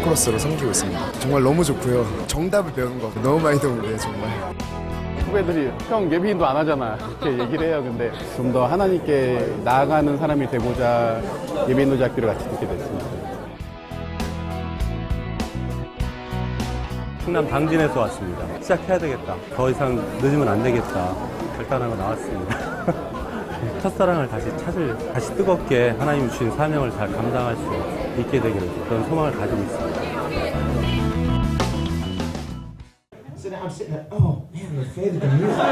코러스로 섬기고 있습니다. 정말 너무 좋고요. 정답을 배우는 거 너무 많이 도움이 돼요, 정말. 후배들이 형 예비인도 안 하잖아 이렇게 얘기를 해요. 근데 좀 더 하나님께 나아가는 사람이 되고자 예비인도 잡기를 같이 듣게 됐습니다. 충남 당진에서 왔습니다. 시작해야 되겠다. 더 이상 늦으면 안 되겠다. 결단하고 나왔습니다. 첫사랑을 다시 뜨겁게 하나님 주신 사명을 잘 감당할 수 있게 되기를 그런 소망을 가지고 있습니다. So now I'm sitting there, oh man, the faded the music.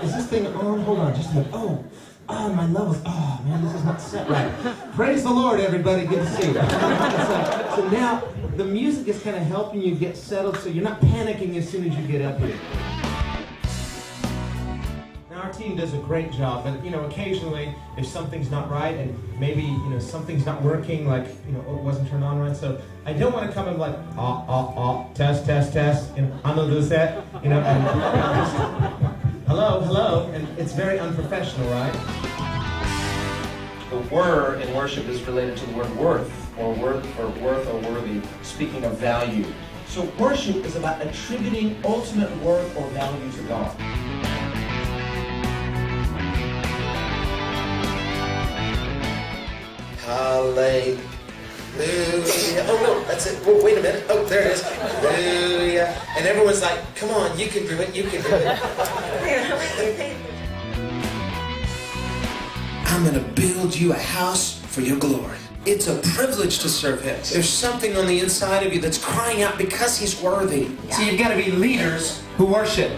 Is this thing on? Hold on, just a minute. Oh, my levels. Oh man, this is not set right. Praise the Lord, everybody. Good to see you. So now the music is kind of helping you get settled, so you're not panicking as soon as you get up here. Our team does a great job, but occasionally if something's not right and maybe something's not working, like it wasn't turned on right, so I don't want to come and like test, I'm gonna do that, and just hello, and it's very unprofessional, right? The word in worship is related to the word worth or worthy, speaking of value. So worship is about attributing ultimate worth or value to God. Hallelujah. Oh no, that's it. Oh, wait a minute. Oh, there it is. Hallelujah. And everyone's like, come on, you can do it, you can do it. I'm going to build you a house for your glory. It's a privilege to serve Him. There's something on the inside of you that's crying out because He's worthy. So you've got to be leaders who worship.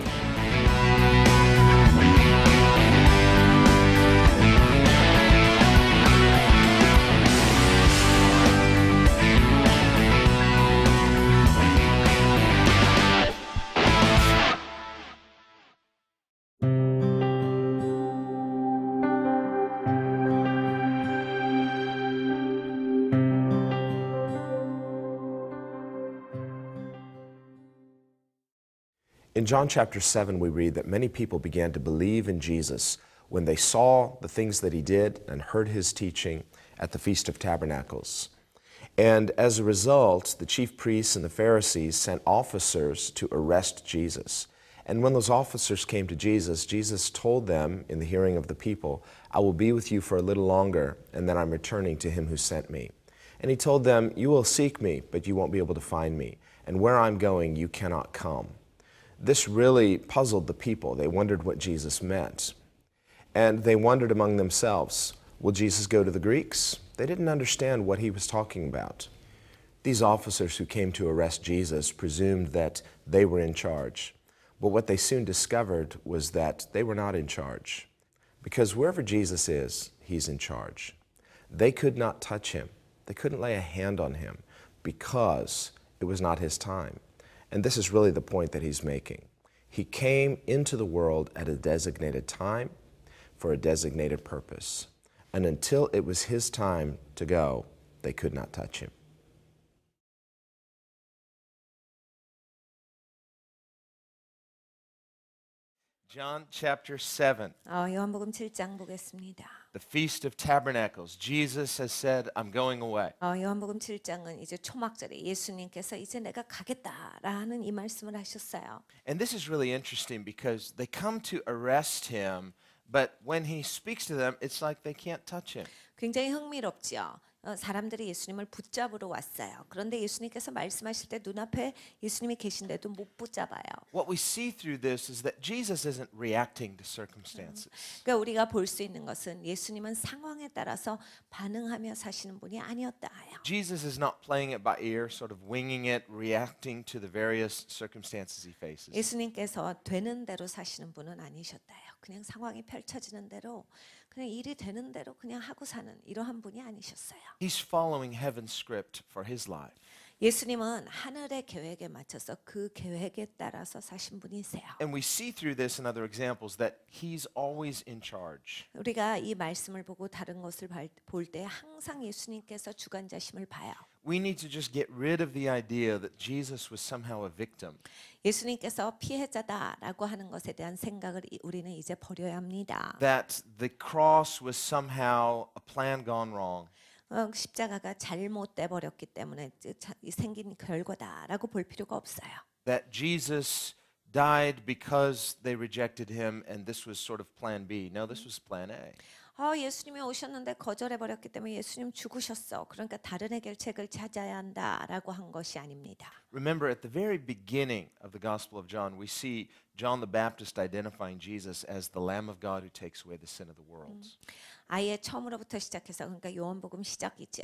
In John chapter 7, we read that many people began to believe in Jesus when they saw the things that He did and heard His teaching at the Feast of Tabernacles. And as a result, the chief priests and the Pharisees sent officers to arrest Jesus. And when those officers came to Jesus, Jesus told them in the hearing of the people, I will be with you for a little longer, and then I'm returning to Him who sent me. And He told them, you will seek me, but you won't be able to find me. And where I'm going, you cannot come. This really puzzled the people. They wondered what Jesus meant. And they wondered among themselves, will Jesus go to the Greeks? They didn't understand what He was talking about. These officers who came to arrest Jesus presumed that they were in charge. But what they soon discovered was that they were not in charge. Because wherever Jesus is, He's in charge. They could not touch Him. They couldn't lay a hand on Him because it was not His time. And this is really the point that He's making. He came into the world at a designated time for a designated purpose. And until it was His time to go, they could not touch Him. John chapter 7. 요한복음 7장 보겠습니다. The Feast of Tabernacles. Jesus has said, I'm going away. 요한복음 7장은 이제 초막절에 예수님께서 이제 내가 가겠다라는 이 말씀을 하셨어요. And this is really interesting because they come to arrest Him, but when He speaks to them, it's like they can't touch Him. 굉장히 흥미롭죠. 사람들이 예수님을 붙잡으러 왔어요. 그런데 예수님께서 말씀하실 때 눈앞에 예수님이 계신데도 못 붙잡아요. What we see through this is that Jesus isn't reacting to circumstances. 그러니까 우리가 볼 수 있는 것은 예수님은 상황에 따라서 반응하며 사시는 분이 아니었다요. Jesus is not playing it by ear, sort of winging it, reacting to the various circumstances He faces. 예수님께서 되는 대로 사시는 분은 아니셨다요. 그냥 상황이 펼쳐지는 대로 그냥 일이 되는 대로 그냥 하고 사는 이러한 분이 아니셨어요. He's following heaven's script for His life. 예수님은 하늘의 계획에 맞춰서 그 계획에 따라서 사신 분이세요. And we see through this and other examples that He's always in charge. 우리가 이 말씀을 보고 다른 것을 볼 때 항상 예수님께서 주관자심을 봐요. We need to just get rid of the idea that Jesus was somehow a victim. 예수님께서 피해자다라고 하는 것에 대한 생각을 우리는 이제 버려야 합니다. That the cross was somehow a plan gone wrong. 십자가가 잘못돼 버렸기 때문에 생긴 결과다라고 볼 필요가 없어요. That Jesus died because they rejected him and this was sort of plan B. No, this was plan A. 예수님이 오셨는데 거절해 버렸기 때문에 예수님 죽으셨어. 그러니까 다른 해결책을 찾아야 한다라고 한 것이 아닙니다. Remember, at the very beginning of the Gospel of John, we see John the Baptist identifying Jesus as the Lamb of God who takes away the sin of the world. 아예 처음으로부터 시작해서 그러니까 요한복음 시작이죠.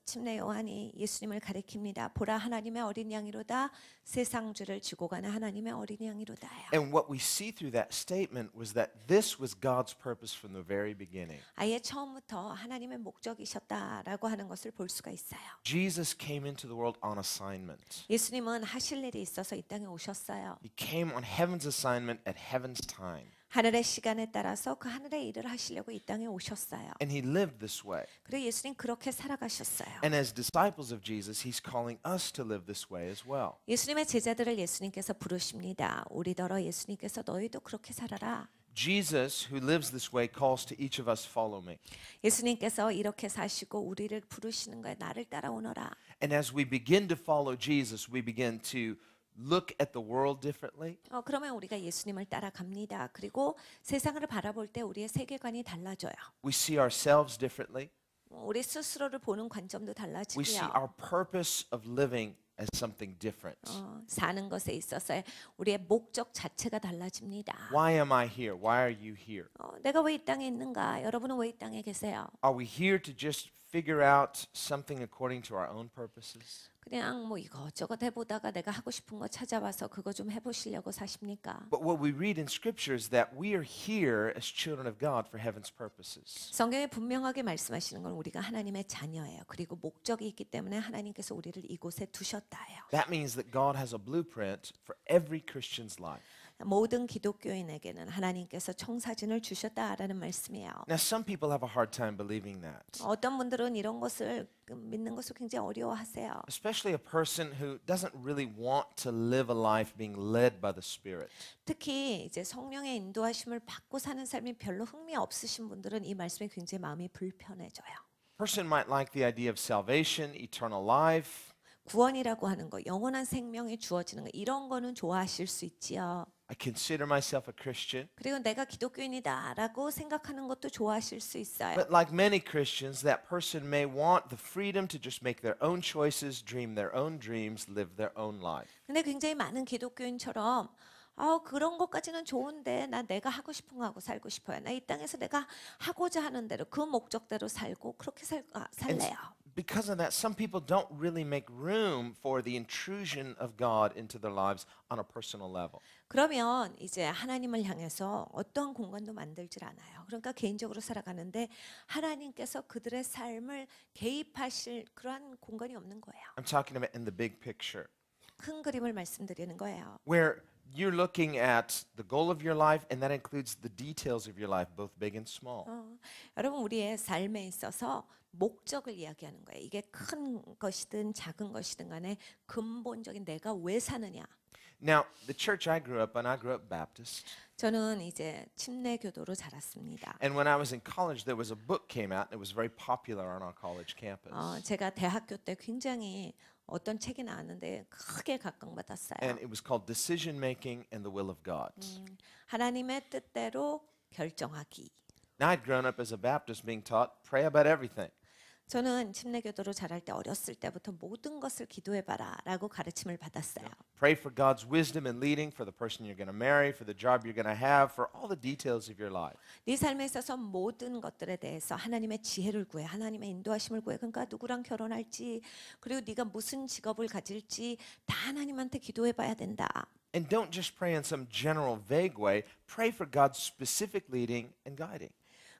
침례 요한이 예수님을 가리킵니다. 보라 하나님의 어린 양이로다 세상 죄를 지고 가는 하나님의 어린 양이로다요. And what we see through that statement was that this was God's purpose from the very beginning. 아예 처음부터 하나님의 목적이셨다라고 하는 것을 볼 수가 있어요. Jesus came into the world on assignment. 예수님은 하실 일이 있어서 이 땅에 오셨어요. He came on heaven's assignment at heaven's time. 하늘의 시간에 따라서 그 하늘의 일을 하시려고 이 땅에 오셨어요. And he lived this way. 그리고 예수님 그렇게 살아가셨어요. And as disciples of Jesus, he's calling us to live this way as well. 예수님의 제자들을 예수님께서 부르십니다. 우리더러 예수님께서 너희도 그렇게 살아라. Jesus, who lives this way, calls to each of us, follow me. 예수님께서 이렇게 사시고 우리를 부르시는 거예요. 나를 따라오너라. And as we begin to follow Jesus, we begin to look at the world differently. 그러면 우리가 예수님을 따라갑니다. 그리고 세상을 바라볼 때 우리의 세계관이 달라져요. We see ourselves differently. 우리 스스로를 보는 관점도 We see 달라지고요. our purpose of living as something different. 사는 것에 있어서 우리의 목적 자체가 달라집니다. Why am I here? Why are you here? 내가 왜 이 땅에 있는가? 여러분은 왜 이 땅에 계세요? Are we here to just figure out something according to our own purposes? 그냥 뭐 이것저것 해보다가 내가 하고 싶은 거 찾아와서 그거 좀 해보시려고 사십니까? But what we read in Scripture is that we are here as children of God for heaven's purposes. 성경에 분명하게 말씀하시는 건 우리가 하나님의 자녀예요. 그리고 목적이 있기 때문에 하나님께서 우리를 이곳에 두셨다예요. That means that God has a blueprint for every Christian's life. 모든 기독교인에게는 하나님께서 청사진을 주셨다라는 말씀이에요. Now, some people have a hard time believing that, 어떤 분들은 이런 것을 믿는 것을 굉장히 어려워하세요. especially a person who doesn't really want to live a life being led by the Spirit. 특히 이제 성령의 인도하심을 받고 사는 삶이 별로 흥미 없으신 분들은 이 말씀에 굉장히 마음이 불편해져요. Person might like the idea of salvation, eternal life. 구원이라고 하는 거, 영원한 생명이 주어지는 거 이런 거는 좋아하실 수 있지요. I consider myself a Christian. 그리고 내가 기독교인이다라고 생각하는 것도 좋아하실 수 있어요. But like many Christians, that person may want the freedom to just make their own choices, dream their own dreams, live their own life. 근데 굉장히 많은 기독교인처럼 그런 것까지는 좋은데 나 내가 하고 싶은 거 하고 살고 싶어요. 나 이 땅에서 내가 하고자 하는 대로 그 목적대로 살고 그렇게 살래요. Because of that, some people don't really make room for the intrusion of God into their lives on a personal level. 그러면 이제 하나님을 향해서 어떠한 공간도 만들질 않아요. 그러니까 개인적으로 살아가는데 하나님께서 그들의 삶을 개입하실 그러한 공간이 없는 거예요. I'm talking about in the big picture, 큰 그림을 말씀드리는 거예요. where you're looking at the goal of your life, and that includes the details of your life, both big and small. 여러분 우리의 삶에 있어서 목적을 이야기하는 거예요. 이게 큰 것이든 작은 것이든 간에 근본적인 내가 왜 사느냐. Now, the church I grew up in, I grew up Baptist. 저는 이제 침례교도로 자랐습니다. And when I was in college, there was a book came out, and it was very popular on our college campus. 제가 대학교 때 굉장히 어떤 책이 나왔는데 크게 각광받았어요. And it was called Decision Making and the Will of God. 하나님의 뜻대로 결정하기. Now, I'd grown up as a Baptist being taught, pray about everything. 저는 침례교도로 자랄 때 어렸을 때부터 모든 것을 기도해봐라라고 가르침을 받았어요. Pray for God's wisdom and leading for the person you're going to marry, for the job you're going to have, for all the details of your life. 네 삶에 있어서 모든 것들에 대해서 하나님의 지혜를 구해, 하나님의 인도하심을 구해. 그러니까 누구랑 결혼할지, 그리고 네가 무슨 직업을 가질지 다 하나님한테 기도해봐야 된다. And don't just pray in some general, vague way. Pray for God's specific leading and guiding.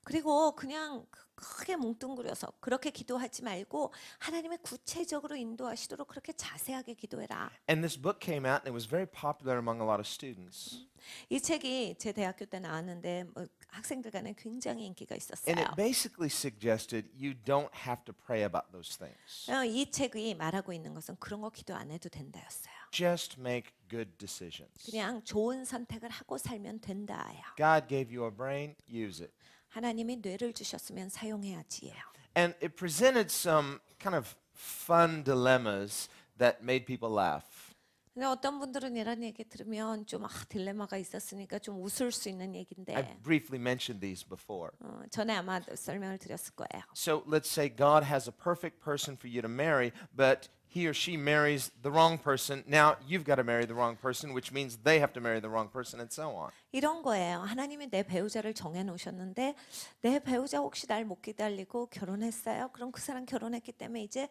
그리고 그냥 크게 뭉뚱그려서 그렇게 기도하지 말고 하나님의 구체적으로 인도하시도록 그렇게 자세하게 기도해라. And this book came out, and it was very popular among a lot of students. 이 책이 제 대학교 때 나왔는데 학생들 간에 굉장히 인기가 있었어요. And it basically suggested you don't have to pray about those things. 이 책이 말하고 있는 것은 그런 거 기도 안 해도 된다였어요. Just make good decisions. 그냥 좋은 선택을 하고 살면 된다예요. God gave you a brain, use it. 하나님이 뇌를 주셨으면 사용해야지예요. And it presented some kind of fun dilemmas that made people laugh. 근데 어떤 분들은 이런 얘기 들으면 좀 딜레마가 있었으니까 좀 웃을 수 있는 얘기인데 I've briefly mentioned these before. 전에 아마 설명을 드렸을 거예요. So let's say God has a perfect person for you to marry, but he or she marries the wrong person. Now you've got to marry the wrong person, which means they have to marry the wrong person, and so on. 이런 거예요. 하나님이 내 배우자를 정해 놓으셨는데 내 배우자 혹시 날 못 기다리고 결혼했어요. 그럼 그 사람 결혼했기 때문에 이제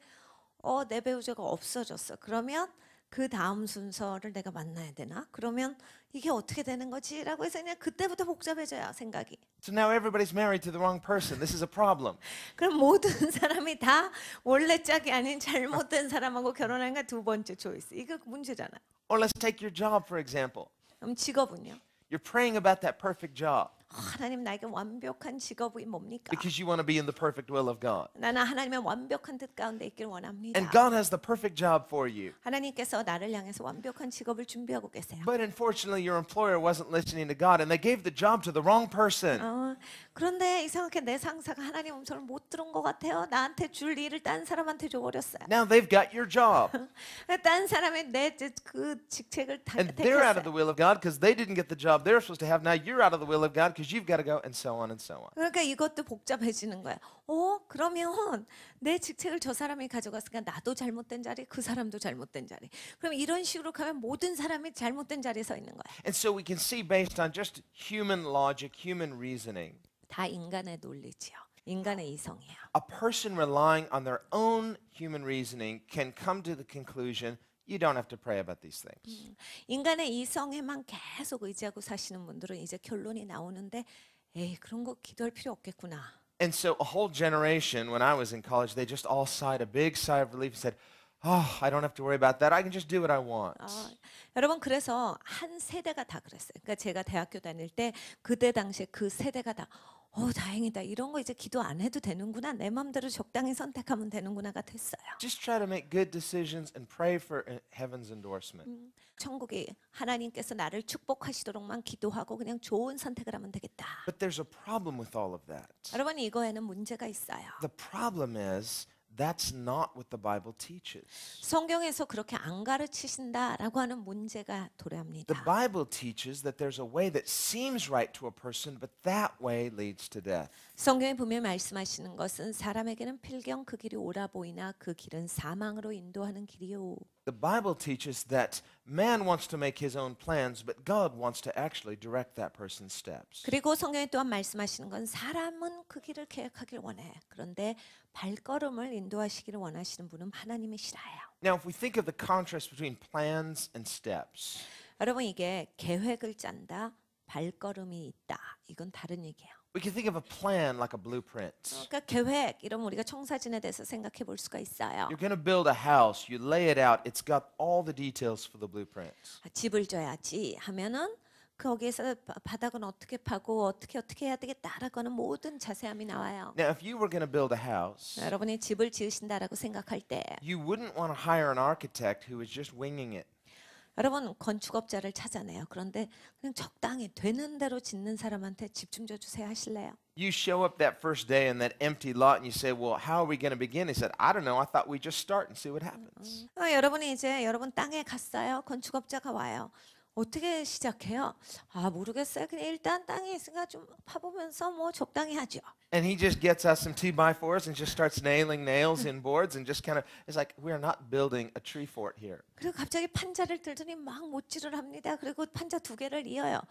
내 배우자가 없어졌어. 그러면 그 다음 순서를 내가 만나야 되나? 그러면 이게 어떻게 되는 거지? 라고 해서 그냥 그때부터 복잡해져요, 생각이. So now everybody's married to the wrong person. This is a problem. 그럼 모든 사람이 다 원래 짝이 아닌 잘못된 사람하고 결혼하는 게 두 번째 초이스. 이거 문제잖아. Or let's take your job, for example. 그럼 직업은요? You're praying about that perfect job 하나님 나에게 완벽한 직업이 뭡니까? because you want to be in the perfect will of God. 나는 하나님의 완벽한 뜻 가운데 있기를 원합니다. And God has the perfect job for you. 하나님께서 나를 향해서 완벽한 직업을 준비하고 계세요. But unfortunately, your employer wasn't listening to God and they gave the job to the wrong person. 그런데 이상하게 내 상사가 하나님 음성을 못 들은 것 같아요. 나한테 줄 일을 딴 사람한테 줘버렸어요. Now they've got your job. 딴 사람이 내 그 직책을 다 And they're out of the 택했어요. will of God because they didn't get the job they're supposed to have. Now you're out of the will of God because you've got to go, and so on and so on. 그러니까 이것도 복잡해지는 거야. 그러면 내 직책을 저 사람이 가져갔으니까 나도 잘못된 자리, 그 사람도 잘못된 자리. 그럼 이런 식으로 가면 모든 사람이 잘못된 자리에 서 있는 거야. And so we can see based on just human logic, human reasoning, 다 인간의 논리지요. 인간의 이성이에요. a person relying on their own human reasoning can come to the conclusion you don't have to pray about these things. 인간의 이성에만 계속 의지하고 사시는 분들은 이제 결론이 나오는데 에이 그런 거 기도할 필요 없겠구나. And so a whole generation, when I was in college, they just all sighed a big sigh of relief and said, oh, I don't have to worry about that. I can just do what I want. 여러분 그래서 한 세대가 다 그랬어요. 그러니까 제가 대학교 다닐 때 그때 당시에 그 세대가 다 다행이다. 이런 거 이제 기도 안 해도 되는구나. 내 마음대로 적당히 선택하면 되는구나가 됐어요. Just try to make good decisions and pray for heaven's endorsement. 천국이 하나님께서 나를 축복하시도록만 기도하고 그냥 좋은 선택을 하면 되겠다. But there's a problem with all of that. 여러분 이거에는 문제가 있어요. The problem is that's not what the Bible teaches. 성경에서 그렇게 안 가르치신다라고 하는 문제가 도래합니다. The Bible teaches that there's a way that seems right to a person, but that way leads to death. 성경에 보면 말씀하시는 것은 사람에게는 필경 그 길이 옳아 보이나 그 길은 사망으로 인도하는 길이요. The Bible teaches that man wants to make his own plans, but God wants to actually direct that person's steps. 그리고 성경에 또한 말씀하시는 건 사람은 그 길을 계획하길 원해. 그런데 발걸음을 인도하시기를 원하시는 분은 하나님이시라요. Now, if we think of the contrast between plans and steps, 여러분 이게 계획을 짠다, 발걸음이 있다. 이건 다른 얘기예요. we can think of a plan like a blueprint. 그러니까 계획 이러면 우리가 청사진에 대해서 생각해 볼 수가 있어요. You're going to build a house, you lay it out, it's got all the details for the blueprints. 집을 져야지 하면은 거기에서 바닥은 어떻게 파고 어떻게 해야 되겠다라고 하는 모든 자세함이 나와요. Now, if you were going to build a house, 여러분이 집을 지으신다라고 생각할 때 you wouldn't want to hire an architect who is just winging it. 여러분 건축업자를 찾아내요. 그런데 그냥 적당히 되는 대로 짓는 사람한테 집 좀 줘주세요 하실래요? You show up that first day in that empty lot and you say, well, how are we going to begin? He said, I don't know. I thought we just start and see what happens. 여러분이 이제 여러분 땅에 갔어요. 건축업자가 와요. 어떻게 시작해요? 모르겠어요. 그냥 일단 땅에 있으니까 좀 파보면서 뭐 적당히 하죠. And he just gets us some 2x4s and just starts nailing nails in boards and just kind of, it's like, we are not building a tree fort here. 그리고 갑자기 판자를 들더니 막 못질을 합니다. 그리고 판자 2개를 이어요.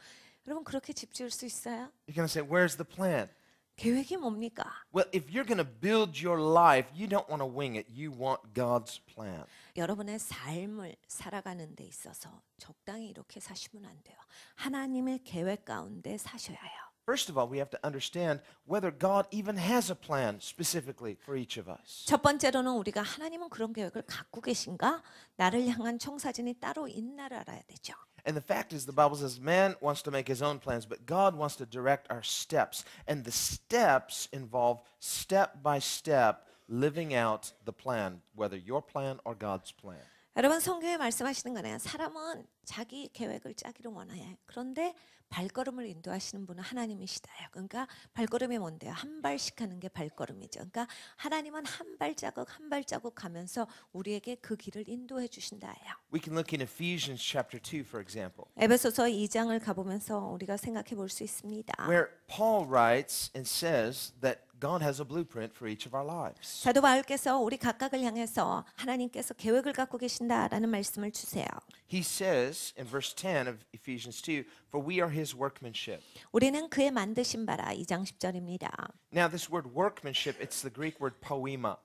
여러분 그렇게 집 지을 수 있어요? You're going to say, where's the plan? 계획이 뭡니까? Well, if you're going to build your life, you don't want to wing it. You want God's plan. 여러분의 삶을 살아가는 데 있어서 적당히 이렇게 사시면 안 돼요. 하나님의 계획 가운데 사셔야 해요. First of all, we have to understand whether God even has a plan specifically for each of us. 첫 번째로는 우리가 하나님은 그런 계획을 갖고 계신가? 나를 향한 청사진이 따로 있나를 알아야 되죠. And the fact is, the Bible says man wants to make his own plans, but God wants to direct our steps. And the steps involve step by step living out the plan, whether your plan or God's plan. 여러분 성경에 말씀하시는 거네요. 사람은 자기 계획을 짜기를 원해요. 그런데 발걸음을 인도하시는 분은 하나님이시다요. 그러니까 발걸음이 뭔데요? 한 발씩 하는 게 발걸음이죠. 그러니까 하나님은 한 발자국 한 발자국 가면서 우리에게 그 길을 인도해 주신다예요. We can look in Ephesians chapter 2, for example, 에베소서 2장을 가보면서 우리가 생각해 볼 수 있습니다. where Paul writes and says that God has a blueprint for each of our lives. 사도 바울께서 우리 각각을 향해서 하나님께서 계획을 갖고 계신다라는 말씀을 주세요. He says in verse 10 of Ephesians 2, for we are his workmanship. 우리는 그의 만드신 바라 2장 10절입니다. Now this word workmanship, it's the Greek word poema.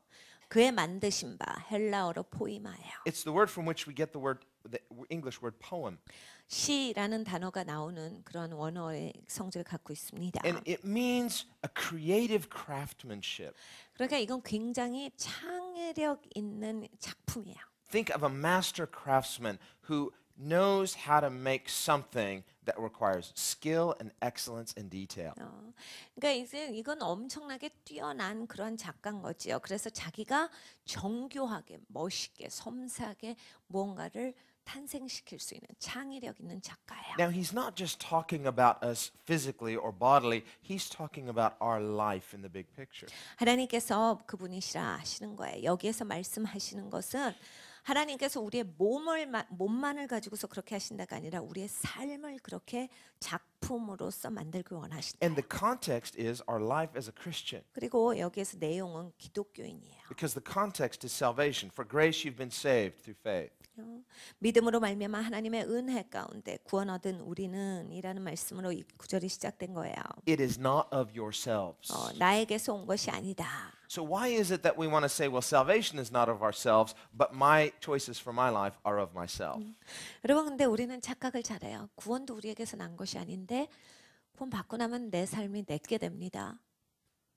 그의 만드신 바 헬라어로 포이마예요. It's the word from which we get the English word poem. 시라는 단어가 나오는 그런 원어의 성질을 갖고 있습니다. And it means a creative craftsmanship. 그러니까 이건 굉장히 창의력 있는 작품이에요. Think of a master craftsman who knows how to make something that requires skill and excellence and detail. 그러니까 이제 이건 엄청나게 뛰어난 그런 작가인 거지요. 그래서 자기가 정교하게, 멋있게, 섬세하게 무언가를 탄생시킬 수 있는 창의력 있는 작가예요. Now he's not just talking about us physically or bodily, he's talking about our life in the big picture. 하나님께서 그분이시라 하시는 거예요. 여기에서 말씀하시는 것은 하나님께서 우리의 몸만을 가지고서 그렇게 하신다가 아니라 우리의 삶을 그렇게 작품으로서 만들기 원하신다. And the context is our life as a Christian. 그리고 여기에서 내용은 기독교인이에요. Because the context is salvation. For grace you've been saved through faith. 믿음으로 말미암아 하나님의 은혜 가운데 구원 얻은 우리는 이라는 말씀으로 이 구절이 시작된 거예요. It is not of yourselves. 나에게서 온 것이 아니다. So why is it that we want to say, well, salvation is not of ourselves, but my choices for my life are of myself? 여러분 근데 우리는 착각을 잘해요. 구원도 우리에게서 난 것이 아닌데 구원 받고 나면 내 삶이 내게 됩니다.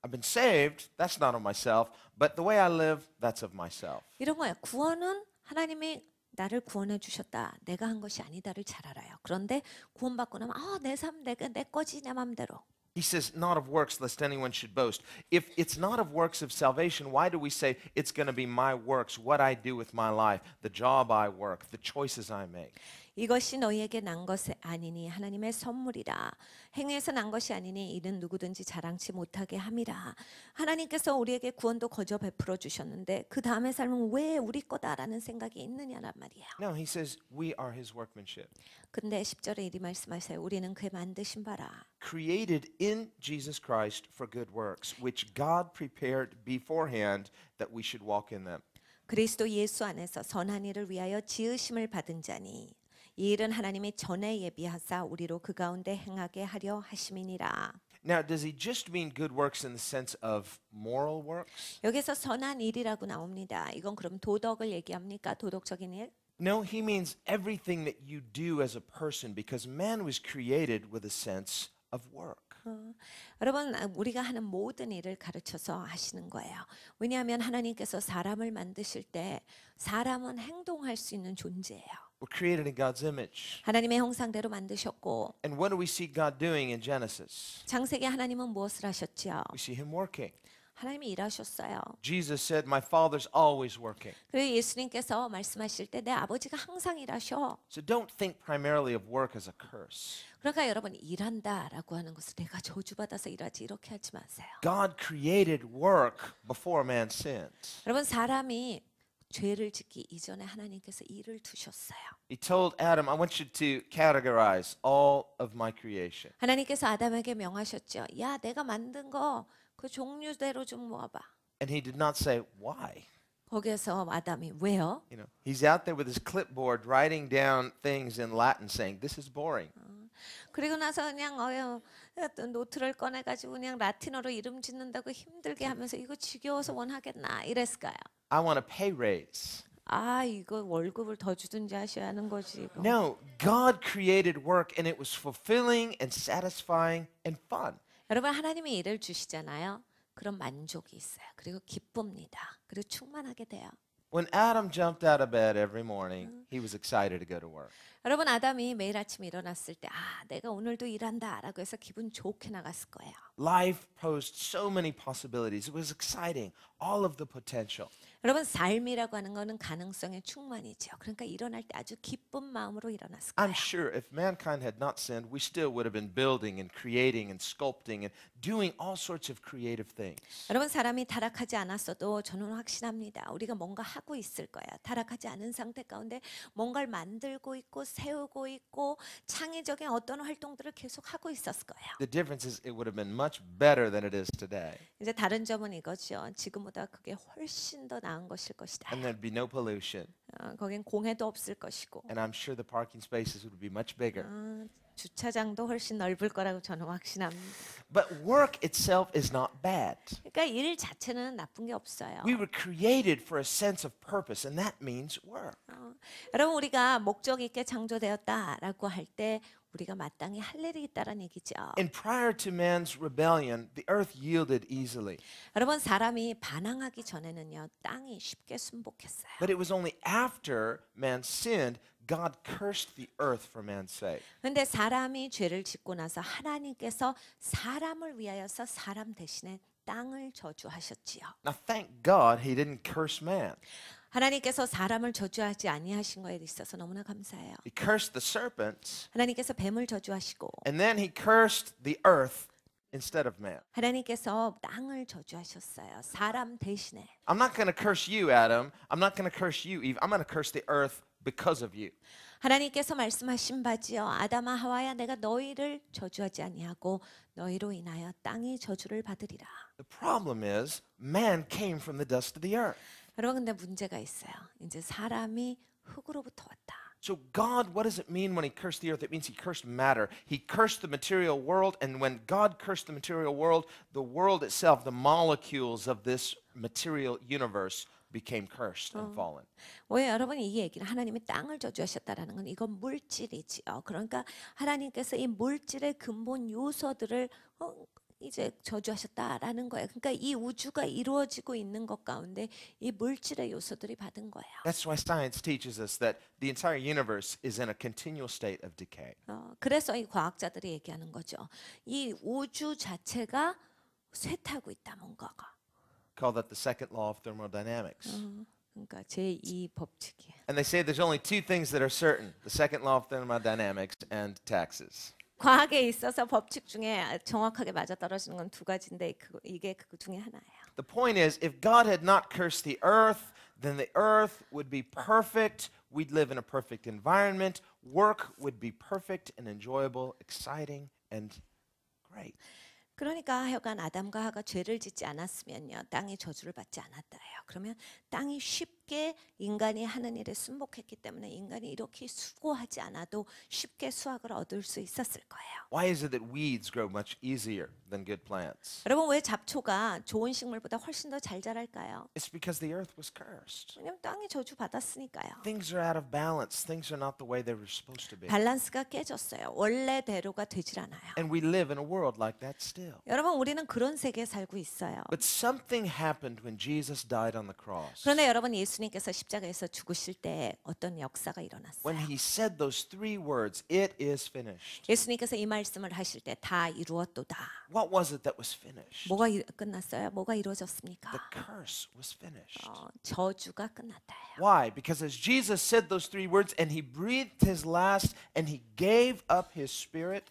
I've been saved, that's not of myself, but the way I live, that's of myself. 이런 거예요. 구원은 하나님이 나를 구원해 주셨다. 내가 한 것이 아니다를 잘 알아요. 그런데 구원받고 나면 내 삶 내 거지 내 맘대로. He says, not of works, lest anyone should boast. If it's not of works of salvation, why do we say it's going to be my works, what I do with my life, the job I work, the choices I make? 이것이 너희에게 난 것이 아니니 하나님의 선물이라. 행위에서 난 것이 아니니 이는 누구든지 자랑치 못하게 함이라. 하나님께서 우리에게 구원도 거저 베풀어 주셨는데 그 다음의 삶은 왜 우리 거다라는 생각이 있느냐란 말이에요. No, he says, we are his workmanship. 근데 10절에 이리 말씀하세요. 우리는 그의 만드신 바라. Created in Jesus Christ for good works, which God prepared beforehand that we should walk in them. 그리스도 예수 안에서 선한 일을 위하여 지으심을 받은 자니 이 일은 하나님이 전에 예비하사 우리로 그 가운데 행하게 하려 하심이니라. Now, does he just mean good works in the sense of moral works? 여기서 선한 일이라고 나옵니다. 이건 그럼 도덕을 얘기합니까? 도덕적인 일? No, he means everything that you do as a person because man was created with a sense of work. 여러분 우리가 하는 모든 일을 가르쳐서 하시는 거예요. 왜냐하면 하나님께서 사람을 만드실 때 사람은 행동할 수 있는 존재예요. We're created in God's image. 하나님의 형상대로 만드셨고 And what do we see God doing in Genesis? 창세기 하나님은 무엇을 하셨지요? We see him working. 하나님이 일하셨어요. Jesus said, my Father's always working. 그리고 예수님께서 말씀하실 때 내 아버지가 항상 일하셔. So don't think primarily of work as a curse. 그러니까 여러분 일한다라고 하는 것을 내가 저주받아서 일하지 이렇게 하지 마세요. God created work before man sinned. 여러분 사람이 죄를 짓기 이전에 하나님께서 일을 두셨어요. He told Adam, I want you to categorize all of my creation. 하나님께서 아담에게 명하셨죠. 야, 내가 만든 거 그 종류대로 좀 모아봐. And he did not say, why? 거기에서 아담이 왜요? You know, he's out there with his clipboard writing down things in Latin saying, this is boring. 그리고 나서 그냥 노트를 꺼내가지고 그냥 라틴어로 이름 짓는다고 힘들게 하면서 이거 지겨워서 원하겠나 이랬을까요? I want a pay raise. 이거 월급을 더 주든지 하셔야 하는 거지. 이거. No, God created work and it was fulfilling and satisfying and fun. 여러분 하나님이 일을 주시잖아요. 그런 만족이 있어요. 그리고 기쁩니다. 그리고 충만하게 돼요. When Adam jumped out of bed every morning, he was excited to go to work. 여러분 아담이 매일 아침 일어났을 때 내가 오늘도 일한다라고 해서 기분 좋게 나갔을 거예요. Life posed so many possibilities. It was exciting, all of the potential. 여러분 삶이라고 하는 거는 가능성의 충만이죠. 그러니까 일어날 때 아주 기쁜 마음으로 일어났을 거예요. I'm sure if mankind had not sinned, we still would have been building and creating and sculpting and doing all sorts of creative things. 여러분 사람이 타락하지 않았어도 저는 확신합니다. 우리가 뭔가 하고 있을 거예요. 타락하지 않은 상태 가운데 뭔가를 만들고 있고 세우고 있고 창의적인 어떤 활동들을 계속 하고 있었을 거예요. The difference is it would have been much better than it is today. 이제 다른 점은 이거죠. 지금보다 그게 훨씬 더 나은 것일 것이다. And there'd be no pollution. 거긴 공해도 없을 것이고 And I'm sure the parking spaces would be much bigger. 주차장도 훨씬 넓을 거라고 저는 확신합니다. But work itself is not bad. 그러니까 일 자체는 나쁜 게 없어요. We were created for a sense of purpose, and that means work. 여러분 우리가 목적 있게 창조되었다라고 할 때 우리가 마땅히 할 일이 있다는 얘기죠. And prior to man's rebellion, the earth yielded easily. 여러분 사람이 반항하기 전에는요 땅이 쉽게 순복했어요. But it was only after man sinned, God cursed the earth for man's sake. 그런데 사람이 죄를 짓고 나서 하나님께서 사람을 위하여서 사람 대신에 땅을 저주하셨지요. Now, thank God he didn't curse man. 하나님께서 사람을 저주하지 아니하신 거에 있어서 너무나 감사해요. He cursed the serpents, 하나님께서 뱀을 저주하시고 and then he cursed the earth instead of man. 하나님께서 땅을 저주하셨어요. 사람 대신에. I'm not going to curse you, Adam. I'm not going to curse you, Eve. I'm going to curse the earth because of you. 하나님께서 말씀하신 바지요. 아담아 하와야 내가 너희를 저주하지 아니하고 너희로 인하여 땅이 저주를 받으리라. The problem is man came from the dust of the earth. 여러분 근데 문제가 있어요. 이제 사람이 흙으로부터 왔다. So God, what does it mean when he cursed the earth? It means he cursed matter. He cursed the material world, and when God cursed the material world itself, the molecules of this material universe became cursed and fallen. 왜 여러분 이 얘기를 하나님이 땅을 저주하셨다라는 건 이건 물질이지요. 그러니까 하나님께서 이 물질의 근본 요소들을 이제 저주하셨다라는 거예요. 그러니까 이 우주가 이루어지고 있는 것 가운데 이 물질의 요소들이 받은 거예요. That's why science teaches us that the entire universe is in a continual state of decay. 그래서 이 과학자들이 얘기하는 거죠. 이 우주 자체가 쇠퇴하고 있다 뭔가가. Call that the second law of thermodynamics. 그러니까 제2 법칙이에요. And they say there's only two things that are certain: the second law of thermodynamics and taxes. 과학에 있어서 법칙 중에 정확하게 맞아떨어지는 건 두 가지인데 이게 그 중에 하나예요. The point is, if God had not cursed the earth, then the earth would be perfect. We'd live in a perfect environment. Work would be perfect and enjoyable, exciting and great. 그러니까 하여간 아담과 하와가 죄를 짓지 않았으면요 땅이 저주를 받지 않았다예요. 그러면 땅이 쉽게 인간이 하는 일에 순복했기 때문에 인간이 이렇게 수고하지 않아도 쉽게 수확을 얻을 수 있었을 거예요. Why is it that weeds grow much easier than good plants? 여러분 왜 잡초가 좋은 식물보다 훨씬 더 잘 자랄까요? It's because the earth was cursed. 왜냐면 땅이 저주 받았으니까요. Things are out of balance. Things are not the way they were supposed to be. 밸런스가 깨졌어요. 원래대로가 되질 않아요. And we live in a world like that still. 여러분 우리는 그런 세계에 살고 있어요. But something happened when Jesus died on the cross. 그런데 여러분 예수님께서 십자가에서 죽으실 때 어떤 역사가 일어났어요. When he said those three words, it is finished. 예수님께서 이 말씀을 하실 때 다 이루었도다. What was it that was finished? 뭐가 끝났어요? 뭐가 이루어졌습니까? The curse was finished. 저주가 끝났다예요. Why? Because as Jesus said those three words and he breathed his last and he gave up his spirit.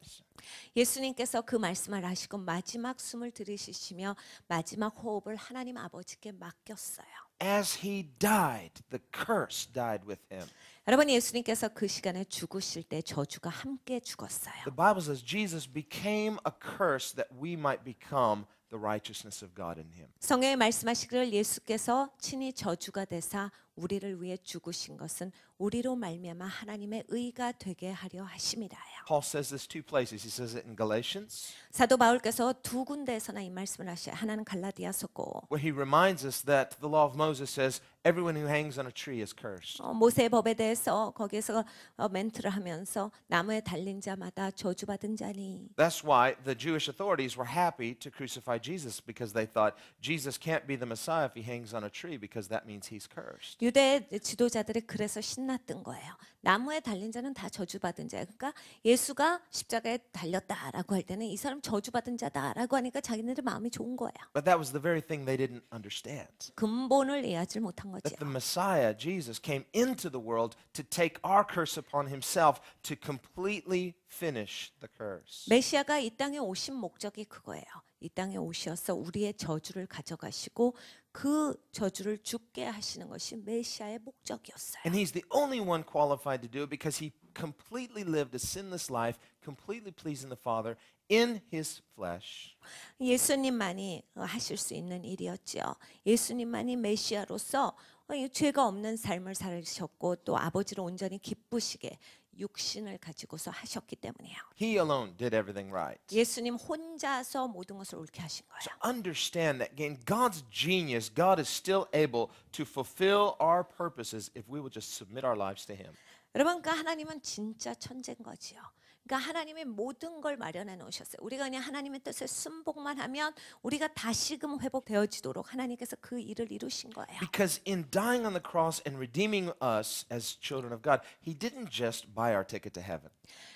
예수님께서 그 말씀을 하시고 마지막 숨을 들이쉬시며 마지막 호흡을 하나님 아버지께 맡겼어요. As he died, the curse died with him. 여러분 예수님께서 그 시간에 죽으실 때 저주가 함께 죽었어요. The Bible says Jesus became a curse that we might become the righteousness of God in him. 성경에 말씀하시기를 예수께서 친히 저주가 되사 우리를 위해 죽으신 것은 우리로 말미암아 하나님의 의가 되게 하려 하심이라요. Paul says this two places. He says it in Galatians, 사도 바울께서 두 군데에서나 이 말씀을 하셔요. 하나는 갈라디아서고 where he reminds us that the law of Moses says everyone who hangs on a tree is cursed. 모세의 법에 대해서 거기에서 멘트를 하면서 나무에 달린 자마다 저주받은 자니. That's why the Jewish authorities were happy to crucify Jesus because they thought Jesus can't be the Messiah if he hangs on a tree because that means he's cursed. 유대 지도자들이 그래서 신났던 거예요. 나무에 달린 자는 다 저주받은 자예요. 그러니까 예수가 십자가에 달렸다라고 할 때는 이 사람 저주받은 자다라고 하니까 자기네들 마음이 좋은 거예요. But that was the very thing they didn't understand. 근본을 이해하지 못한 거죠. That the Messiah, Jesus, came into the world to take our curse upon himself to completely finish the curse. 메시아가 이 땅에 오신 목적이 그거예요. 이 땅에 오셔서 우리의 저주를 가져가시고 그 저주를 죽게 하시는 것이 메시아의 목적이었어요. And he's the only one qualified to do it because he completely lived a sinless life, completely pleasing the Father in his flesh. 예수님만이 하실 수 있는 일이었죠. 예수님만이 메시아로서 죄가 없는 삶을 살으셨고 또 아버지를 온전히 기쁘시게 육신을 가지고서 하셨기 때문이에요. He alone did everything right. 예수님 혼자서 모든 것을 옳게 하신 거예요. So understand that in God's genius, God is still able to fulfill our purposes if we will just submit our lives to him. 여러분, 그러니까 하나님은 진짜 천재인 거지요. 그러니까 하나님이 모든 걸 마련해 놓으셨어요. 우리가 그냥 하나님의 뜻에 순복만 하면 우리가 다시금 회복되어지도록 하나님께서 그 일을 이루신 거예요. Because in dying on the cross and redeeming us as children of God, he didn't just buy our ticket to heaven.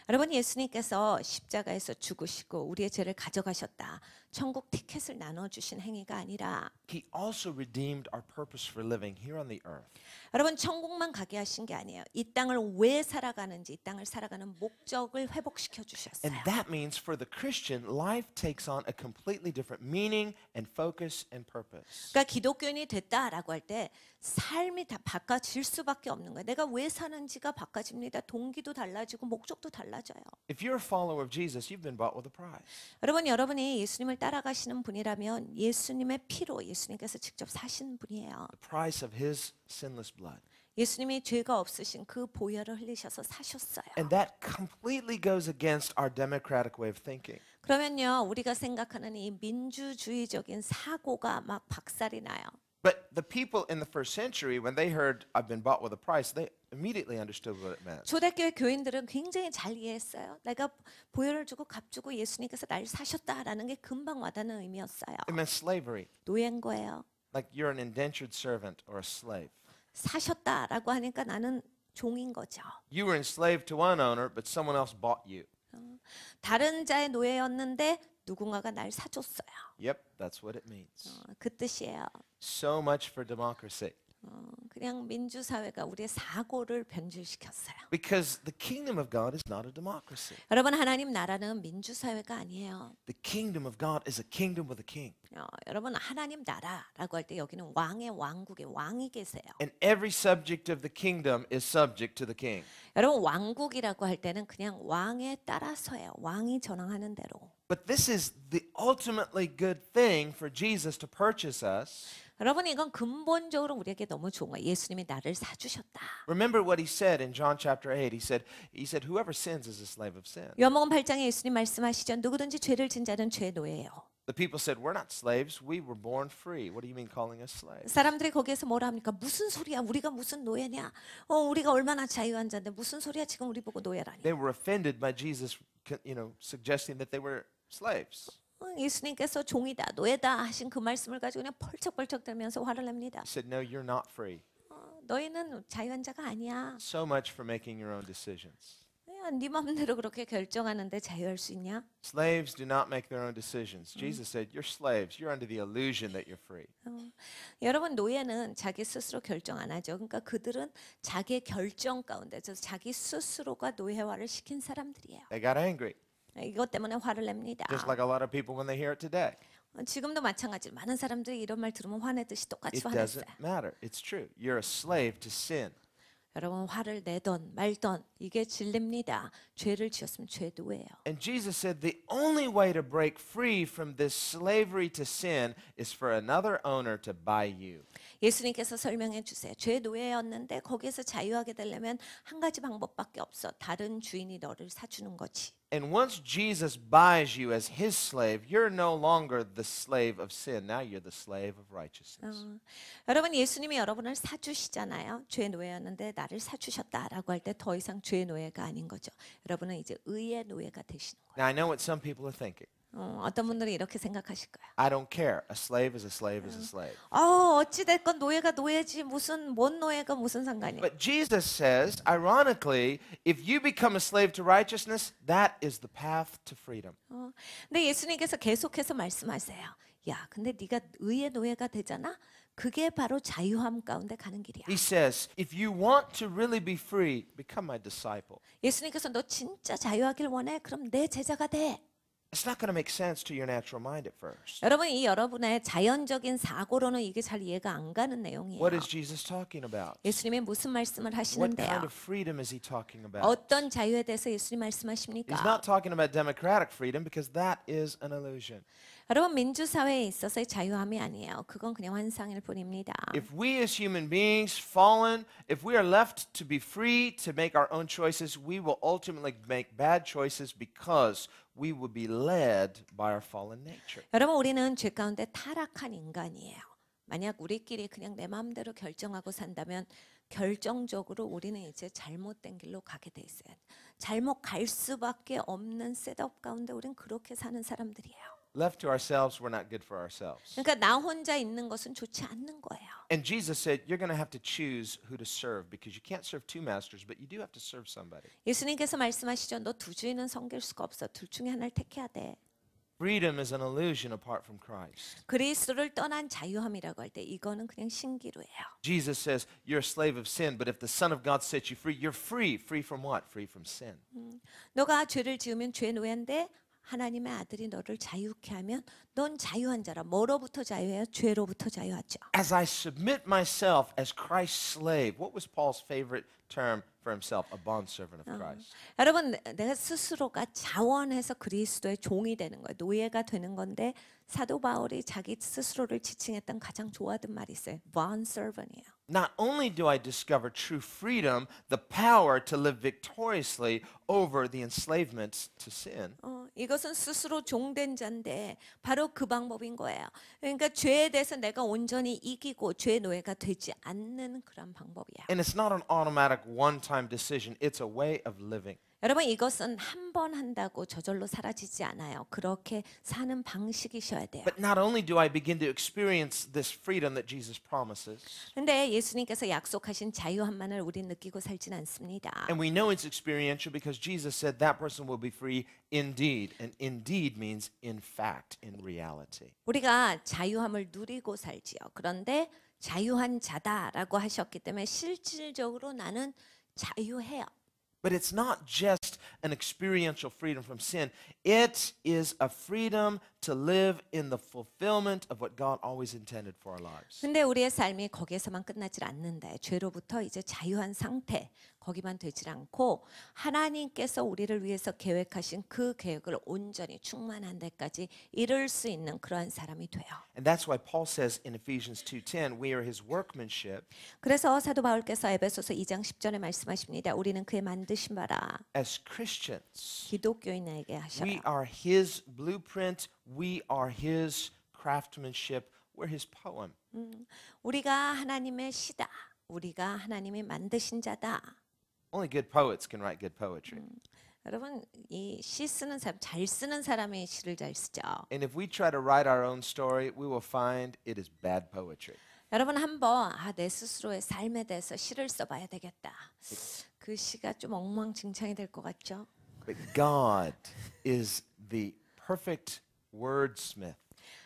여러분, 예수님께서 십자가에서 죽으시고 우리의 죄를 가져가셨다. 천국 티켓을 나눠주신 행위가 아니라 He also redeemed our purpose for living here on the earth. 여러분, 천국만 가게 하신 게 아니에요. 이 땅을 왜 살아가는지 이 땅을 살아가는 목적을 회복시켜 주셨어요. And that means for the Christian, life takes on a completely different meaning and focus and purpose. 그러니까 기독교인이 됐다라고 할 때 삶이 다 바꿔질 수밖에 없는 거예요. 내가 왜 사는지가 바꿔집니다. 동기도 달라지고 목적도 달라져요. If you're a follower of Jesus, you've been bought with a price. 여러분, 여러분이 예수님을 따라가시는 분이라면 예수님의 피로 예수님께서 직접 사신 분이에요. The price of his sinless blood. 예수님이 죄가 없으신 그 보혈을 흘리셔서 사셨어요. And that completely goes against our democratic way of thinking. 그러면요, 우리가 생각하는 이 민주주의적인 사고가 막 박살이 나요. But the people in the first century, when they heard, I've been bought with a price, they immediately understood what it meant. 초대교회 교인들은 굉장히 잘 이해했어요. 내가 보혈을 주고 값 주고 예수님께서 나를 사셨다라는 게 금방 와닿는 의미였어요. It meant slavery, 노예인 거예요. like you're an indentured servant or a slave. 사셨다라고 하니까 나는 종인 거죠. You were enslaved to one owner, but someone else bought you. 다른 자의 노예였는데 누군가가 날 사줬어요. Yep, that's what it means. 그 뜻이에요. So much for democracy. 그냥 민주사회가 우리의 사고를 변질시켰어요. Because the kingdom of God is not a democracy. 여러분, 하나님 나라는 민주사회가 아니에요. The kingdom of God is a kingdom with a king. 여러분, 하나님 나라라고 할 때 여기는 왕의 왕국의 왕이 계세요. And every subject of the kingdom is subject to the king. 여러분, 왕국이라고 할 때는 그냥 왕에 따라서예요. 왕이 전황하는 대로. But this is the ultimately good thing for Jesus to purchase us. 여러분, 이건 근본적으로 우리에게 너무 좋은 거예요. 예수님이 나를 사주셨다. Remember what he said in John chapter 8. He said, whoever sins is a slave of sin. 요한복음 8장에 예수님 말씀하시죠. 누구든지 죄를 진 자는 죄 노예예요. The people said, we're not slaves. We were born free. What do you mean calling us slaves? 사람들이 거기에서 뭐라 합니까? 무슨 소리야? 우리가 무슨 노예냐? 우리가 얼마나 자유한 자인데 무슨 소리야? 지금 우리 보고 노예라니. They were offended by Jesus, suggesting that they were slaves. 예수님께서 종이다, 노예다 하신 그 말씀을 가지고 그냥 펄쩍펄쩍 들면서 화를 냅니다. He said, no, you're not free. 너희는 자유한 자가 아니야. So much for making your own decisions. 네 마음대로 그렇게 결정하는데 자유할 수 있냐? Slaves do not make their own decisions. Jesus said, you're slaves. You're under the illusion that you're free. 여러분, 노예는 자기 스스로 결정 안 하죠. 그러니까 그들은 자기의 결정 가운데서 자기 스스로가 노예화를 시킨 사람들이에요. They got angry, 이것 때문에 화를 냅니다. just like a lot of people when they hear it today. 지금도 마찬가지로 많은 사람들이 이런 말 들으면 화내듯이 똑같이 It 화냈어요. doesn't matter. It's true. You're a slave to sin. 여러분, 화를 내던 말던 이게 진리입니다. 죄를 지었으면 죄 노예예요. And Jesus said the only way to break free from this slavery to sin is for another owner to buy you. 예수님께서 설명해 주세요. 죄 노예였는데 거기에서 자유하게 되려면 한 가지 방법밖에 없어. 다른 주인이 너를 사주는 거지. And once Jesus buys you as his slave, you're no longer the slave of sin. Now you're the slave of righteousness. 여러분, 예수님이 여러분을 사주시잖아요. 죄 노예였는데 나를 사주셨다라고 할 때 더 이상 죄 노예가 아닌 거죠. 여러분은 이제 의의 노예가 되시는 거예요. Now I know what some people are thinking. 어떤 분들은 이렇게 생각하실 거예요. I don't care. A slave is a slave is a slave. 어찌 됐건 노예가 노예지 무슨 뭔 노예가 무슨 상관이야. But Jesus says, ironically, if you become a slave to righteousness, that is the path to freedom. 근데 예수님께서 계속해서 말씀하세요. 야, 근데 네가 의의 노예가 되잖아. 그게 바로 자유함 가운데 가는 길이야. He says, if you want to really be free, become my disciple. 예수님께서 너 진짜 자유하길 원해? 그럼 내 제자가 돼. It's not going to make sense to your natural mind at first. 여러분 이 여러분의 자연적인 사고로는 이게 잘 이해가 안 가는 내용이에요. What is Jesus talking about? 예수님이 무슨 말씀을 What 하시는데요? kind of freedom is he talking about? 어떤 자유에 대해서 예수님 말씀하십니까? He's not talking about democratic freedom because that is an illusion. 여러분 민주사회에 있어서의 자유함이 아니에요. 그건 그냥 환상일 뿐입니다. If we as human beings fallen, if we are left to be free to make our own choices, we will ultimately make bad choices because we will be led by our fallen nature. 여러분 우리는 죄 가운데 타락한 인간이에요. 만약 우리끼리 그냥 내 마음대로 결정하고 산다면 결정적으로 우리는 이제 잘못된 길로 가게 돼 있어요. 잘못 갈 수밖에 없는 셋업 가운데 우리는 그렇게 사는 사람들이에요. Left to ourselves, we're not good for ourselves. 그러니까 나 혼자 있는 것은 좋지 않는 거예요. And Jesus said, you're going to have to choose who to serve because you can't serve two masters, but you do have to serve somebody. 예수님께서 말씀하시죠. 너 두 주인은 섬길 수가 없어. 둘 중에 하나를 택해야 돼. Freedom is an illusion apart from Christ. 그리스도를 떠난 자유함이라고 할 때 이거는 그냥 신기루예요. Jesus says, you're a slave of sin, but if the Son of God sets you free, you're free. Free from what? Free from sin. 너가 죄를 지으면 죄 노예인데 하나님의 아들이 너를 자유케 하면 넌 자유한 자라. 뭐로부터 자유해요? 죄로부터 자유하죠. As I submit myself as Christ's slave, what was Paul's favorite term for himself? A bondservant of Christ. 여러분 내가 스스로가 자원해서 그리스도의 종이 되는 거예요. 노예가 되는 건데 사도 바울이 자기 스스로를 지칭했던 가장 좋아하던 말이 있어요. bond servant이에요. Not only do I discover true freedom, the power to live victoriously over the enslavement to sin. 이것은 스스로 종된 자인데 바로 그 방법인 거예요. 그러니까 죄에 대해서 내가 온전히 이기고 죄의 노예가 되지 않는 그런 방법이야. And it's not an automatic one-time decision. It's a way of living. 여러분 이것은 한 번 한다고 저절로 사라지지 않아요. 그렇게 사는 방식이셔야 돼요. But not only do I begin to experience this freedom that Jesus promises, 근데 예수님께서 약속하신 자유함만을 우린 느끼고 살진 않습니다. and we know it's experiential because Jesus said that person will be free indeed. And indeed means in fact, in reality. 우리가 자유함을 누리고 살지요. 그런데 자유한 자다라고 하셨기 때문에 실질적으로 나는 자유해요. But it's not just an experiential freedom from sin. It is a freedom to live in the fulfillment of what God always intended for our lives. 근데 우리의 삶이 거기에서만 끝나질 않는다. 죄로부터 이제 자유한 상태 거기만 되질 않고 하나님께서 우리를 위해서 계획하신 그 계획을 온전히 충만한 데까지 이룰 수 있는 그러한 사람이 돼요. And that's why Paul says in Ephesians 2:10, we are his workmanship. 그래서 사도 바울께서 에베소서 2장 10절에 말씀하십니다. 우리는 그의 만드신 바라. As Christians, 기독교인에게 하셔요. we are his blueprint. We are his craftsmanship. We're his poem. 우리가 하나님의 시다. 우리가 하나님이 만드신 자다. Only good poets can write good poetry. 여러분 이 시 쓰는 사람 잘 쓰는 사람이 시를 잘 쓰죠. And if we try to write our own story, we will find it is bad poetry. 여러분 한번 내 스스로의 삶에 대해서 시를 써봐야 되겠다. 그 시가 좀 엉망진창이 될 것 같죠? But God is the perfect wordsmith.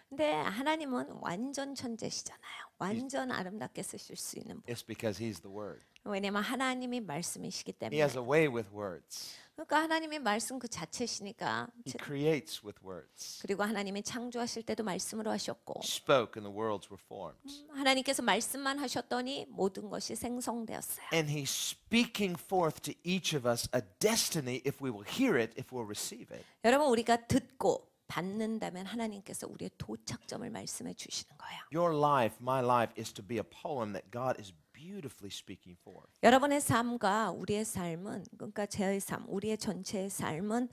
근데 하나님은 완전 천재시잖아요. 완전 아름답게 쓰실 수 있는 분. It's because he's the word. 왜냐면 하나님이 말씀이시기 He 때문에. has a way with words. 그러니까 하나님이 말씀 그 자체시니까. He creates with words. 그리고 하나님이 창조하실 때도 말씀으로 하셨고. Spoke and the worlds were formed. 하나님께서 말씀만 하셨더니 모든 것이 생성되었어요. And he's speaking forth to each of us a destiny if we will hear it, if we'll receive it. 여러분 우리가 듣고 받는다면 하나님께서 우리의 도착점을 말씀해 주시는 거예요. Your life, my life, is to be a poem that God is beautifully speaking forth. 여러분의 삶과 우리의 삶은 그러니까 제의 삶, 우리의 전체의 삶은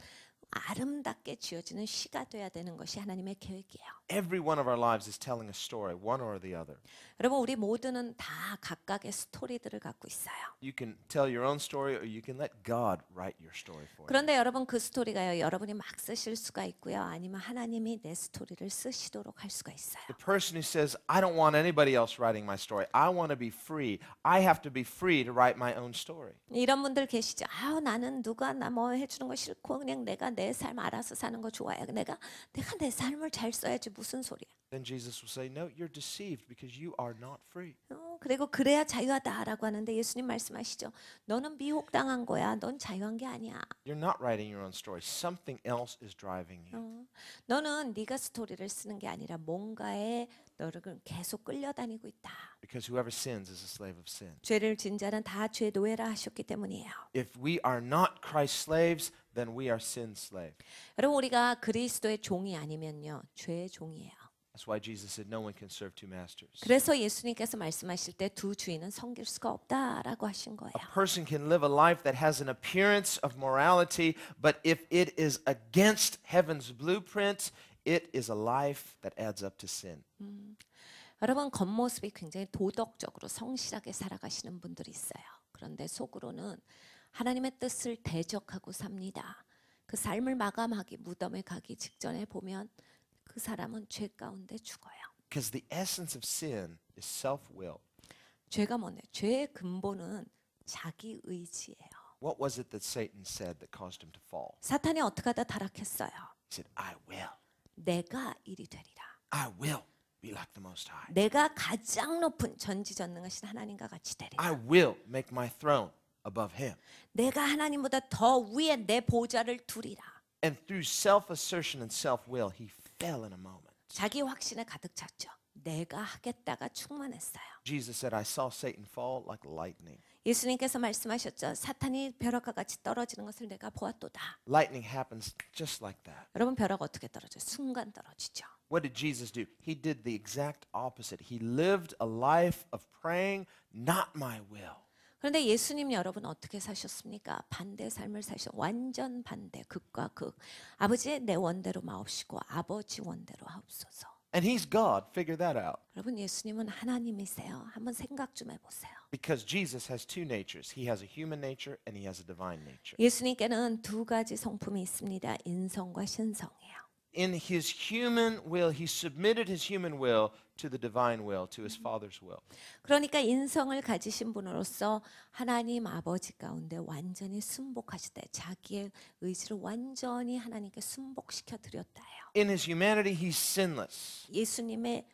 아름답게 지어지는 시가 돼야 되는 것이 하나님의 계획이에요. Every one of our lives is telling a story, one or the other. 여러분 우리 모두는 다 각각의 스토리들을 갖고 있어요. You can tell your own story or you can let God write your story for you. 그런데 여러분 그 스토리가요. 여러분이 막 쓰실 수가 있고요. 아니면 하나님이 내 스토리를 쓰시도록 할 수가 있어요. The person who says, I don't want anybody else writing my story. I want to be free. I have to be free to write my own story. 이런 분들 계시죠. 아우 나는 누가 나 뭐 해주는 거 싫고 그냥 내가 내 삶 알아서 사는 거 좋아해. 내가 내 삶을 잘 써야지 무슨 소리야. Then Jesus will say, no, you're deceived because you are not free. 그리고 그래야 자유하다라고 하는데 예수님 말씀하시죠. 너는 미혹당한 거야. 넌 자유한 게 아니야. You're not writing your own story. Something else is driving you. 너는 네가 스토리를 쓰는 게 아니라 뭔가에 너를 계속 끌려다니고 있다. Because whoever sins is a slave of sin. 죄를 진 자는 다 죄 노예라 하셨기 때문이에요. If we are not Christ's slaves, then we are sin's slave. 여러분 우리가 그리스도의 종이 아니면요. 죄의 종이에요. That's why Jesus said no one can serve two masters. 그래서 예수님께서 말씀하실 때 두 주인은 섬길 수가 없다라고 하신 거예요. A person can live a life that has an appearance of morality, but if it is against heaven's blueprint, it is a life that adds up to sin. 여러분 겉모습이 굉장히 도덕적으로 성실하게 살아가시는 분들이 있어요. 그런데 속으로는 하나님의 뜻을 대적하고 삽니다. 그 삶을 마감하기 무덤에 가기 직전에 보면 그 사람은 죄 가운데 죽어요. Because the essence of sin is self-will. 죄가 뭔데? 죄의 근본은 자기 의지예요. What was it that Satan said that caused him to fall? 사탄이 어떻게 하다 타락했어요? He said, I will. 내가 일이 되리라. I will be like the Most High. 내가 가장 높은 전지전능하신 하나님과 같이 되리라. I will make my throne above him. 내가 하나님보다 더 위에 내 보좌를 두리라. And through self-assertion and self-will, he fell in a moment. 자기 확신에 가득 찼죠. 내가 하겠다가 충만했어요. Jesus said, I saw Satan fall like lightning. 예수님께서 말씀하셨죠. 사탄이 벼락과 같이 떨어지는 것을 내가 보았도다. Lightning happens just like that. 여러분 벼락 어떻게 떨어져요? 순간 떨어지죠. What did Jesus do? He did the exact opposite. He lived a life of praying, not my will. 그런데 예수님 여러분 어떻게 사셨습니까? 반대 삶을 사셔. 완전 반대. 극과 극. 아버지 내 원대로 마옵시고 아버지 원대로 하옵소서. And he's God. Figure that out. 여러분 예수님은 하나님이세요. 한번 생각 좀 해보세요. Because Jesus has two natures. He has a human nature and he has a divine nature. 예수님께는 두 가지 성품이 있습니다. 인성과 신성이에요. In his human will, he submitted his human will to the divine will, to his Father's will. 그러니까 인성을 가지신 분으로서 하나님 아버지 가운데 완전히 순복하시되 자기의 의지를 완전히 하나님께 순복시켜 드렸다예요. In his humanity, he's sinless. 예수님의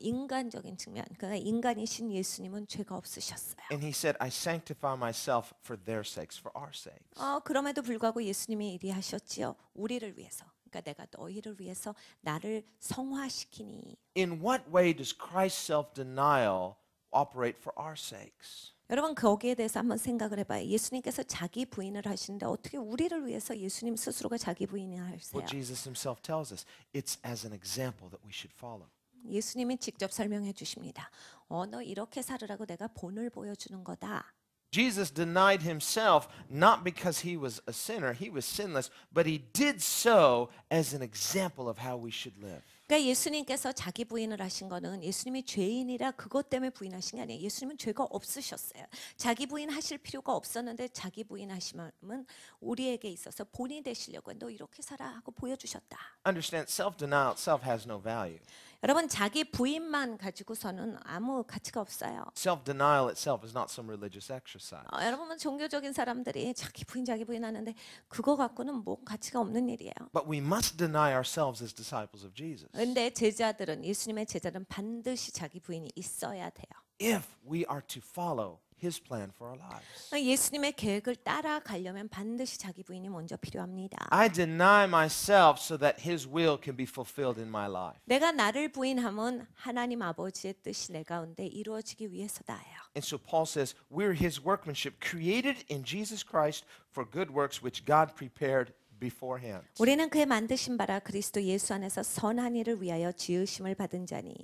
인간적인 측면, 그러니까 인간이신 예수님은 죄가 없으셨어요. And he said, I sanctify myself for their sakes, for our sakes. 그럼에도 불구하고 예수님이 이리 하셨지요. 우리를 위해서. 그러니까 내가 너희를 위해서 나를 성화시키니. In what way does Christ's self-denial operate for our sakes? 여러분 거기에 대해서 한번 생각을 해봐요. 예수님께서 자기 부인을 하시는데 어떻게 우리를 위해서 예수님 스스로가 자기 부인을 하세요? Well, Jesus himself tells us it's as an example that we should follow. 예수님이 직접 설명해 주십니다. 너 이렇게 살으라고 내가 본을 보여주는 거다. Jesus denied himself not because he was a sinner, he was sinless, but he did so as an example of how we should live. 그러니까 예수님께서 자기 부인을 하신 거는 예수님이 죄인이라 그것 때문에 부인하신 게 아니에요. 예수님은 죄가 없으셨어요. 자기 부인 하실 필요가 없었는데 자기 부인 하심은 우리에게 있어서 본이 되시려고 너 이렇게 살아 하고 보여주셨다. Understand, self-denial itself has no value. 여러분 자기 부인만 가지고서는 아무 가치가 없어요. Self-denial itself is not some religious exercise. 여러분 종교적인 사람들이 자기 부인 하는데 그거 갖고는 뭐 가치가 없는 일이에요. But we must deny ourselves as disciples of Jesus. 근데 제자들은 예수님의 제자들은 반드시 자기 부인이 있어야 돼요. If we are to follow his plan for our lives. 예수님의 계획을 따라가려면 반드시 자기 부인이 먼저 필요합니다. I deny myself so that his will can be fulfilled in my life. 내가 나를 부인하면 하나님 아버지의 뜻이 내 가운데 이루어지기 위해서다예요. And so Paul says, we're his workmanship created in Jesus Christ for good works which God prepared beforehand. 우리는 그의 만드신 바라 그리스도 예수 안에서 선한 일을 위하여 지으심을 받은 자니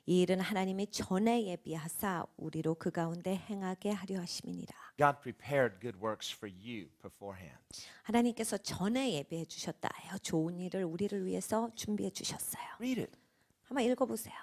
이 일은 하나님이 전에 예비하사 우리로 그 가운데 행하게 하려 하심이니라. God prepared good works for you beforehand. 하나님께서 전에 예비해 주셨다 하여 좋은 일을 우리를 위해서 준비해 주셨어요. Read it. 한번 읽어보세요.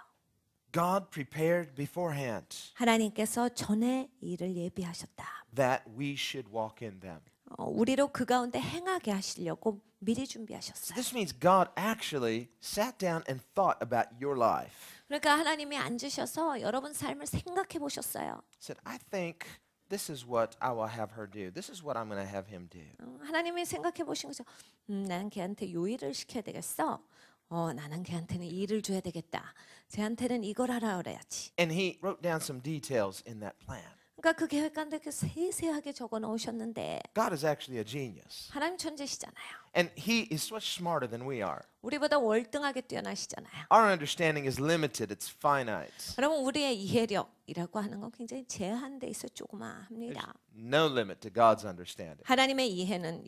God prepared beforehand 하나님께서 전에 일을 예비하셨다. that we should walk in them. 우리로 그 가운데 행하게 하시려고 미리 So 준비하셨어요. this means God actually sat down and thought about your life. 그러니까 하나님이 앉으셔서 여러분 삶을 생각해 보셨어요. Said, I think this is what I will have her do. This is what I'm going to have him do. 하나님이 생각해 보신 거죠. 나는 걔한테 요 일을 시켜야 되겠어. 나는 걔한테는 이 일을 줘야 되겠다. 쟤한테는 이걸 하라 그래야지. And he wrote down some details in that plan. 그러니까 그 계획 가운데 그 세세하게 적어 놓으셨는데 God is actually a genius. 하나님 천재시잖아요. And he is much smarter than we are. 우리보다 월등하게 뛰어나시잖아요. Our understanding is limited. It's finite. 여러분 우리의 이해력이라고 하는 건 굉장히 제한돼 있어 조그마합니다. No limit to God's understanding. 하나님의 이해는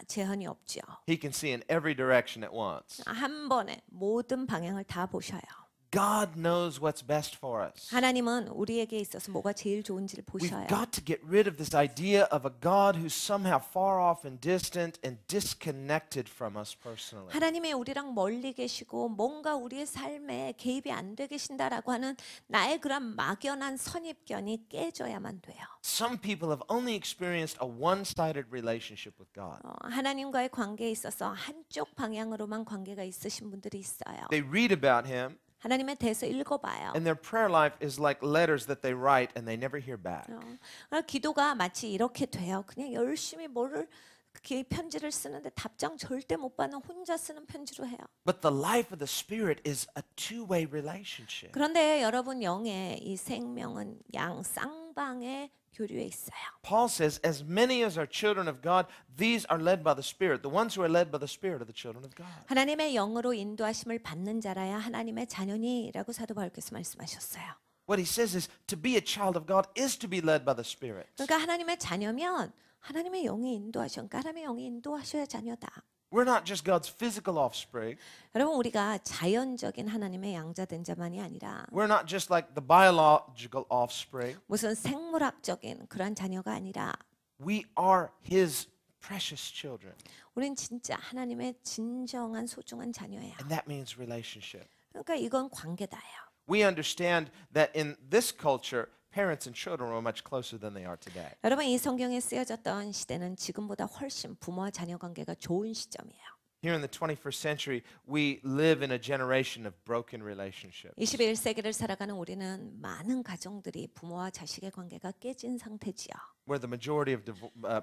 제한이 없죠. He can see in every direction at once. 한 번에 모든 방향을 다 보셔요. God knows what's best for us. 하나님은 우리에게 있어서 뭐가 제일 좋은지를 보셔요. We've got to get rid of this idea of a God who's somehow far off and distant and disconnected from us personally. 하나님이 우리랑 멀리 계시고 뭔가 우리의 삶에 개입이 안 돼 계신다라고 하는 나의 그런 막연한 선입견이 깨져야만 돼요. Some people have only experienced a one-sided relationship with God. 하나님과의 관계에 있어서 한쪽 방향으로만 관계가 있으신 분들이 있어요. They read about him, 하나님에 대해서 읽어봐요. and their prayer life is like letters that they write and they never hear back. 기도가 마치 이렇게 돼요. 그냥 열심히 뭐를 편지를 쓰는데 답장 절대 못 받는 혼자 쓰는 편지로 해요. But the life of the Spirit is a two-way relationship. 그런데 여러분 영의 이 생명은 양 쌍방의 교류에 있어요. Paul says, as many as are children of God, these are led by the Spirit. The ones who are led by the Spirit are the children of God. 하나님의 영으로 인도하심을 받는 자라야 하나님의 자녀니라고 사도 바울께서 말씀하셨어요. What he says is, to be a child of God is to be led by the Spirit. 그러니까 하나님의 자녀면 하나님의 영이 인도하셔. 하나님의 영이 인도하셔야 자녀다. We're not just God's physical offspring. 여러분 우리가 자연적인 하나님의 양자된 자만이 아니라 We're not just like the biological offspring. 무슨 생물학적인 그런 자녀가 아니라 We are His precious children. 우린 진짜 하나님의 진정한 소중한 자녀예요. And that means relationship. 그러니까 이건 관계다예요. We understand that in this culture, parents and children are much closer than they are today. 여러분 이 성경에 쓰여졌던 시대는 지금보다 훨씬 부모와 자녀 관계가 좋은 시점이에요. Here in the 21st century, we live in a generation of broken relationships. 21세기를 살아가는 우리는 많은 가정들이 부모와 자식의 관계가 깨진 상태지요. Where the majority of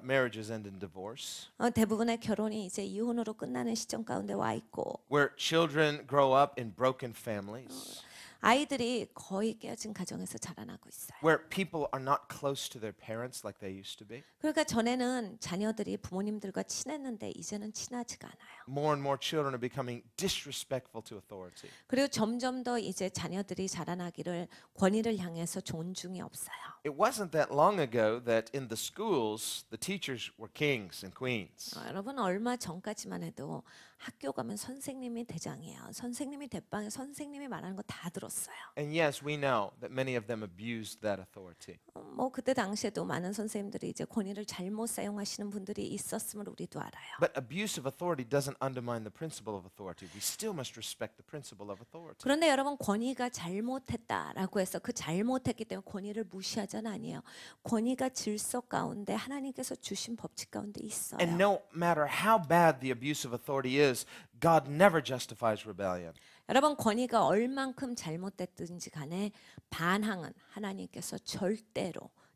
marriages end in divorce. 대부분의 결혼이 이제 이혼으로 끝나는 시점 가운데 와 있고 Where children grow up in broken families. 아이들이 거의 깨진 가정에서 자라나고 있어요. Where people are not close to their parents like they used to be. 그러니까 전에는 자녀들이 부모님들과 친했는데 이제는 친하지가 않아요. More and more children are becoming disrespectful to authority. 그리고 점점 더 이제 자녀들이 자라나기를 권위를 향해서 존중이 없어요. It wasn't that long ago that in the schools, the teachers were kings and queens. 여러분 얼마 전까지만 해도 학교 가면 선생님이 대장이에요. 선생님이 대빵에 선생님이 말하는 거 다 들었어요. And yes, we know that many of them abused that authority. 뭐 그때 당시에도 많은 선생님들이 이제 권위를 잘못 사용하시는 분들이 있었음을 우리도 알아요. But abuse of authority doesn't undermine the principle of authority. We still must respect the principle of authority. 그런데 여러분 권위가 잘못했다라고 해서 그 잘못했기 때문에 권위를 무시하자는 아니에요. 권위가 질서 가운데 하나님께서 주신 법칙 가운데 있어요. And no matter how bad the abuse of authority is, God never justifies rebellion. 여러분 권위가 얼만큼 잘못됐든지 간에 반항은 하나님께서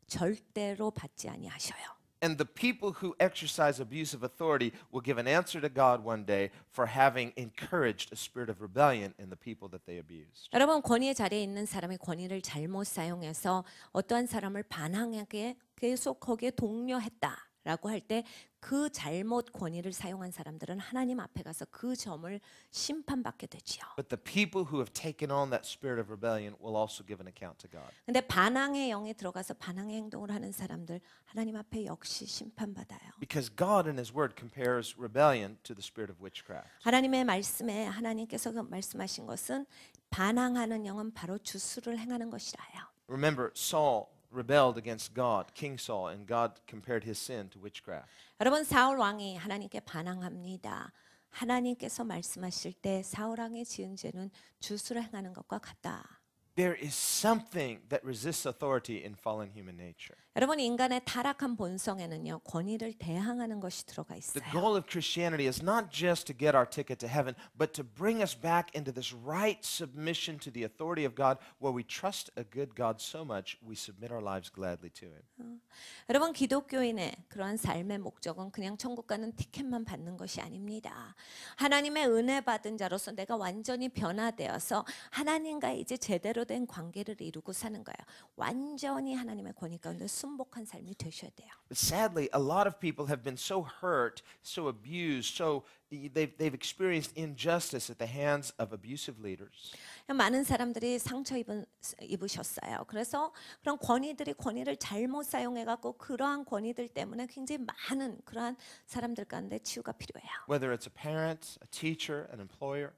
절대로 받지 아니하셔요. And the people who exercise abuse of authority will give an answer to God one day for having encouraged a spirit of rebellion in the people that they abused. 여러분 권위의 자리에 있는 사람이 권위를 잘못 사용해서 어떠한 사람을 반항하게 계속 거기에 독려했다. 라고 할 때 그 잘못 권위를 사용한 사람들은 하나님 앞에 가서 그 점을 심판받게 되지요. But the people who have taken on that spirit of rebellion will also give an account to God. 근데 반항의 영에 들어가서 반항의 행동을 하는 사람들 하나님 앞에 역시 심판받아요. Because God in His Word compares rebellion to the spirit of witchcraft. 하나님의 말씀에 하나님께서 말씀하신 것은 반항하는 영은 바로 주술을 행하는 것이라요. Remember, Saul rebelled against God, King Saul, and God compared his sin to witchcraft. 여러분 사울 왕이 하나님께 반항합니다. 하나님께서 말씀하실 때 사울 왕의 지은 죄는 주술을 행하는 것과 같다. There is something that resists authority in fallen human nature. 여러분 인간의 타락한 본성에는요 권위를 대항하는 것이 들어가 The 있어요. goal of Christianity is not just to get our ticket to heaven, but to bring us back into this right submission to the authority of God, where we trust a good God so much we submit our lives gladly to Him. 여러분 기독교인의 그러한 삶의 목적은 그냥 천국 가는 티켓만 받는 것이 아닙니다. 하나님의 은혜 받은 자로서 내가 완전히 변화되어서 하나님과 이제 제대로 된 관계를 이루고 사는 거예요. 완전히 하나님의 권위 가운데 순복한 삶이 되셔야 돼요. But sadly, a lot of people have been so hurt, so abused, so they've experienced injustice at the hands of abusive leaders. 많은 사람들이 상처 입으셨어요. 그래서 그런 권위를 잘못 사용해 갖고 그러한 권위들 때문에 굉장히 많은 그러한 사람들 가운데 치유가 필요해요. Whether it's a parent, a teacher, an employer.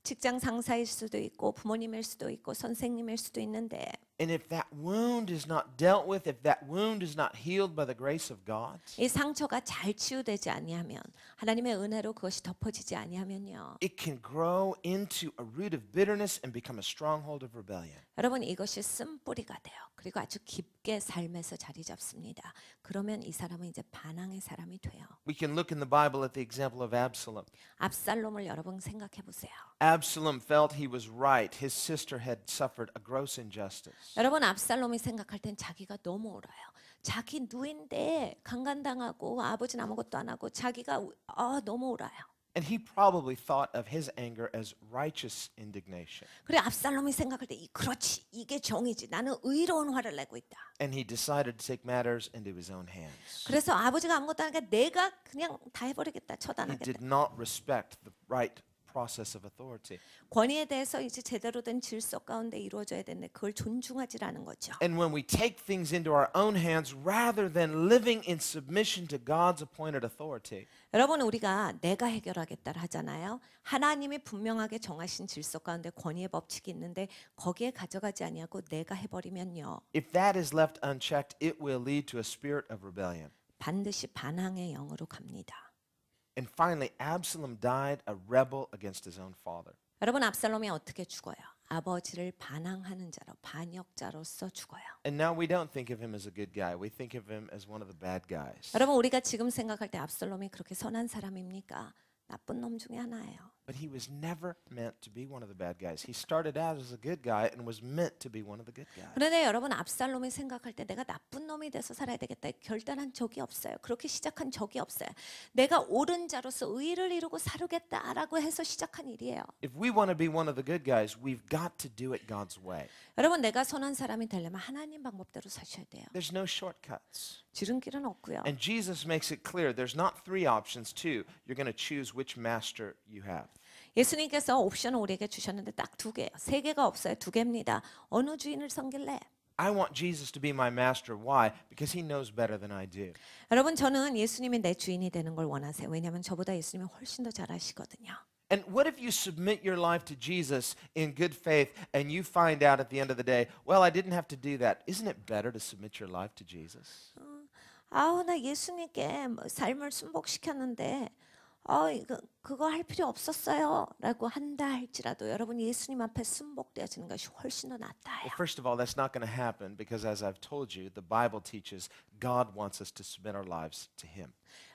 직장 상사일 수도 있고 부모님일 수도 있고 선생님일 수도 있는데 And if that wound is not dealt with, if that wound is not healed by the grace of God, 이 상처가 잘 치유되지 아니하면 하나님의 은혜로 그것이 덮어지지 아니하면요. it can grow into a root of bitterness and become a stronghold of rebellion. 여러분 이것이 쓴뿌리가 돼요. 그리고 아주 깊게 삶에서 자리 잡습니다. 그러면 이 사람은 이제 반항의 사람이 돼요. We can look in the Bible at the example of Absalom. 압살롬을 여러분 생각해 보세요. Absalom felt he was right. His sister had suffered a gross injustice. 여러분 압살롬이 생각할 땐 자기가 너무 옳아요. 자기 누인데 강간당하고 아버지는 아무것도 안 하고 자기가 너무 옳아요. And he probably thought of his anger as righteous indignation. 그래 압살롬이 생각할 때 그렇지 이게 정의지 나는 의로운 화를 내고 있다. And he decided to take matters into his own hands. 그래서 아버지가 아무것도 안 하니까 내가 그냥 다 해버리겠다 He 처단하겠다. did not respect the right process of authority. 권위에 대해서 이제 제대로 된 질서 가운데 이루어져야 되는데 그걸 존중하지 않은 거죠. And when we take things into our own hands rather than living in submission to God's appointed authority, 여러분 우리가 내가 해결하겠다 하잖아요. 하나님이 분명하게 정하신 질서 가운데 권위의 법칙이 있는데 거기에 가져가지 아니하고 내가 해버리면요. if that is left unchecked, it will lead to a spirit of rebellion. 반드시 반항의 영으로 갑니다. And finally, Absalom died a rebel against his own father. 여러분 압살롬이 어떻게 죽어요? 아버지를 반항하는 자로 반역자로서 죽어요. And now we don't think of him as a good guy. We think of him as one of the bad guys. 여러분 우리가 지금 생각할 때 압살롬이 그렇게 선한 사람입니까? 나쁜 놈 중에 하나예요. But he was never meant to be one of the bad guys. He started out as a good guy and was meant to be one of the good guys. 그런데 여러분 압살롬이 생각할 때 내가 나쁜 놈이 돼서 살아야 되겠다 결단한 적이 없어요. 그렇게 시작한 적이 없어요. 내가 옳은 자로서 의를 이루고 살겠다라고 해서 시작한 일이에요. If we want to be one of the good guys, we've got to do it God's way. 여러분 내가 선한 사람이 되려면 하나님 방법대로 사셔야 돼요. There's no shortcuts. 지름길은 없고요. And Jesus makes it clear there's not three options, two. You're going to choose which master you have. 예수님께서 옵션을 우리에게 주셨는데 딱 두 개예요. 세 개가 없어요. 두 개입니다. 어느 주인을 섬길래? I want Jesus to be my master. Why? Because he knows better than I do. 여러분 저는 예수님이 내 주인이 되는 걸 원하세요. 왜냐하면 저보다 예수님이 훨씬 더 잘 아시거든요. And what if you submit your life to Jesus in good faith and you find out at the end of the day, well, I didn't have to do that. Isn't it better to submit your life to Jesus? 나 예수님께 삶을 순복시켰는데 그거 할 필요 없었어요라고 한다 할지라도 여러분 예수님 앞에 순복되어지는 것이 훨씬 더 낫다요. Well, first of all, that's not going to happen because as I've told you, the Bible teaches God wants us to submit our lives to him.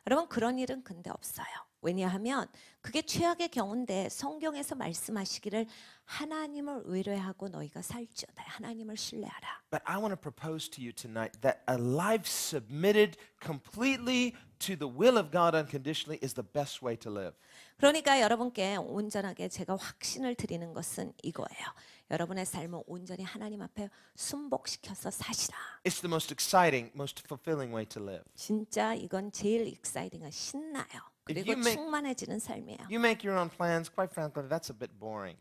여러분 그런 일은 근데 없어요. 왜냐하면 그게 최악의 경우인데 성경에서 말씀하시기를 하나님을 의뢰하고 너희가 살지어다. 하나님을 신뢰하라. But I want to propose to you tonight that a life submitted completely to the will of God unconditionally is the best way to live. 그러니까 여러분께 온전하게 제가 확신을 드리는 것은 이거예요. 여러분의 삶을 온전히 하나님 앞에 순복시켜서 사시라. It's the most exciting, most fulfilling way to live. 진짜 이건 제일 익사이팅한 신나요. 그리고 you make- 충만해지는 삶이에요. You make your own plans, quite frankly, that's a bit boring.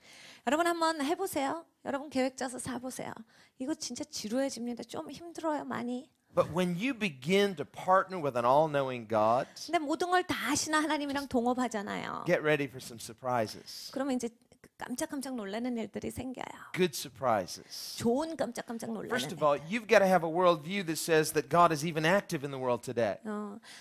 여러분 한번 해보세요. 여러분 계획 짜서 사보세요. 이거 진짜 지루해집니다. 좀 힘들어요, 많이. But when you begin to partner with an all-knowing God, 근데 모든 걸 다 아시는 하나님이랑 동업하잖아요. get ready for some surprises. 그러면 이제 깜짝깜짝 놀라는 일들이 생겨요. Good surprises. 좋은 깜짝깜짝 놀라는 First of 일. all, you've got to have a worldview that says that God is even active in the world today.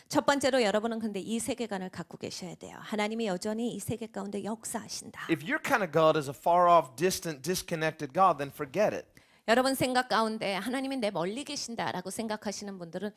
첫 번째로 여러분은 근데 이 세계관을 갖고 계셔야 돼요. 하나님이 여전히 이 세계 가운데 역사하신다. If your kind of God is a far-off, distant, disconnected God, then forget it. 여러분 생각 가운데 하나님이 내 멀리 계신다라고 생각하시는 분들은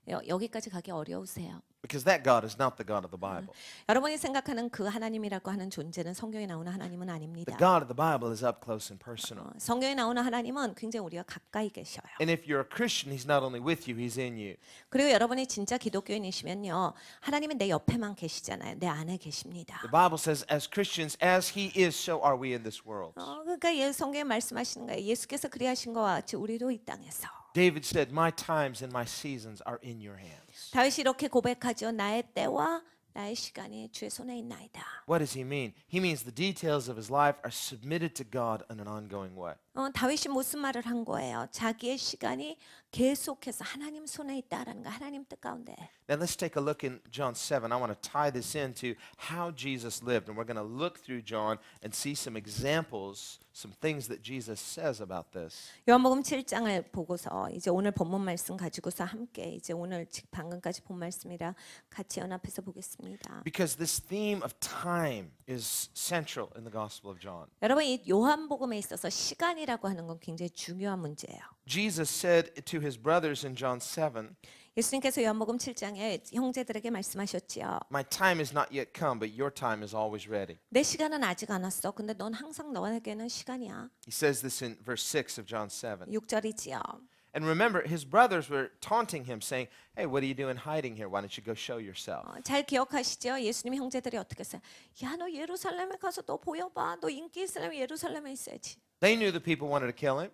여기까지 가기 어려우세요. Because that God is not the God of the Bible. 여러분이 생각하는 그 하나님이라고 하는 존재는 성경에 나오는 하나님은 아닙니다. The God of the Bible is up close and personal. 성경에 나오는 하나님은 굉장히 우리가 가까이 계셔요. And if you're a Christian, He's not only with you, He's in you. 그리고 여러분이 진짜 기독교인이시면요, 하나님은 내 옆에만 계시잖아요. 내 안에 계십니다. The Bible says, as Christians, as He is, so are we in this world. 그러니까 성경에 말씀하시는 거예요. 예수께서 그리하신 것과 같이 우리도 이 땅에서. David said, my times and my seasons are in your hands. 다윗이 이렇게 고백하죠. 나의 때와 나의 시간이 주의 손에 있나이다. What does he mean? He means the details of his life are submitted to God in an ongoing way. 다윗이 무슨 말을 한 거예요? 자기의 시간이 계속해서 하나님 손에 있다라는 거, 하나님 뜻 가운데. Now let's take a look in John 7. I want to tie this into how Jesus lived. And we're going to look through John and see some examples, some things that Jesus says about this. 요한복음 7장을 보고서 이제 오늘 본문 말씀 가지고서 함께 이제 오늘 방금까지 본 말씀이라 같이 연합해서 보겠습니다. Because this theme of time is central in the Gospel of John. 여러분 이 요한복음에 있어서 시간이라고 하는 건 굉장히 중요한 문제예요. Jesus said to his brothers in John 7, 예수님께서 요한복음 7장에 형제들에게 말씀하셨지요. My time is not yet come, but your time is always ready. 내 시간은 아직 안 왔어. 근데 넌 항상 너에게는 시간이야. He says this in verse 6 of John 7. 6절이지요. And remember, his brothers were taunting him, saying, Hey, what are you doing hiding here? Why don't you go show yourself? 잘 기억하시죠? 예수님의 형제들이 어떻게 했어요? 야, 너 예루살렘에 가서 너 보여봐. 너 인기 있으려면 예루살렘에 있어야지. They knew the people wanted to kill him,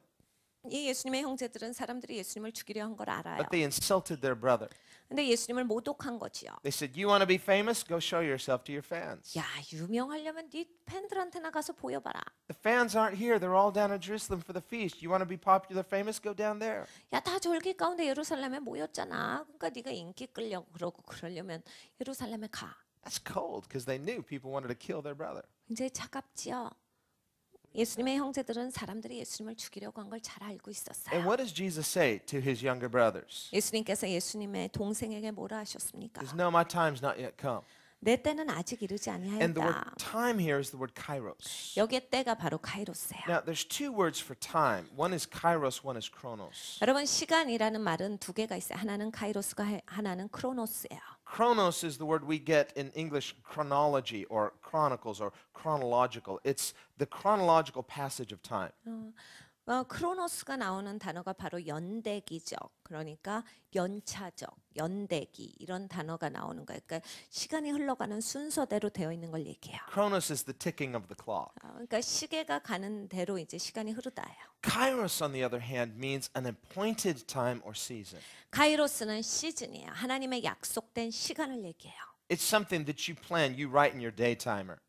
이 예수님의 형제들은 사람들이 예수님을 죽이려 한 걸 알아요. but they insulted their brother. 근데 예수님을 모독한 거지요. They said, You want to be famous? Go show yourself to your fans. 야, 유명하려면 네 팬들한테 나가서 보여봐라. The fans aren't here. They're all down in Jerusalem for the feast. You want to be popular, famous? Go down there. 야, 다 절기 가운데 예루살렘에 모였잖아. 그러니까 네가 인기 끌려고 그러고 그러려면 예루살렘에 가. That's cold because they knew people wanted to kill their brother. 굉장히 차갑지요. 예수님의 형제들은 사람들이 예수님을 죽이려고 한 걸 잘 알고 있었어요. And what does Jesus say to his younger brothers? 예수님께서 예수님의 동생에게 뭐라 하셨습니까? He says, No, my time's not yet come. 내 때는 아직 이르지 And the word 아니하였다. time here is the word kairos. 여기에 때가 바로 카이로스예요. Now, there's two words for time. One is kairos, one is chronos. 여러분 시간이라는 말은 두 개가 있어요. 하나는 카이로스가 하나는 크로노스예요. Chronos is the word we get in English chronology or chronicles or chronological. It's the chronological passage of time. 크로노스가 나오는 단어가 바로 연대기적, 그러니까 연차적, 연대기 이런 단어가 나오는 거예요. 그러니까 시간이 흘러가는 순서대로 되어 있는 걸 얘기해요. Chronos is the ticking of the clock. 그러니까 시계가 가는 대로 이제 시간이 흐르다예요. Kairos, on the other hand, means an appointed time or season. 카이로스는 시즌이에요. 하나님의 약속된 시간을 얘기해요. It's something that you plan, you write in your day timer.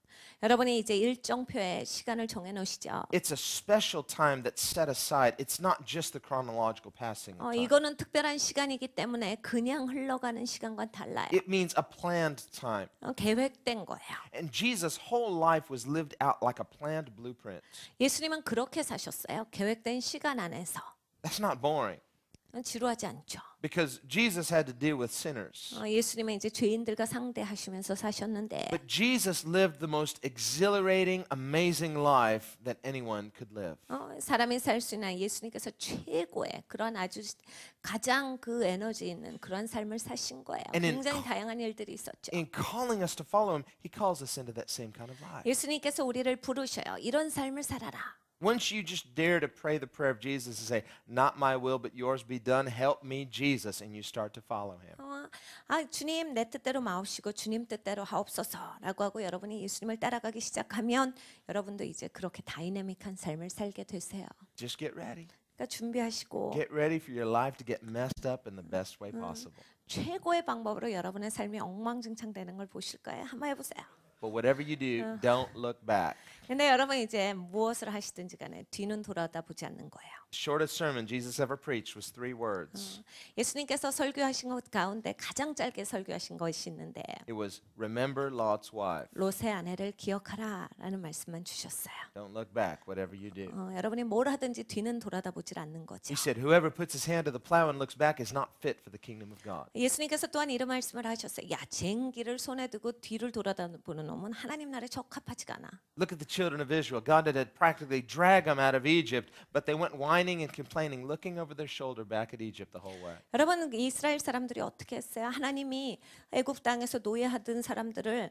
여러분이 이제 일정표에 시간을 정해 놓으시죠. It's a special time that's set aside. It's not just the chronological passing of time. 이거는 특별한 시간이기 때문에 그냥 흘러가는 시간과는 달라요. It means a planned time. 계획된 거예요. And Jesus' whole life was lived out like a planned blueprint. 예수님은 그렇게 사셨어요. 계획된 시간 안에서. That's not boring 지루하지 않죠. because Jesus had to deal with sinners. 예수님은 이제 죄인들과 상대하시면서 사셨는데 But Jesus lived the most exhilarating, amazing life that anyone could live. 사람이 살 수 있는 예수님께서 최고의 그런 아주 가장 그 에너지 있는 그런 삶을 사신 거예요. And in 굉장히 다양한 일들이 있었죠. In calling us to follow him, he calls us into that same kind of life. 예수님께서 우리를 부르셔요. 이런 삶을 살아라. Once you just dare to pray the prayer of Jesus and say, not my will but yours be done, help me Jesus, and you start to follow him. 주님 내 뜻대로 마옵시고 주님 뜻대로 하옵소서라고 하고 여러분이 예수님을 따라가기 시작하면 여러분도 이제 그렇게 다이내믹한 삶을 살게 되세요. Just get ready. 그러니까 준비하시고 Get ready for your life to get messed up in the best way possible. 최고의 방법으로 여러분의 삶이 엉망진창되는 걸 보실 거예요. 한번 해보세요. But whatever you do, don't look back. 근데 여러분 이제 무엇을 하시든지 간에 뒤는 돌아다 보지 않는 거예요. Shortest sermon Jesus ever preached was 3 words. 예수님께서 설교하신 것 가운데 가장 짧게 설교하신 것이 있는데 It was remember Lot's wife. 롯의 아내를 기억하라라는 말씀만 주셨어요. Don't look back, whatever you do. 여러분이 뭘 하든지 뒤는 돌아다 보질 않는 거죠. He said, whoever puts his hand to the plow and looks back is not fit for the kingdom of God. 예수님께서 또한 이런 말씀을 하셨어요. 야, 쟁기를 손에 두고 뒤를 돌아다 보는 놈은 하나님 나라에 적합하지가 않아. Look at the children of Israel. God had practically dragged them out of Egypt, but they went whining and complaining, looking over their shoulder back at Egypt the whole way. 여러분 이스라엘 사람들이 어떻게 했어요? 하나님이 애굽 땅에서 노예하던 사람들을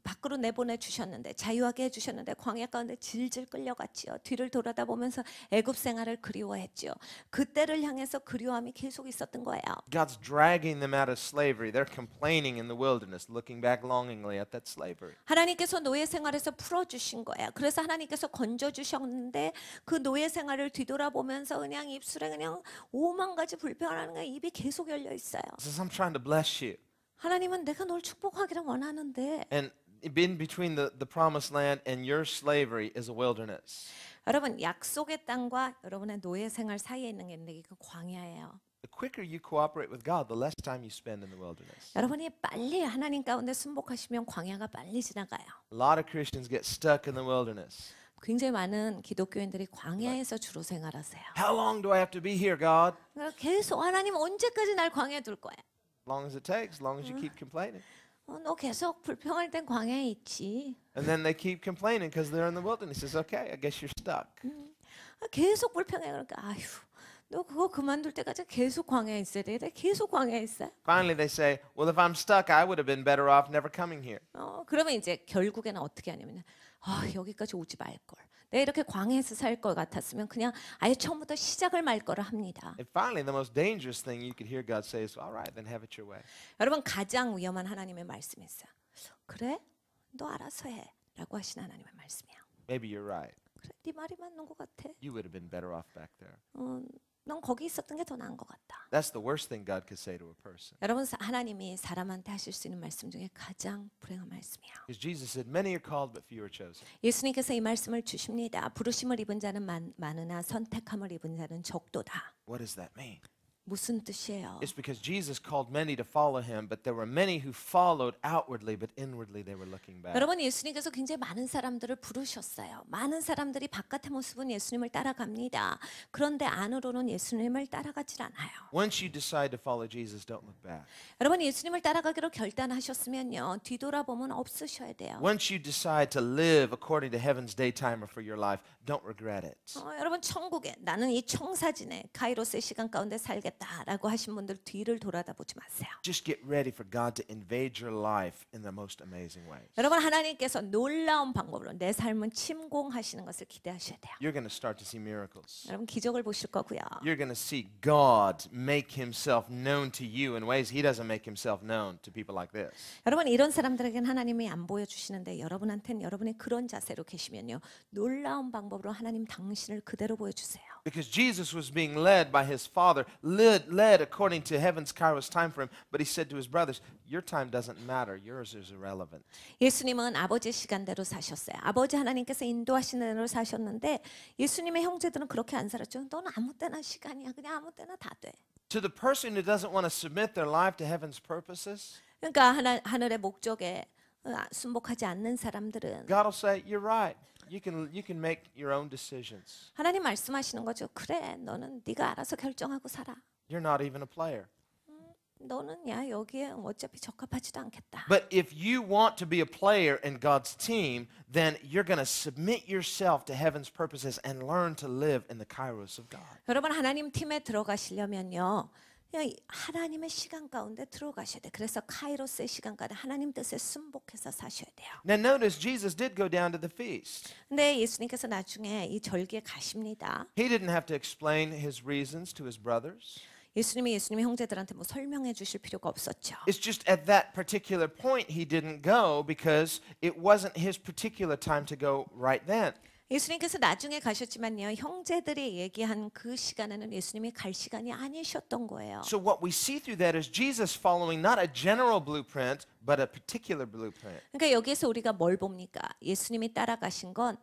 밖으로 내보내 주셨는데 자유하게 해주셨는데 광야 가운데 질질 끌려갔지요. 뒤를 돌아다 보면서 애굽 생활을 그리워했지요. 그때를 향해서 그리워함이 계속 있었던 거예요. God's dragging them out of slavery. They're complaining in the wilderness, looking back longingly at that slavery. 하나님께서 노예 생활에서 풀어주신 거예요. 그래서 하나님께서 건져주셨는데 그 노예 생활을 뒤돌아보면서 그냥 입술에 그냥 5만 가지 불평하는 게 입이 계속 열려 있어요. He says, I'm trying to bless you. 하나님은 내가 널 축복하기를 원하는데 And in between the promised land and your slavery is a wilderness. 여러분 약속의 땅과 여러분의 노예 생활 사이에 있는 게 있는데 이게 광야예요. The quicker you cooperate with God, the less time you spend in the wilderness. 여러분이 빨리 하나님 가운데 순복하시면 광야가 빨리 지나가요. A lot of Christians get stuck in the wilderness. 굉장히 많은 기독교인들이 광야에서 주로 생활하세요. How long do I have to be here, God? 그러니까 계속 하나님 언제까지 날 광야에 둘 거야? As long as it takes, as long as you keep complaining. 너 계속 불평할 땐 광야에 있지. And then they keep complaining because they're in the wilderness. He says, okay, I guess you're stuck. 계속 불평해. 그러니까 아휴 너 그거 그만둘 때까지 계속 광야에 있어야 돼. 계속 광야에 있어. Finally, they say, well, if I'm stuck, I would have been better off never coming here. 그러면 이제 결국에는 어떻게 하냐면 여기까지 오지 말 걸. 내가 이렇게 광야에서 살 것 같았으면 그냥 아예 처음부터 시작을 말 거를 합니다. And finally, the most dangerous thing you could hear God say is, all right, then have it your way. 여러분 가장 위험한 하나님의 말씀이 있어요. 그래? 너 알아서 해. 라고 하신 하나님의 말씀이야. Maybe you're right. 그래, 네 말이 맞는 것 같아. You would have been better off back there. 넌 거기 있었던 게 더 나은 것 같다. That's the worst thing God could say to a person. 여러분 하나님이 사람한테 하실 수 있는 말씀 중에 가장 불행한 말씀이야. Because Jesus said, many are called, but few are chosen. 예수님께서 이 말씀을 주십니다. 부르심을 입은 자는 많으나 선택함을 입은 자는 적도다. What does that mean? 무슨 뜻이에요? It's because Jesus called many to follow him, but there were many who followed outwardly, but inwardly they were looking back. 여러분 예수님께서 굉장히 많은 사람들을 부르셨어요. 많은 사람들이 바깥의 모습은 예수님을 따라갑니다. 그런데 안으로는 예수님을 따라가질 않아요. Once you decide to follow Jesus, don't look back. 여러분 예수님을 따라가기로 결단하셨으면요. 뒤돌아보면 없으셔야 돼요. Once you decide to live according to heaven's day timer for your life, don't regret it. 여러분 천국에 나는 이 청사진에 카이로스의 시간 가운데 살겠다라고 하신 분들 뒤를 돌아다 보지 마세요. Just get ready for God to invade your life in the most amazing ways. 여러분 하나님께서 놀라운 방법으로 내 삶은 침공하시는 것을 기대하셔야 돼요. You're going to start to see miracles. 여러분 기적을 보실 거고요. You're going to see God make himself known to you in ways he doesn't make himself known to people like this. 여러분 이런 사람들에게는 하나님이 안 보여주시는데 여러분한테는 여러분이 그런 자세로 계시면요. 놀라운 방법으로 하나님 당신을 그대로 보여주세요. Because Jesus was being led by his Father, led according to heaven's kairos time for him, but he said to his brothers, your time doesn't matter, yours is irrelevant. 예수님은 아버지 시간대로 사셨어요. 아버지 하나님께서 인도하시는 대로 사셨는데 예수님의 형제들은 그렇게 안 살았죠. 너는 아무 때나 시간이야. 그냥 아무 때나 다 돼. To the person who doesn't want to submit their life to heaven's purposes, 그러니까 하늘의 목적에 순복하지 않는 사람들은 God will say, you're right. You can make your own decisions. 하나님 말씀하시는 거죠. 그래, 너는 네가 알아서 결정하고 살아. You're not even a player. 너는 야 여기에 어차피 적합하지도 않겠다. But if you want to be a player in God's team, then you're going to submit yourself to heaven's purposes and learn to live in the kairos of God. 여러분 하나님 팀에 들어가시려면요. 그냥 하나님의 시간 가운데 들어가셔야 돼. 그래서 카이로스의 시간 가운데 하나님 뜻에 순복해서 사셔야 돼요. Now notice Jesus did go down to the feast. 근데 예수님께서 나중에 이 절기에 가십니다. He didn't have to explain his reasons to his brothers. 예수님의 형제들한테 뭐 설명해 주실 필요가 없었죠. It's just at that particular point he didn't go because it wasn't his particular time to go right then. 예수님께서 나중에 가셨지만요. 형제들이 얘기한 그 시간에는 예수님이 갈 시간이 아니셨던 거예요. So what we see through that is Jesus following not a general blueprint but a particular blueprint. 그러니까 여기에서 우리가 뭘 봅니까? 예수님이 따라가신 건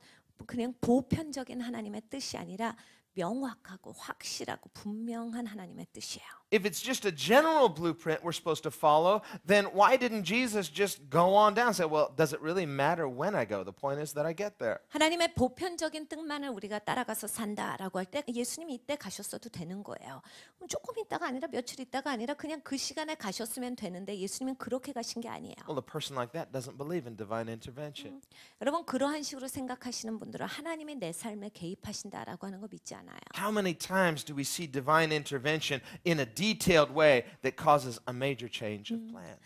그냥 보편적인 하나님의 뜻이 아니라 명확하고 확실하고 분명한 하나님의 뜻이에요. If it's just a general blueprint we're supposed to follow, then why didn't Jesus just go on down and say, well, does it really matter when I go? The point is that I get there. 하나님의 보편적인 뜻만을 우리가 따라가서 산다라고 할 때 예수님이 이때 가셨어도 되는 거예요. 그럼 조금 있다가 아니라 며칠 있다가 아니라 그냥 그 시간에 가셨으면 되는데 예수님은 그렇게 가신 게 아니에요. Well, a person like that doesn't believe in divine intervention. 여러분 그러한 식으로 생각하시는 분들은 하나님이 내 삶에 개입하신다라고 하는 거 믿지 않아요. How many times do we see divine intervention in a detailed way that causes a major change of plan?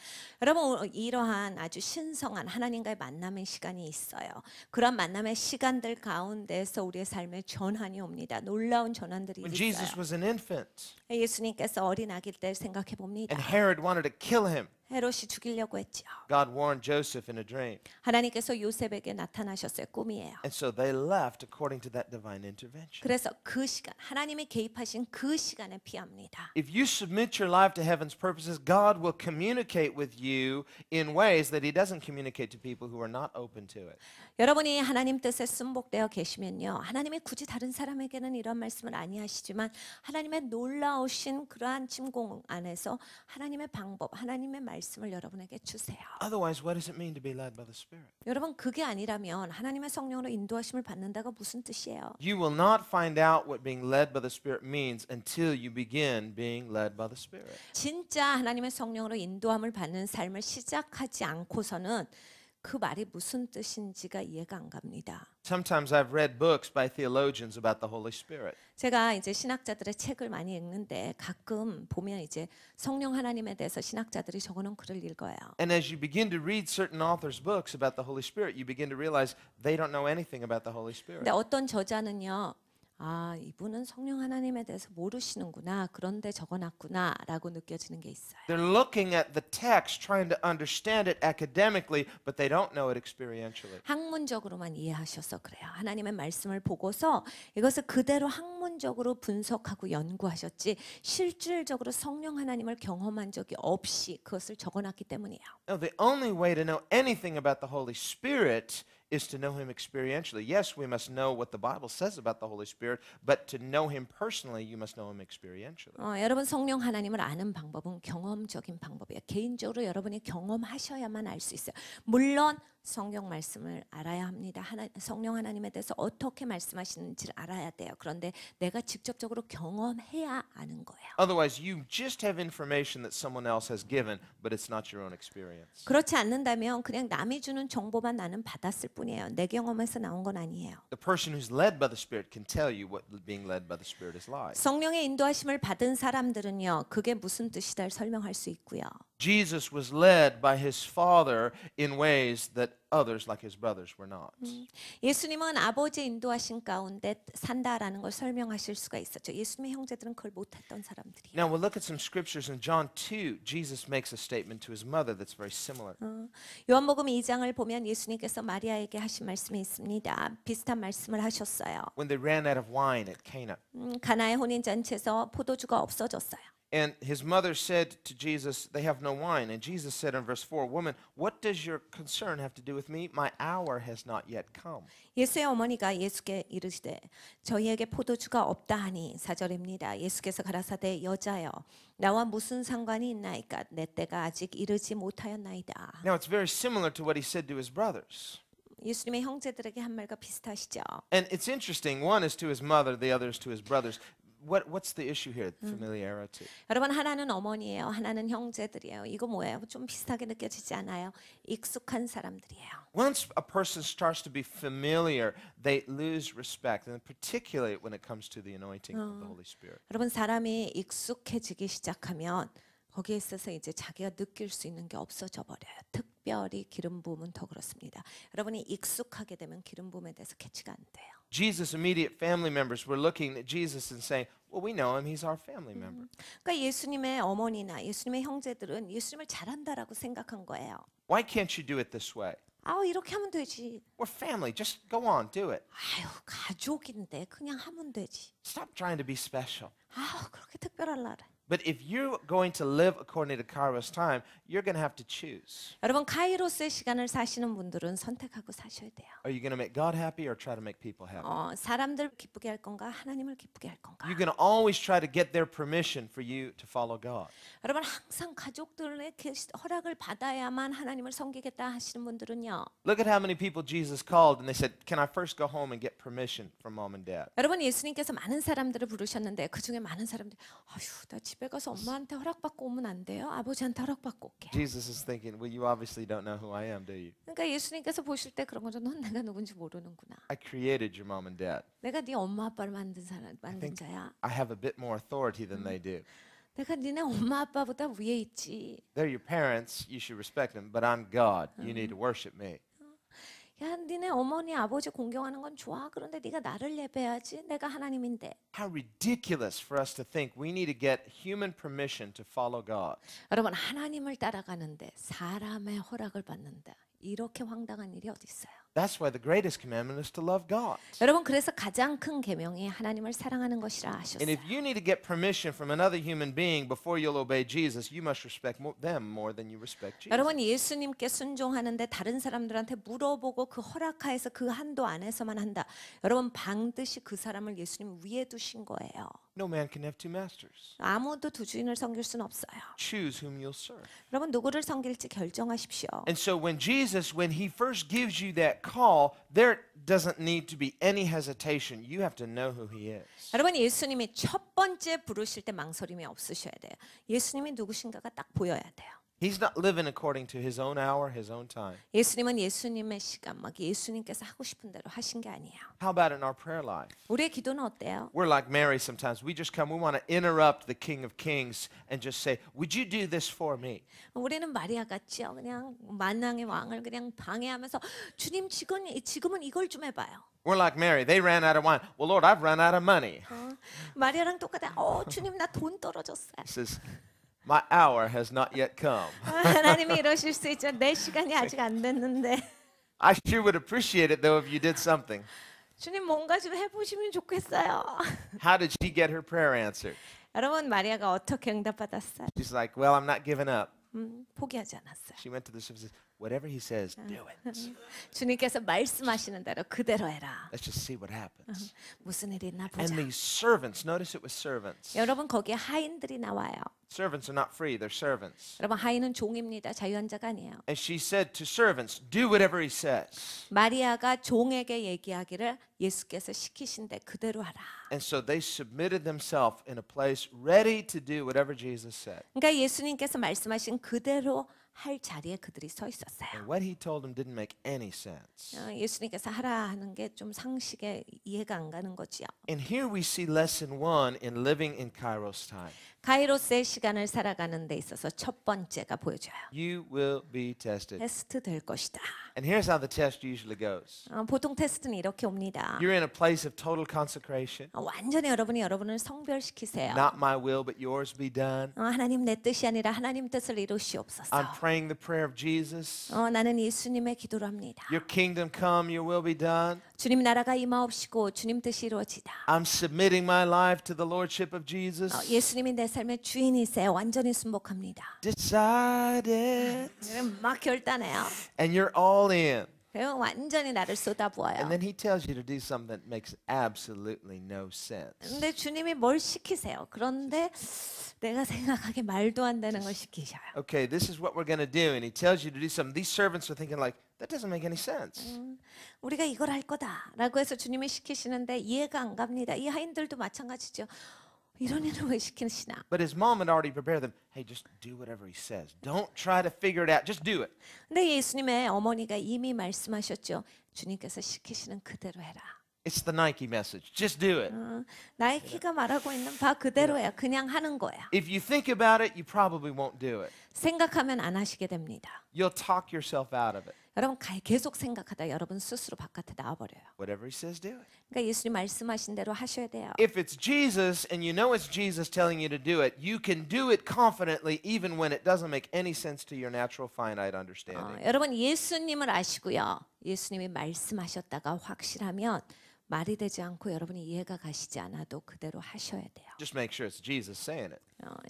여러분 이러한 아주 신성한 하나님과의 만남의 시간이 있어요. 그런 만남의 시간들 가운데서 우리의 삶에 전환이 옵니다. 놀라운 전환들이 When Jesus 있어요. was an infant 예수님께서 어린 아기일 때 생각해 봅니다. and Herod wanted to kill him, 헤롯이 죽이려고 했죠. God warned Joseph in a dream. 하나님께서 요셉에게 나타나셨어요. 꿈이에요. And so they left according to that divine intervention. 그래서 그 시간 하나님이 개입하신 그 시간에 피합니다. If you submit your life to heaven's purposes, God will communicate with you in ways that He doesn't communicate to people who are not open to it. 여러분이 하나님 뜻에 순복되어 계시면요. 하나님이 굳이 다른 사람에게는 이런 말씀을 아니하시지만 하나님의 놀라우신 그러한 침공 안에서 하나님의 방법, 하나님의 말씀을 여러분에게 주세요. Otherwise, what does it mean to be led by the Spirit? 여러분 그게 아니라면 하나님의 성령으로 인도하심을 받는다가 무슨 뜻이에요? You will not find out what being led by the Spirit means until you begin being led by the Spirit. 진짜 하나님의 성령으로 인도함을 받는 삶을 시작하지 않고서는 그 말이 무슨 뜻인지가 이해가 안 갑니다. Sometimes I've read books by theologians about the Holy Spirit. 제가 이제 신학자들의 책을 많이 읽는데 가끔 보면 이제 성령 하나님에 대해서 신학자들이 적어놓은 글을 읽어요. And as you begin to read certain authors' books about the Holy Spirit, you begin to realize they don't know anything about the Holy Spirit. 근데 어떤 저자는요. 아, 이분은 성령 하나님에 대해서 모르시는구나. 그런데 적어놨구나라고 느껴지는 게 있어요. They're looking at the text, trying to understand it academically, but they don't know it experientially. 학문적으로만 이해하셔서 그래요. 하나님의 말씀을 보고서 이것을 그대로 학문적으로 분석하고 연구하셨지 실질적으로 성령 하나님을 경험한 적이 없이 그것을 적어놨기 때문이에요. No, the only way to know anything about the Holy Spirit is to know Him experientially. Yes, we must know what the Bible says about the Holy Spirit, but to know Him personally, you must know Him experientially. 여러분 성령 하나님을 아는 방법은 경험적인 방법이에요. 개인적으로 여러분이 경험하셔야만 알 수 있어요. 물론 성경 말씀을 알아야 합니다. 성령 하나님에 대해서 어떻게 말씀하시는지를 알아야 돼요. 그런데 내가 직접적으로 경험해야 아는 거예요. Otherwise, you just have information that someone else has given, but it's not your own experience. 그렇지 않는다면 그냥 남이 주는 정보만 나는 받았을 뿐이에요. 내 경험에서 나온 건 아니에요. The person who's led by the Spirit can tell you what being led by the Spirit is like. 성령의 인도하심을 받은 사람들은요. 그게 무슨 뜻이다 설명할 수 있고요. Jesus was led by His Father in ways that others like His brothers were not. 예수님은 아버지의 인도하신 가운데 산다라는 걸 설명하실 수가 있었죠. 예수님의 형제들은 그걸 못했던 사람들이에요. Now we'll look at some scriptures in John 2. Jesus makes a statement to His mother that's very similar. 요한복음 2장을 보면 예수님께서 마리아에게 하신 말씀이 있습니다. 비슷한 말씀을 하셨어요. When they ran out of wine at Cana. 가나의 혼인잔치에서 포도주가 없어졌어요. And His mother said to Jesus, they have no wine. And Jesus said in verse 4, Woman, what does your concern have to do with me? My hour has not yet come. 예수의 어머니가 예수께 이르시되 저희에게 포도주가 없다 하니 4절입니다. 예수께서 가라사대 여자여 나와 무슨 상관이 있나이까 내 때가 아직 이르지 못하였나이다. Now it's very similar to what He said to His brothers. 예수님의 형제들에게 한 말과 비슷하시죠. And it's interesting. One is to His mother, the other is to His brothers. what's the issue here? Familiarity. 여러분 하나는 어머니예요. 하나는 형제들이에요. 이거 뭐예요? 좀 비슷하게 느껴지지 않아요? 익숙한 사람들이에요. Once a person starts to be familiar, they lose respect, and particularly when it comes to the anointing of the Holy Spirit. 여러분 사람이 익숙해지기 시작하면 거기에 있어서 이제 자기가 느낄 수 있는 게 없어져 버려요. 특별히 기름 부음은 더 그렇습니다. 여러분이 익숙하게 되면 기름 부음에 대해서 캐치가 안 돼요. Jesus' immediate family members were looking at Jesus and saying, well, we know him, he's our family member. 그러니까 예수님의 어머니나 예수님의 형제들은 예수님을 잘한다라고 생각한 거예요. Why can't you do it this way? 아우 이렇게 하면 되지. We're family, just go on, do it. 아유 가족인데 그냥 하면 되지. Stop trying to be special. 아우 그렇게 특별할라 그래. But if you're going to live according to Kairos time, you're going to have to choose. 여러분 카이로스의 시간을 사시는 분들은 선택하고 사셔야 돼요. Are you going to make God happy or try to make people happy? 사람들 기쁘게 할 건가 하나님을 기쁘게 할 건가. You're going to always try to get their permission for you to follow God. 여러분 항상 가족들의 허락을 받아야만 하나님을 섬기겠다 하시는 분들은요. Look at how many people Jesus called and they said, can I first go home and get permission from mom and dad? 여러분 예수님께서 많은 사람들을 부르셨는데 그 중에 많은 사람들이 아휴 나 집에 가서 엄마한테 허락받고 오면 안 돼요? 아버지한테 허락받고 올게. Jesus is thinking, well, you obviously don't know who I am, do you? 그러니까 예수님께서 보실 때 그런 거죠. 넌 내가 누군지 모르는구나. I created your mom and dad. 내가 네 엄마 아빠를 만든 자야. I have a bit more authority than they do. 내가 니네 엄마 아빠보다 위에 있지. They're your parents, you should respect them, but I'm God. You need to worship me. 야, 니네 어머니 아버지 공경하는 건 좋아. 그런데 네가 나를 예배해야지. 내가 하나님인데. How ridiculous for us to think we need to get human permission to follow God. 여러분 하나님을 따라가는데 사람의 허락을 받는다. 이렇게 황당한 일이 어디 있어요? That's why the greatest commandment is to love God. 여러분 그래서 가장 큰 계명이 하나님을 사랑하는 것이라 하셨어요. And if you need to get permission from another human being before you'll obey Jesus, you must respect them more than you respect Jesus. 여러분 예수님께 순종하는데 다른 사람들한테 물어보고 그 허락하에서 그 한도 안에서만 한다. 여러분 반드시 그 사람을 예수님 위에 두신 거예요. No man can have two masters. 아무도 두 주인을 섬길 수는 없어요. Choose whom you'll serve. 여러분 누구를 섬길지 결정하십시오. And so when Jesus, when he first gives you that call, there doesn't need to be any hesitation. You have to know who he is. 여러분 예수님이 첫 번째 부르실 때 망설임이 없으셔야 돼요. 예수님이 누구신가가 딱 보여야 돼요. He's not living according to his own hour, his own time. 예수님은 예수님의 시간, 막 예수님께서 하고 싶은 대로 하신 게 아니에요. How about in our prayer life? 우리의 기도는 어때요? We're like Mary sometimes. We just come, we want to interrupt the King of Kings and just say, would you do this for me? 우리는 마리아 같지요. 그냥 만왕의 왕을 그냥 방해하면서 주님 지금은 이걸 좀 해봐요. We're like Mary. They ran out of wine. Well, Lord, I've run out of money. 마리아랑 똑같아. 주님 나 돈 떨어졌어요. He says, my hour has not yet come. 하나님이 이러실 수 있죠. 내 시간이 아직 안 됐는데. I sure would appreciate it though if you did something. 주님 뭔가 좀 해보시면 좋겠어요. How did she get her prayer answered? 여러분 마리아가 어떻게 응답받았어요? She's like, well, I'm not giving up. 포기하지 않았어요. She went to the ship and said, whatever he says, do it. 주님께서 말씀하시는 대로 그대로 해라. Let's just see what happens. 무슨 일이 있나 And 보자. these servants, notice it was servants. 여러분 거기에 하인들이 나와요. Servants are not free, they're servants. 여러분 하인은 종입니다. 자유한 자가 아니에요. And she said to servants, do whatever he says. 마리아가 종에게 얘기하기를 예수께서 시키신데 그대로 하라. And so they submitted themselves in a place ready to do whatever Jesus said. 그러니까 예수님께서 말씀하신 그대로 할 자리에 그들이 서 있었어요. And what he told them didn't make any sense. 예수님께서 하라 하는 게 좀 상식에 이해가 안 가는 거지요. And here we see lesson 1 in living in Kairos time. 카이로스의 시간을 살아가는 데 있어서 첫 번째가 보여줘요. You will be tested. 테스트 될 것이다. And here's how the test usually goes. 보통 테스트는 이렇게 옵니다. You're in a place of total consecration. 완전히 여러분을 성별시키세요. Not my will, but yours be done. 하나님 내 뜻이 아니라 하나님 뜻을 이루시옵소서. I'm praying the prayer of Jesus. 나는 예수님의 기도를 합니다. Your kingdom come, your will be done. 주님 나라가 임하옵시고 주님 뜻이 이루어지다. I'm submitting my life to the lordship of Jesus. 예수님이 내 삶의 주인이세요. 완전히 순복합니다. Decided. 막 결단해요. And you're all in. 그리고 완전히 나를 쏟아부어요. And then he tells you to do something that makes absolutely no sense. 근데 주님이 뭘 시키세요. 그런데 내가 생각하기에 말도 안 되는 걸 시키셔요. Okay, this is what we're going to do. And he tells you to do something. These servants are thinking like, that doesn't make any sense. 우리가 이걸 할 거다라고 해서 주님이 시키시는데 이해가 안 갑니다. 이 하인들도 마찬가지죠. 이런 일을 왜 시키시나? But his mom had already prepared them. Hey, just do whatever he says. Don't try to figure it out. Just do it. 근데 예수님의 어머니가 이미 말씀하셨죠. 주님께서 시키시는 그대로 해라. It's the Nike message. Just do it. 나이키가 말하고 있는 바 그대로 해야 그냥 하는 거야. If you think about it, you probably won't do it. 생각하면 안 하시게 됩니다. You'll talk yourself out of it. 여러분 계속 생각하다 여러분 스스로 바깥에 나와버려요. Whatever he says, do it. 그러니까 예수님 말씀하신 대로 하셔야 돼요. If it's Jesus and you know it's Jesus telling you to do it, you can do it confidently even when it doesn't make any sense to your natural finite understanding. 여러분 예수님을 아시고요. 예수님이 말씀하셨다가 확실하면 말이 되지 않고 여러분이 이해가 가시지 않아도 그대로 하셔야 돼요. Just make sure it's Jesus saying it.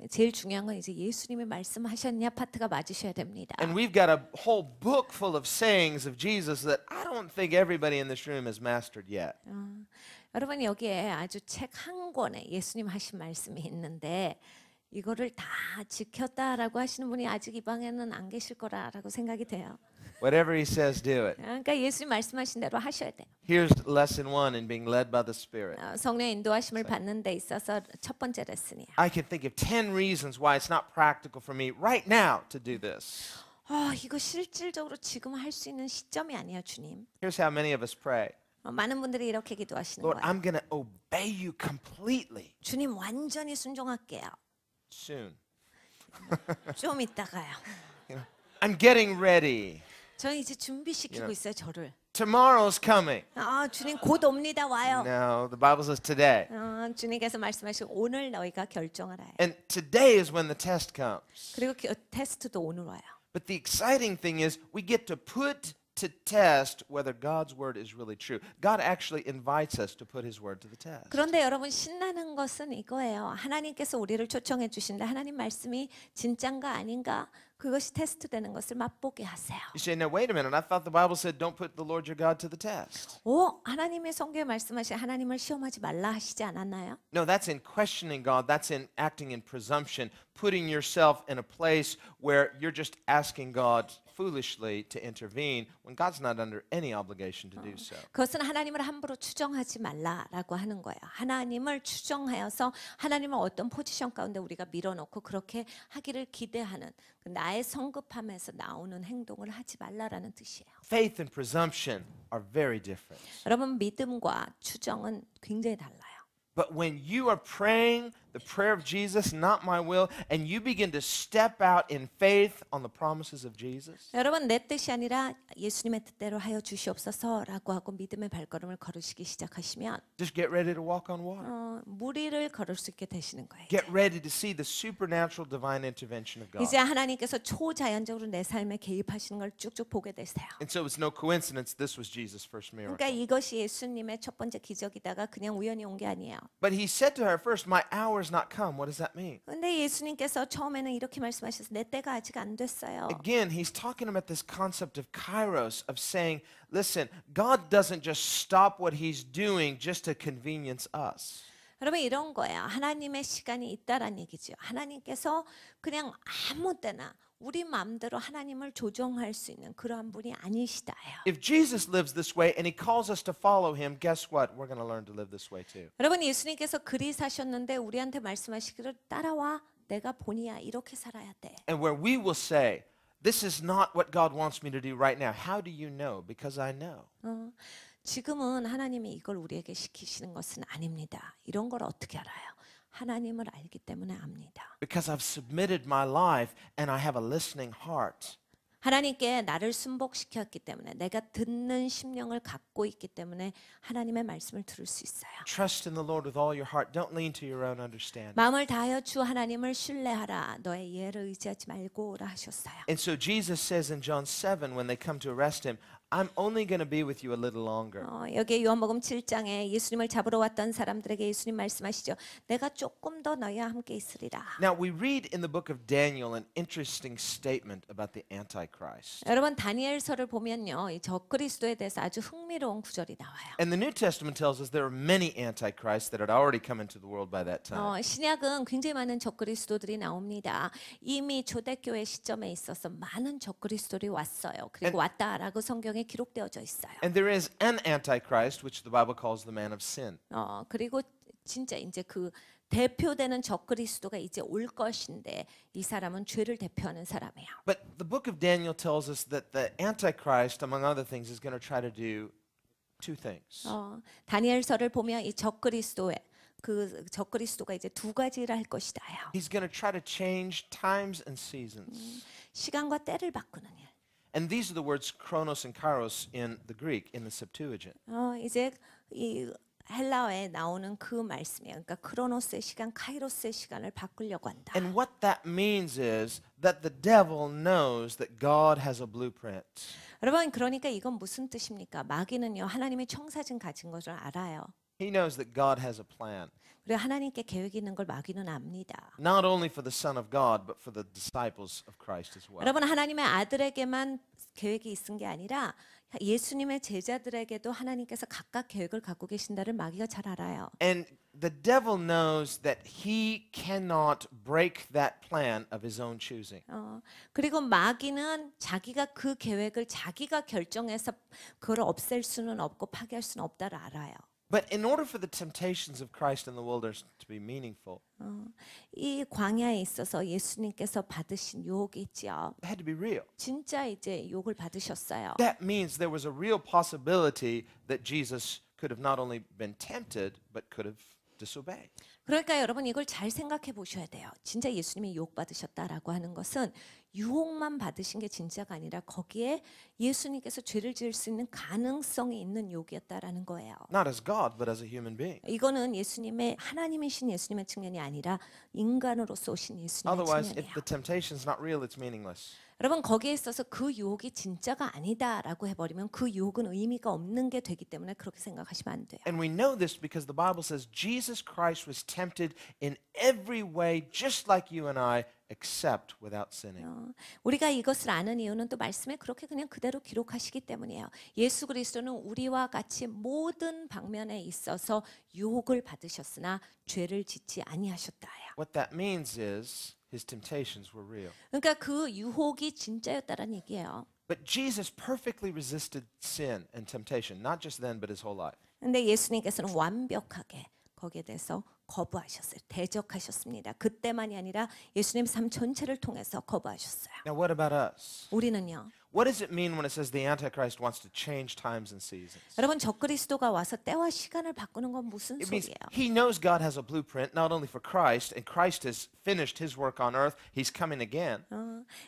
제일 중요한 건 이제 예수님이 말씀하셨냐 파트가 맞으셔야 됩니다. And we've got a whole book full of sayings of Jesus that I don't think everybody in this room has mastered yet. 여러분 여기에 아주 책 한 권에 예수님 하신 말씀이 있는데 이거를 다 지켰다라고 하시는 분이 아직 이 방에는 안 계실 거라고 생각이 돼요. Whatever he says, do it. 그러니까 예수님 말씀하신 대로 하셔야 돼요. Here's lesson 1 in being led by the Spirit. 성령의 인도하심을 받는 데 있어서 첫 번째 레슨이에요. I can think of 10 reasons why it's not practical for me right now to do this. 이거 실질적으로 지금 할 수 있는 시점이 아니에요, 주님. Here's how many of us pray. 많은 분들이 이렇게 기도하시는 Lord, 거예요. I'm going to obey you completely 주님 완전히 순종할게요. soon. 좀 이따가요. I'm getting ready. 저는 이제 준비시키고 있어요, 저를. Tomorrow's coming. 주님 곧 옵니다, 와요. No, the Bible says today. 주님께서 말씀하시고 오늘 너희가 결정하라 해요. And today is when the test comes. 그리고 테스트도 오늘 와요. But the exciting thing is we get to put to test whether God's word is really true. God actually invites us to put his word to the test. 그런데 여러분 신나는 것은 이거예요. 하나님께서 우리를 초청해 주신다. 하나님 말씀이 진짠가 아닌가 그것이 테스트되는 것을 맛보게 하세요. You say, now wait a minute. I thought the Bible said don't put the Lord your God to the test. 하나님의 성경에 말씀하신 하나님을 시험하지 말라 하시지 않았나요? No, that's in questioning God. That's in acting in presumption, putting yourself in a place where you're just asking God foolishly to intervene when God's not under any obligation to do so. 그것은 하나님을 함부로 추정하지 말라라고 하는 거예요. 하나님을 추정하여서 하나님을 어떤 포지션 가운데 우리가 밀어넣고 그렇게 하기를 기대하는 나의 성급함에서 나오는 행동을 하지 말라라는 뜻이에요. Faith and presumption are very different. 여러분 믿음과 추정은 굉장히 달라요. But when you are praying the prayer of Jesus, not my will, and you begin to step out in faith on the promises of Jesus, 여러분 내 뜻이 아니라 예수님의 뜻대로 하여 주시옵소서라고 하고 믿음의 발걸음을 걸으시기 시작하시면 just get ready to walk on water. 물 위를 걸을 수 있게 되시는 거예요. Get ready to see the supernatural divine intervention of God. 이제 하나님께서 초자연적으로 내 삶에 개입하시는 걸 쭉쭉 보게 되세요. And so it's no coincidence this was Jesus' first miracle. 그러니까 이것이 예수님의 첫 번째 기적이다가 그냥 우연히 온 게 아니에요. But he said to her first, my hour's not come. What does that mean? 근데 예수님께서 처음에는 이렇게 말씀하셔서 내 때가 아직 안 됐어요. Again, he's talking about this concept of kairos, of saying, listen, God doesn't just stop what he's doing just to convenience us. 여러분 이런 거예요. 하나님의 시간이 있다라는 얘기죠. 하나님께서 그냥 아무 때나 우리 마음대로 하나님을 조정할 수 있는 그러한 분이 아니시다요. If Jesus lives this way and he calls us to follow him, guess what? We're going to learn to live this way too. 여러분 예수님께서 그리 사셨는데 우리한테 말씀하시기를 따라와 내가 본이야 이렇게 살아야 돼. And where we will say, this is not what God wants me to do right now. How do you know? Because I know. 지금은 하나님이 이걸 우리에게 시키시는 것은 아닙니다. 이런 걸 어떻게 알아요? 하나님을 알기 때문에 압니다. Because I've submitted my life and I have a listening heart. 하나님께 나를 순복시켰기 때문에 내가 듣는 심령을 갖고 있기 때문에 하나님의 말씀을 들을 수 있어요. Trust in the Lord with all your heart. Don't lean to your own understanding. 마음을 다하여 주 하나님을 신뢰하라. 너의 이해를 의지하지 말고라 하셨어요. And so Jesus says in John 7 when they come to arrest him, I'm only going to be with you a little longer. 여기 요한복음 7장에 예수님을 잡으러 왔던 사람들에게 예수님 말씀하시죠. 내가 조금 더 너희와 함께 있으리라. Now we read in the book of Daniel an interesting statement about the Antichrist. 여러분 다니엘서를 보면요. 이 적그리스도에 대해서 아주 흥미로운 구절이 나와요. And the New Testament tells us there are many Antichrists that had already come into the world by that time. 신약은 굉장히 많은 적그리스도들이 나옵니다. 이미 초대교회 시점에 있어서 많은 적그리스도들이 왔어요. 그리고 왔다라고 성경에 기록되어져 있어요. And there is an Antichrist which the Bible calls the man of sin. 그리고 진짜 이제 그 대표되는 적그리스도가 이제 올 것인데 이 사람은 죄를 대표하는 사람이에요. But the book of Daniel tells us that the Antichrist, among other things, is going to try to do two things. 다니엘서를 보면 이 적그리스도의 그 적그리스도가 이제 두 가지를 할 것이다요. He's going to try to change times and seasons. 시간과 때를 바꾸는 일. And these are the words chronos and kairos in the Greek, in the Septuagint. 이제 이 헬라어에 나오는 그 말씀이에요. 그러니까 크로노스의 시간, 카이로스의 시간을 바꾸려고 한다. And what that means is that the devil knows that God has a blueprint. 여러분 그러니까 이건 무슨 뜻입니까? 마귀는요 하나님의 청사진 가진 것을 알아요. He knows that God has a plan, 그리고 하나님께 계획이 있는 걸 마귀는 압니다. not only for the Son of God, but for the disciples of Christ as well. 여러분 하나님의 아들에게만 계획이 있은 게 아니라 예수님의 제자들에게도 하나님께서 각각 계획을 갖고 계신다를 마귀가 잘 알아요. And the devil knows that he cannot break that plan of his own choosing. 그리고 마귀는 자기가 그 계획을 자기가 결정해서 그걸 없앨 수는 없고 파괴할 수는 없다를 알아요. But in order for the temptations of Christ in the wilderness to be meaningful, 이 광야에 있어서 예수님께서 받으신 유혹이 있죠. it had to be real. 진짜 이제 유혹을 받으셨어요. That means there was a real possibility that Jesus could have not only been tempted, but could have disobeyed. 그러니까 여러분 이걸 잘 생각해 보셔야 돼요. 진짜 예수님이 유혹 받으셨다라고 하는 것은 유혹만 받으신 게 진짜가 아니라 거기에 예수님께서 죄를 지을 수 있는 가능성이 있는 유혹이었다라는 거예요. Not as God, but as a human being. 이거는 예수님의 하나님이신 예수님의 측면이 아니라 인간으로서 오신 예수님의 Otherwise, 측면이에요. if the temptation is not real, it's meaningless. 여러분 거기에 있어서 그 유혹이 진짜가 아니다라고 해버리면 그 유혹은 의미가 없는 게 되기 때문에 그렇게 생각하시면 안 돼요. And we know this because the Bible says Jesus Christ was tempted in every way, just like you and I, except without sinning. 우리가 이것을 아는 이유는 또 말씀에 그렇게 그냥 그대로 기록하시기 때문이에요. 예수 그리스도는 우리와 같이 모든 방면에 있어서 유혹을 받으셨으나 죄를 짓지 아니하셨다요. What that means is his temptations were real. 그러니까 그 유혹이 진짜였다라는 얘기예요. But Jesus perfectly resisted sin and temptation, not just then, but his whole life. 근데 예수님께서는 완벽하게 거기에 대해서 거부하셨어요. 대적하셨습니다. 그때만이 아니라 예수님 삶 전체를 통해서 거부하셨어요. Now, what about us? 우리는요. What does it mean when it says the Antichrist wants to change times and seasons? 여러분 적그리스도가 와서 때와 시간을 바꾸는 건 무슨 It means 소리예요? he knows God has a blueprint, not only for Christ, and Christ has finished his work on earth, he's coming again.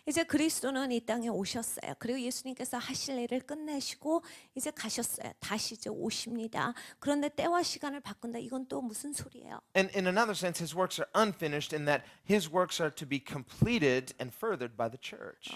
이제 그리스도는 이 땅에 오셨어요. 그리고 예수님께서 하실 일을 끝내시고 이제 가셨어요. 다시 이제 오십니다. 그런데 때와 시간을 바꾼다. 이건 또 무슨 소리예요? And in another sense, his works are unfinished in that his works are to be completed and furthered by the church.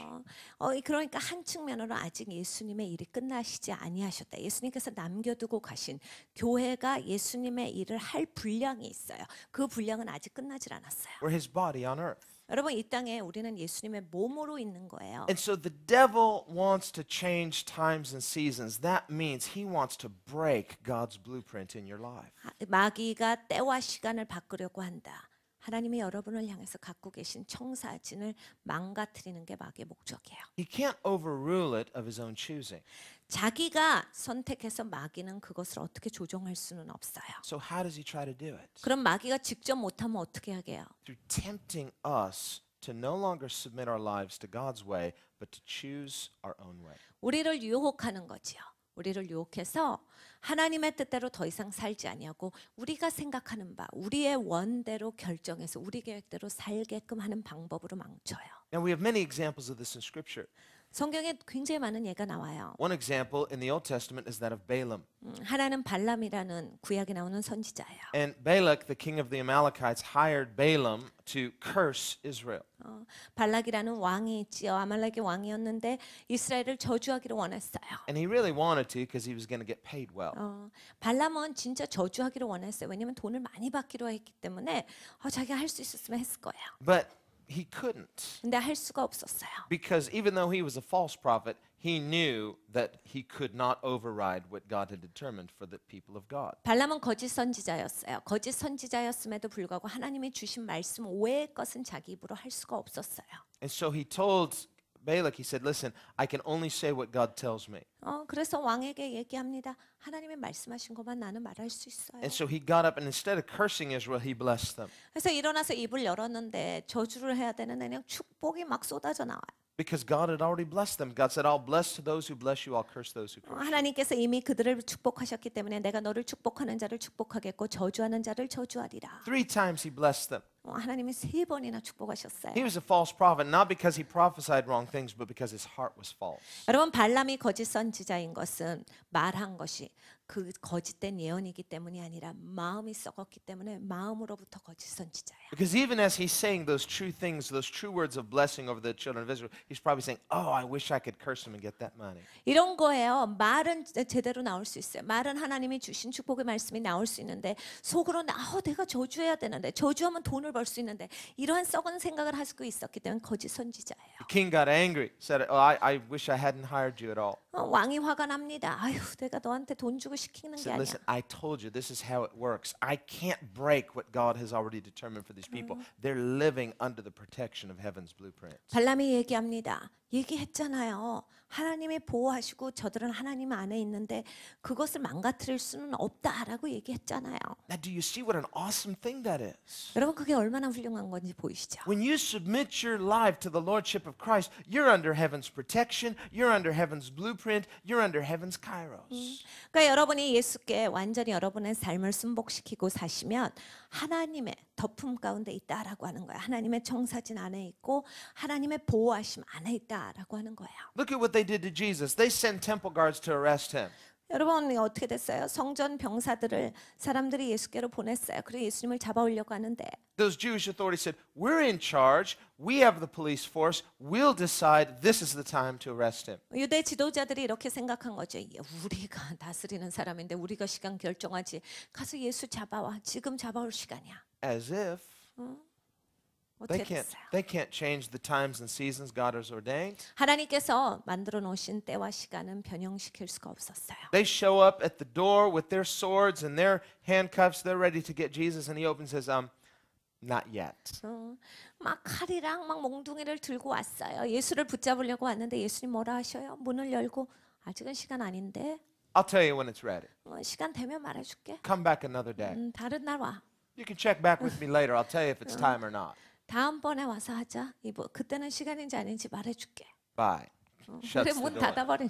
그러니까 한 측면으로 아직 예수님의 일이 끝나시지 아니하셨다. 예수님께서 남겨두고 가신 교회가 예수님의 일을 할 분량이 있어요. 그 분량은 아직 끝나질 않았어요. We're his body on earth. 여러분 이 땅에 우리는 예수님의 몸으로 있는 거예요. And so the devil wants to change times and seasons. That means he wants to break God's blueprint in your life. 마귀가 때와 시간을 바꾸려고 한다. 하나님이 여러분을 향해서 갖고 계신 청사진을 망가뜨리는 게 마귀의 목적이에요. He can't overrule it of his own choosing. 자기가 선택해서 마귀는 그것을 어떻게 조종할 수는 없어요. So how does he try to do it? 그럼 마귀가 직접 못하면 어떻게 하게요? Through tempting us to no longer submit our lives to God's way, but to choose our own way. 우리를 유혹하는 거지요. 우리를 유혹해서 하나님의 뜻대로 더 이상 살지 아니하고 우리가 생각하는 바, 우리의 원대로 결정해서 우리 계획대로 살게끔 하는 방법으로 망쳐요. Now we have many examples of this in Scripture. 성경에 굉장히 많은 예가 나와요. One example in the Old Testament is that of Balaam. 하나는 발람이라는 구약에 나오는 선지자예요. And Balak, the king of the Amalekites, hired Balaam to curse Israel. 발락이라는 왕이 있지요. 아말렉의 왕이었는데 이스라엘을 저주하기를 원했어요. And he really wanted to because he was going to get paid well. 발람은 진짜 저주하기를 원했어요. 왜냐하면 돈을 많이 받기로 했기 때문에 자기가 할 수 있었으면 했을 거예요. But he couldn't. 근데 할 수가 없었어요. Because even though he was a false prophet, he knew that he could not override what God had determined for the people of God. 발람은 거짓 선지자였어요. 거짓 선지자였음에도 불구하고 하나님이 주신 말씀 외의 것은 자기 입으로 할 수가 없었어요. And so he told Balak, he said, listen, I can only say what God tells me. 그래서 왕에게 얘기합니다. 하나님의 말씀하신 것만 나는 말할 수 있어요. And so he got up and instead of cursing Israel, he blessed them. 그래서 일어나서 입을 열었는데 저주를 해야 되는데 그냥 축복이 막 쏟아져 나와요. Because God had already blessed them. God said, I'll bless to those who bless you, I'll curse those who curse you. 하나님께서 이미 그들을 축복하셨기 때문에 내가 너를 축복하는 자를 축복하겠고 저주하는 자를 저주하리라. 3 times he blessed them. 하나님이 3번이나 축복하셨어요. He was a false prophet, not because he prophesied wrong things, but because his heart was false. 여러분 발람이 거짓 선지자인 것은 말한 것이 그 거짓된 예언이기 때문이 아니라 마음이 썩었기 때문에 마음으로부터 거짓 선지자예요. Because even as he's saying those true things, those true words of blessing over the children of Israel, he's probably saying, oh, I wish I could curse them and get that money. 이런 거예요. 말은 제대로 나올 수 있어요. 말은 하나님이 주신 축복의 말씀이 나올 수 있는데 속으로 내가 저주해야 되는데 저주하면 돈을 벌 수 있는데 이러한 썩은 생각을 하고 있었기 때문에 거짓 선지자예요. The king got angry, said, oh, I wish I hadn't hired you at all. 왕이 화가 납니다. 아유, 내가 너한테 돈 주고 시키는 게 Said, 아니야. listen, I told you this is how it works. I can't break what God has already determined for these people. They're living under the protection of heaven's blueprint. 발람이 얘기합니다. 얘기했잖아요. 하나님이 보호하시고 저들은 하나님 안에 있는데 그것을 망가뜨릴 수는 없다라고 얘기했잖아요. Now, do you see what an awesome thing that is? 여러분 그게 얼마나 훌륭한 건지 보이시죠? When you submit your life to the Lordship of Christ, you're under heaven's protection, you're under heaven's blueprint, you're under heaven's kairos. 그러니까 여러분이 예수께 완전히 여러분의 삶을 순복시키고 사시면 하나님의 덮음 가운데 있다라고 하는 거예요. 하나님의 청사진 안에 있고 하나님의 보호하심 안에 있다라고 하는 거예요. Look at what they did to Jesus. They sent temple guards to arrest him. 여러분 어떻게 됐어요? 성전 병사들을 사람들이 예수께로 보냈어요. 그리고 예수님을 잡아오려고 하는데 Those Jewish authorities said, we're in charge, we have the police force, we'll decide this is the time to arrest him. 유대 지도자들이 이렇게 생각한 거죠. 우리가 다스리는 사람인데 우리가 시간 결정하지. 가서 예수 잡아와. 지금 잡아올 시간이야. As if 어떻게 됐어요? they can't change the times and seasons God has ordained. 하나님께서 만들어 놓으신 때와 시간은 변형시킬 수가 없었어요. They show up at the door with their swords and their handcuffs, they're ready to get Jesus, and he opens and says, not yet. 막 칼이랑 막 몽둥이를 들고 왔어요. 예수를 붙잡으려고 왔는데 예수님 뭐라 하셔요? 문을 열고 아직은 시간 아닌데 I'll tell you when it's ready. 시간 되면 말해줄게. Come back another day. 다른 날 와. You can check back with me later. I'll tell you if it's time or not. 다음번에 와서 하자. 그때는 시간인지 아닌지 말해줄게. Bye. 그래 Shuts the 문 door. 닫아버린.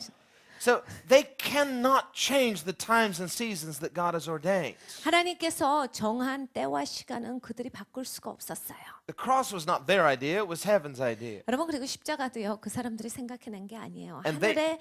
So they cannot change the times and seasons that God has ordained. 하나님께서 정한 때와 시간은 그들이 바꿀 수가 없었어요. The cross was not their idea, it was heaven's idea. 여러분 그리고 십자가도요. 그 사람들이 생각해낸 게 아니에요. And 하늘의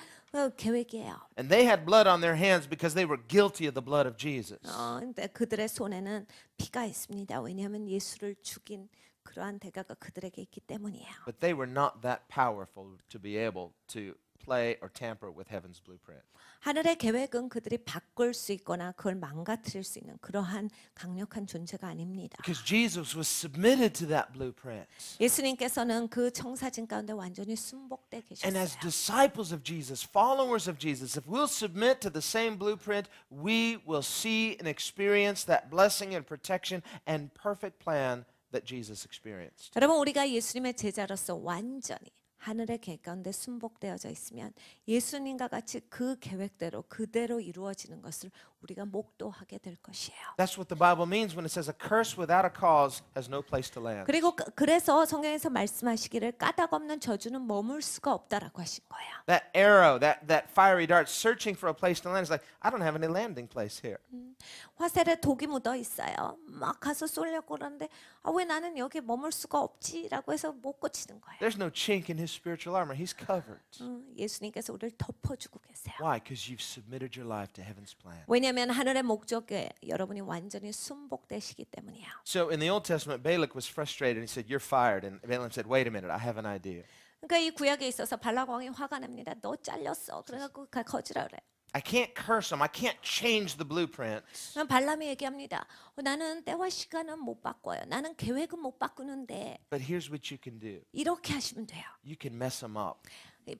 계획이에요. And they had blood on their hands because they were guilty of the blood of Jesus. 근데 그들의 손에는 피가 있습니다. 왜냐하면 예수를 죽인 그러한 대가가 그들에게 있기 때문이에요. But they were not that powerful to be able to play or tamper with heaven's blueprint. 하늘의 계획은 그들이 바꿀 수 있거나 그걸 망가뜨릴 수 있는 그러한 강력한 존재가 아닙니다. Because Jesus was submitted to that blueprint. 예수님께서는 그 청사진 가운데 완전히 순복돼 And as 계셨어요. disciples of Jesus, followers of Jesus, if we'll submit to the same blueprint, we will see and experience that blessing and protection and perfect plan that Jesus experienced. 여러분 우리가 예수님의 제자로서 완전히 하늘의 계획 가운데 순복되어져 있으면 예수님과 같이 그 계획대로 그대로 이루어지는 것을 우리가 목도하게 될 것이에요. That's what the Bible means when it says a curse without a cause has no place to land. 그리고 그래서 성경에서 말씀하시기를 까닭 없는 저주는 머물 수가 없다라고 하신 거예요. That arrow, that fiery dart searching for a place to land is like, I don't have any landing place here. 화살에 독이 묻어 있어요. 막 가서 쏘려고 그러는데 왜 나는 여기에 머물 수가 없지라고 해서 못 고치는 거예요. There's no chink in his spiritual armor. He's covered. 예수님께서 우리를 덮어주고 계세요. Why? Because you've submitted your life to heaven's plan. 왜냐하면 하늘의 목적에 여러분이 완전히 순복되시기 때문이에요. So in the Old Testament, Balak was frustrated and he said, "You're fired." And Balaam said, "Wait a minute, I have an idea." 그러니까 이 구약에 있어서 발락 왕이 화가 납니다. 너 잘렸어. 그래갖고 거지라 그래. I can't curse them. I can't change the blueprints. 발람이 얘기합니다. 나는 때와 시간은 못 바꿔요. 나는 계획은 못 바꾸는데 But here's what you can do. 이렇게 하시면 돼요. You can mess them up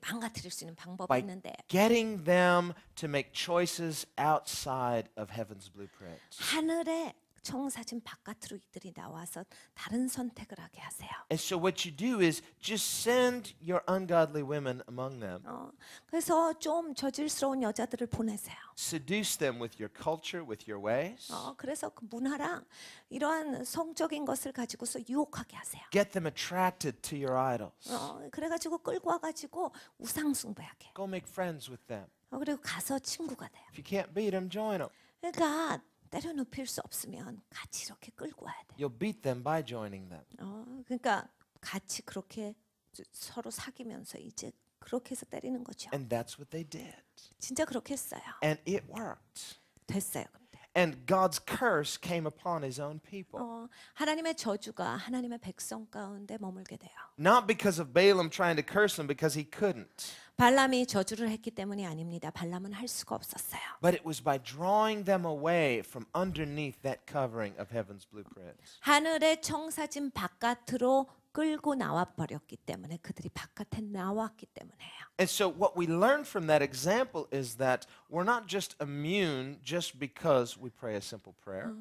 망가뜨릴 수 있는 방법이 by 있는데 getting them to make choices outside of heaven's blueprint. 하늘의 청사진 바깥으로 이들이 나와서 다른 선택을 하게 하세요. And so what you do is just send your ungodly women among them. 그래서 좀 저질스러운 여자들을 보내세요. Seduce them with your culture, with your ways. 그래서 그 문화랑 이러한 성적인 것을 가지고서 유혹하게 하세요. Get them attracted to your idols. 그래가지고 끌고 와가지고 우상숭배하게. Go make friends with them. 그리고 가서 친구가 돼요. If you can't beat them, join them. 그러니까 때려눕힐 수 없으면 같이 이렇게 끌고 와야 돼요. You'll beat them by joining them. 그러니까 같이 그렇게 서로 사귀면서 이제 그렇게 해서 때리는 거죠. And that's what they did. 진짜 그렇게 했어요. And it worked. 됐어요. 근데. And God's curse came upon his own people. 하나님의 저주가 하나님의 백성 가운데 머물게 돼요. Not because of Balaam trying to curse them, because he couldn't. 발람이 저주를 했기 때문이 아닙니다. 발람은 할 수가 없었어요. But it was by drawing them away from underneath that covering of heaven's blueprints. 하늘의 청사진 바깥으로 끌고 나와 버렸기 때문에 그들이 바깥에 나왔기 때문에요. And so what we learn from that example is that we're not just immune just because we pray a simple prayer.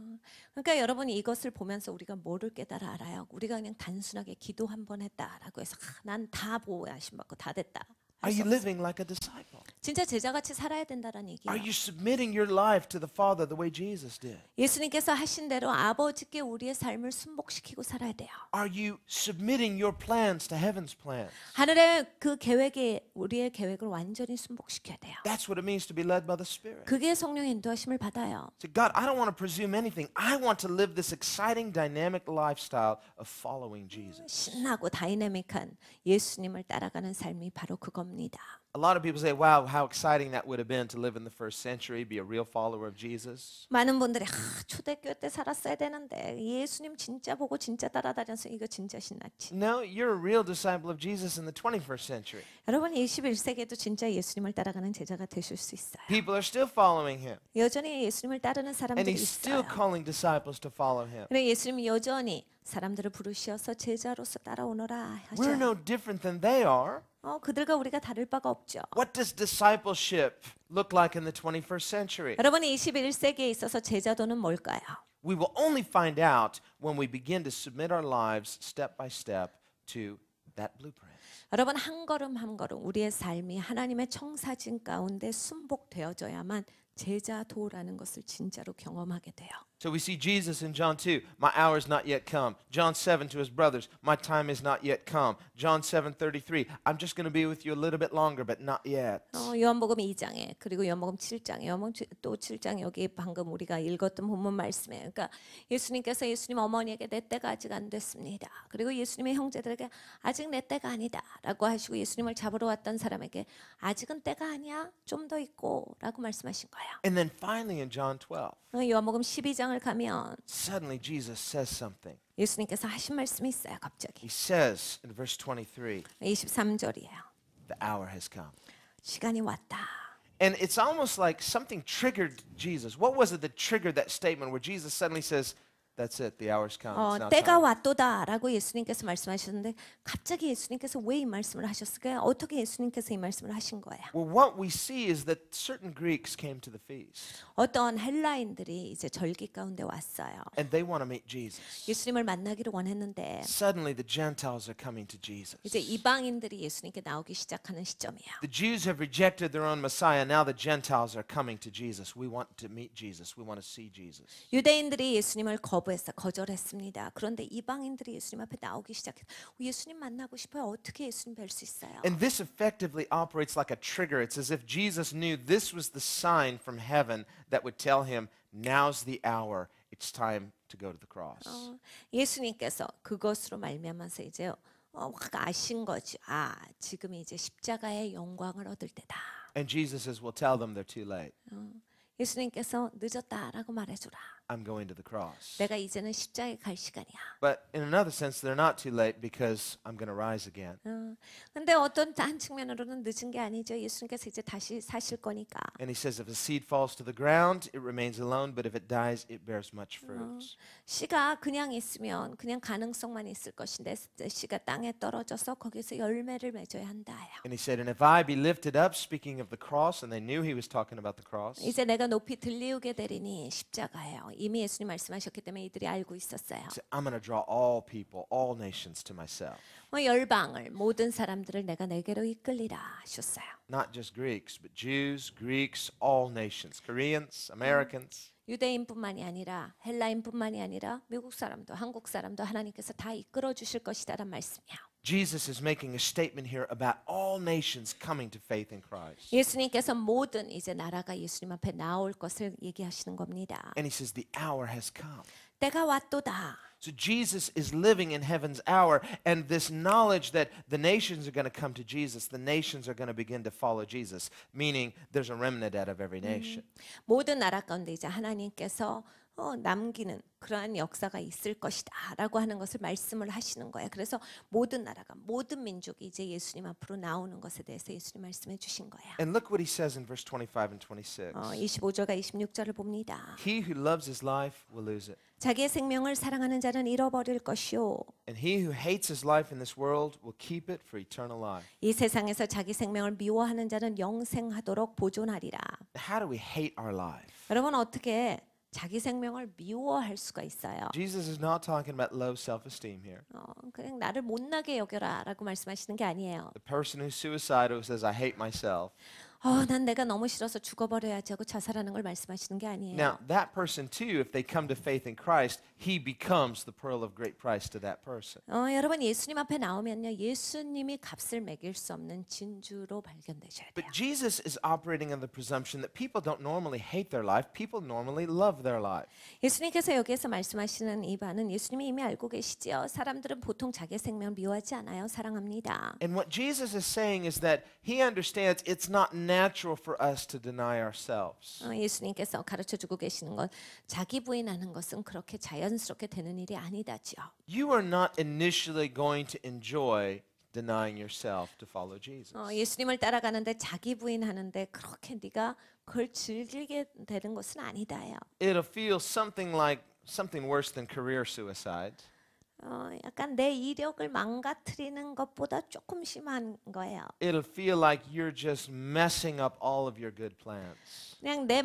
그러니까 여러분이 이것을 보면서 우리가 뭐를 깨달아 알아요? 우리가 그냥 단순하게 기도 한 번 했다라고 해서 난 다 보호하심 받고 다 됐다. Are you living like a disciple? 진짜 제자같이 살아야 된다는 얘기예요. Are you submitting your life to the Father the way Jesus did? 예수님께서 하신 대로 아버지께 우리의 삶을 순복시키고 살아야 돼요. Are you submitting your plans to heaven's plans? 하늘의 그 계획에 우리의 계획을 완전히 순복시켜야 돼요. That's what it means to be led by the Spirit. 그게 성령의 인도하심을 받아요. So God, I don't want to presume anything. I want to live this exciting, dynamic lifestyle of following Jesus. 신나고 다이내믹한 예수님을 따라가는 삶이 바로 그겁니다. A lot of people say, wow, how exciting that would have been to live in the first century, be a real follower of Jesus. 많은 분들이 초대교회 때 살았어야 되는데 예수님 진짜 보고 진짜 따라다녀서 이거 진짜 신났지. No, you're a real disciple of Jesus in the 21st century. 여러분 21세기에도 진짜 예수님을 따라가는 제자가 되실 수 있어요. People are still following him. 여전히 예수님을 따르는 And 사람들이 he's still 있어요. calling disciples to follow him. 그래 예수님이 여전히 사람들을 부르셔서 제자로서 따라오너라 We're 하셔요. no different than they are. 그들과 우리가 다를 바가 없죠. What does discipleship look like in the 21st century? 여러분 21세기에 있어서 제자도는 뭘까요? We will only find out when we begin to submit our lives step by step to that blueprint. 여러분 한 걸음 한 걸음 우리의 삶이 하나님의 청사진 가운데 순복되어져야만 제자도라는 것을 진짜로 경험하게 돼요. So we see Jesus in John 2, my hour is not yet come. John 7 to his brothers, my time is not yet come. John 7:33, I'm just going to be with you a little bit longer, but not yet. 요한복음 2장에 그리고 요한복음 7장에 요한복음 또 7장 여기 방금 우리가 읽었던 본문 말씀에 그러니까 예수님께서 예수님 어머니에게 내 때가 아직 안 됐습니다. 그리고 예수님의 형제들에게 아직 내 때가 아니다라고 하시고 예수님을 잡으러 왔던 사람에게 아직은 때가 아니야 좀 더 있고라고 말씀하신 거예요. And then finally in John 12, 요한복음 12장을 가면 suddenly Jesus says something. 예수님께서 하신 말씀이 있어요. 갑자기 He says in verse 23, 23절이에요. the hour has come. 시간이 왔다. And it's almost like something triggered Jesus. What was it that triggered that statement where Jesus suddenly says, that's it, the hour's come. It's now 때가 time. 왔도다라고 예수님께서 말씀하셨는데 갑자기 예수님께서 왜 이 말씀을 하셨을까요? 어떻게 예수님께서 이 말씀을 하신 거예요? Well, what we see is that certain Greeks came to the feast. 어떤 헬라인들이 이제 절기 가운데 왔어요. And they want to meet Jesus. 예수님을 만나기를 원했는데 Suddenly the Gentiles are coming to Jesus. 이제 이방인들이 예수님께 나오기 시작하는 시점이에요. The Jews have rejected their own Messiah. Now the Gentiles are coming to Jesus. We want to meet Jesus. We want to see Jesus. 유대인들이 예수님을 거절했습니다. 그런데 이방인들이 예수님 앞에 나오기 시작해서 예수님 만나고 싶어요. 어떻게 예수님 뵐 수 있어요? And this effectively operates like a trigger. It's as if Jesus knew this was the sign from heaven that would tell him, now's the hour. It's time to go to the cross. 예수님께서 그것으로 말미암아서 이제 확 아신 거죠. 지금 이제 십자가의 영광을 얻을 때다. And Jesus says, well, tell them they're too late. 예수님께서 늦었다라고 말해주라. I'm going to the cross. 내가 이제는 십자가에 갈 시간이야. But in another sense, they're not too late because I'm going to rise again. 근데 어떤 한 측면으로는 늦은 게 아니죠. 예수님께서 이제 다시 사실 거니까. And he says, if a seed falls to the ground, it remains alone, but if it dies, it bears much fruit. 씨가 그냥 있으면 그냥 가능성만 있을 것인데 씨가 땅에 떨어져서 거기서 열매를 맺어야 한다요. And he said, and if I be lifted up, speaking of the cross, and they knew he was talking about the cross, 이제 내가 높이 들리우게 되리니 십자가예요. 이미 예수님 말씀하셨기 때문에 이들이 알고 있었어요. He said, I'm going to draw all people, all nations to myself. 열방을 모든 사람들을 내가 내게로 이끌리라 하셨어요. Not just Greeks, but Jews, Greeks, all nations, Koreans, Americans. 유대인뿐만이 아니라 헬라인뿐만이 아니라 미국 사람도 한국 사람도 하나님께서 다 이끌어 주실 것이다란 말씀이야. Jesus is making a statement here about all nations coming to faith in Christ. 예수님께서 모든 이제 나라가 예수님 앞에 나올 것을 얘기하시는 겁니다. And he says the hour has come. 때가 왔도다. So Jesus is living in heaven's hour, and this knowledge that the nations are going to come to Jesus, the nations are going to begin to follow Jesus, meaning there's a remnant out of every nation. 모든 나라 가운데 이제 하나님께서 남기는 그러한 역사가 있을 것이다라고 하는 것을 말씀을 하시는 거예요. 그래서 모든 나라가 모든 민족이 이제 예수님 앞으로 나오는 것에 대해서 예수님 말씀해 주신 거예요. And look what he says in verse 25 and 26. 25절과 26절을 봅니다. He who loves his life will lose it, 자기의 생명을 사랑하는 자는 잃어버릴 것이요. and he who hates his life in this world will keep it for eternal life. 이 세상에서 자기 생명을 미워하는 자는 영생하도록 보존하리라. How do we hate our life? 여러분 어떻게 자기 생명을 미워할 수가 있어요? Jesus is not talking about low self-esteem here. 그냥 나를 못나게 여겨라라고 말씀하시는 게 아니에요. The person who's suicidal who says, I hate myself. 난 내가 너무 싫어서 죽어버려야지 하고 자살하는 걸 말씀하시는 게 아니에요. Now, that person too, if they come to faith in Christ, he becomes the pearl of great price to that person. 여러분 예수님 앞에 나오면요, 예수님이 값을 매길 수 없는 진주로 발견되셔야 돼요. But Jesus is operating on the presumption that people don't normally hate their life, people normally love their life. 예수님께서 여기에서 말씀하시는 이 바는 예수님이 이미 알고 계시지요. 사람들은 보통 자기 생명을 미워하지 않아요. 사랑합니다. And what Jesus is saying is that he understands it's not natural for us to deny ourselves. 예수님께서 가르쳐주고 계시는 건 자기 부인하는 것은 그렇게 자연스럽게 되는 일이 아니다지요. You are not initially going to enjoy denying yourself to follow Jesus. 예수님을 따라가는데 자기 부인하는데 그렇게 네가 그걸 즐기게 되는 것은 아니다요. It'll feel something like something worse than career suicide. 약간 내 이력을 망가뜨리는 것보다 조금 심한 거예요. It'll feel like you're just messing up all of your good plans. 그냥 내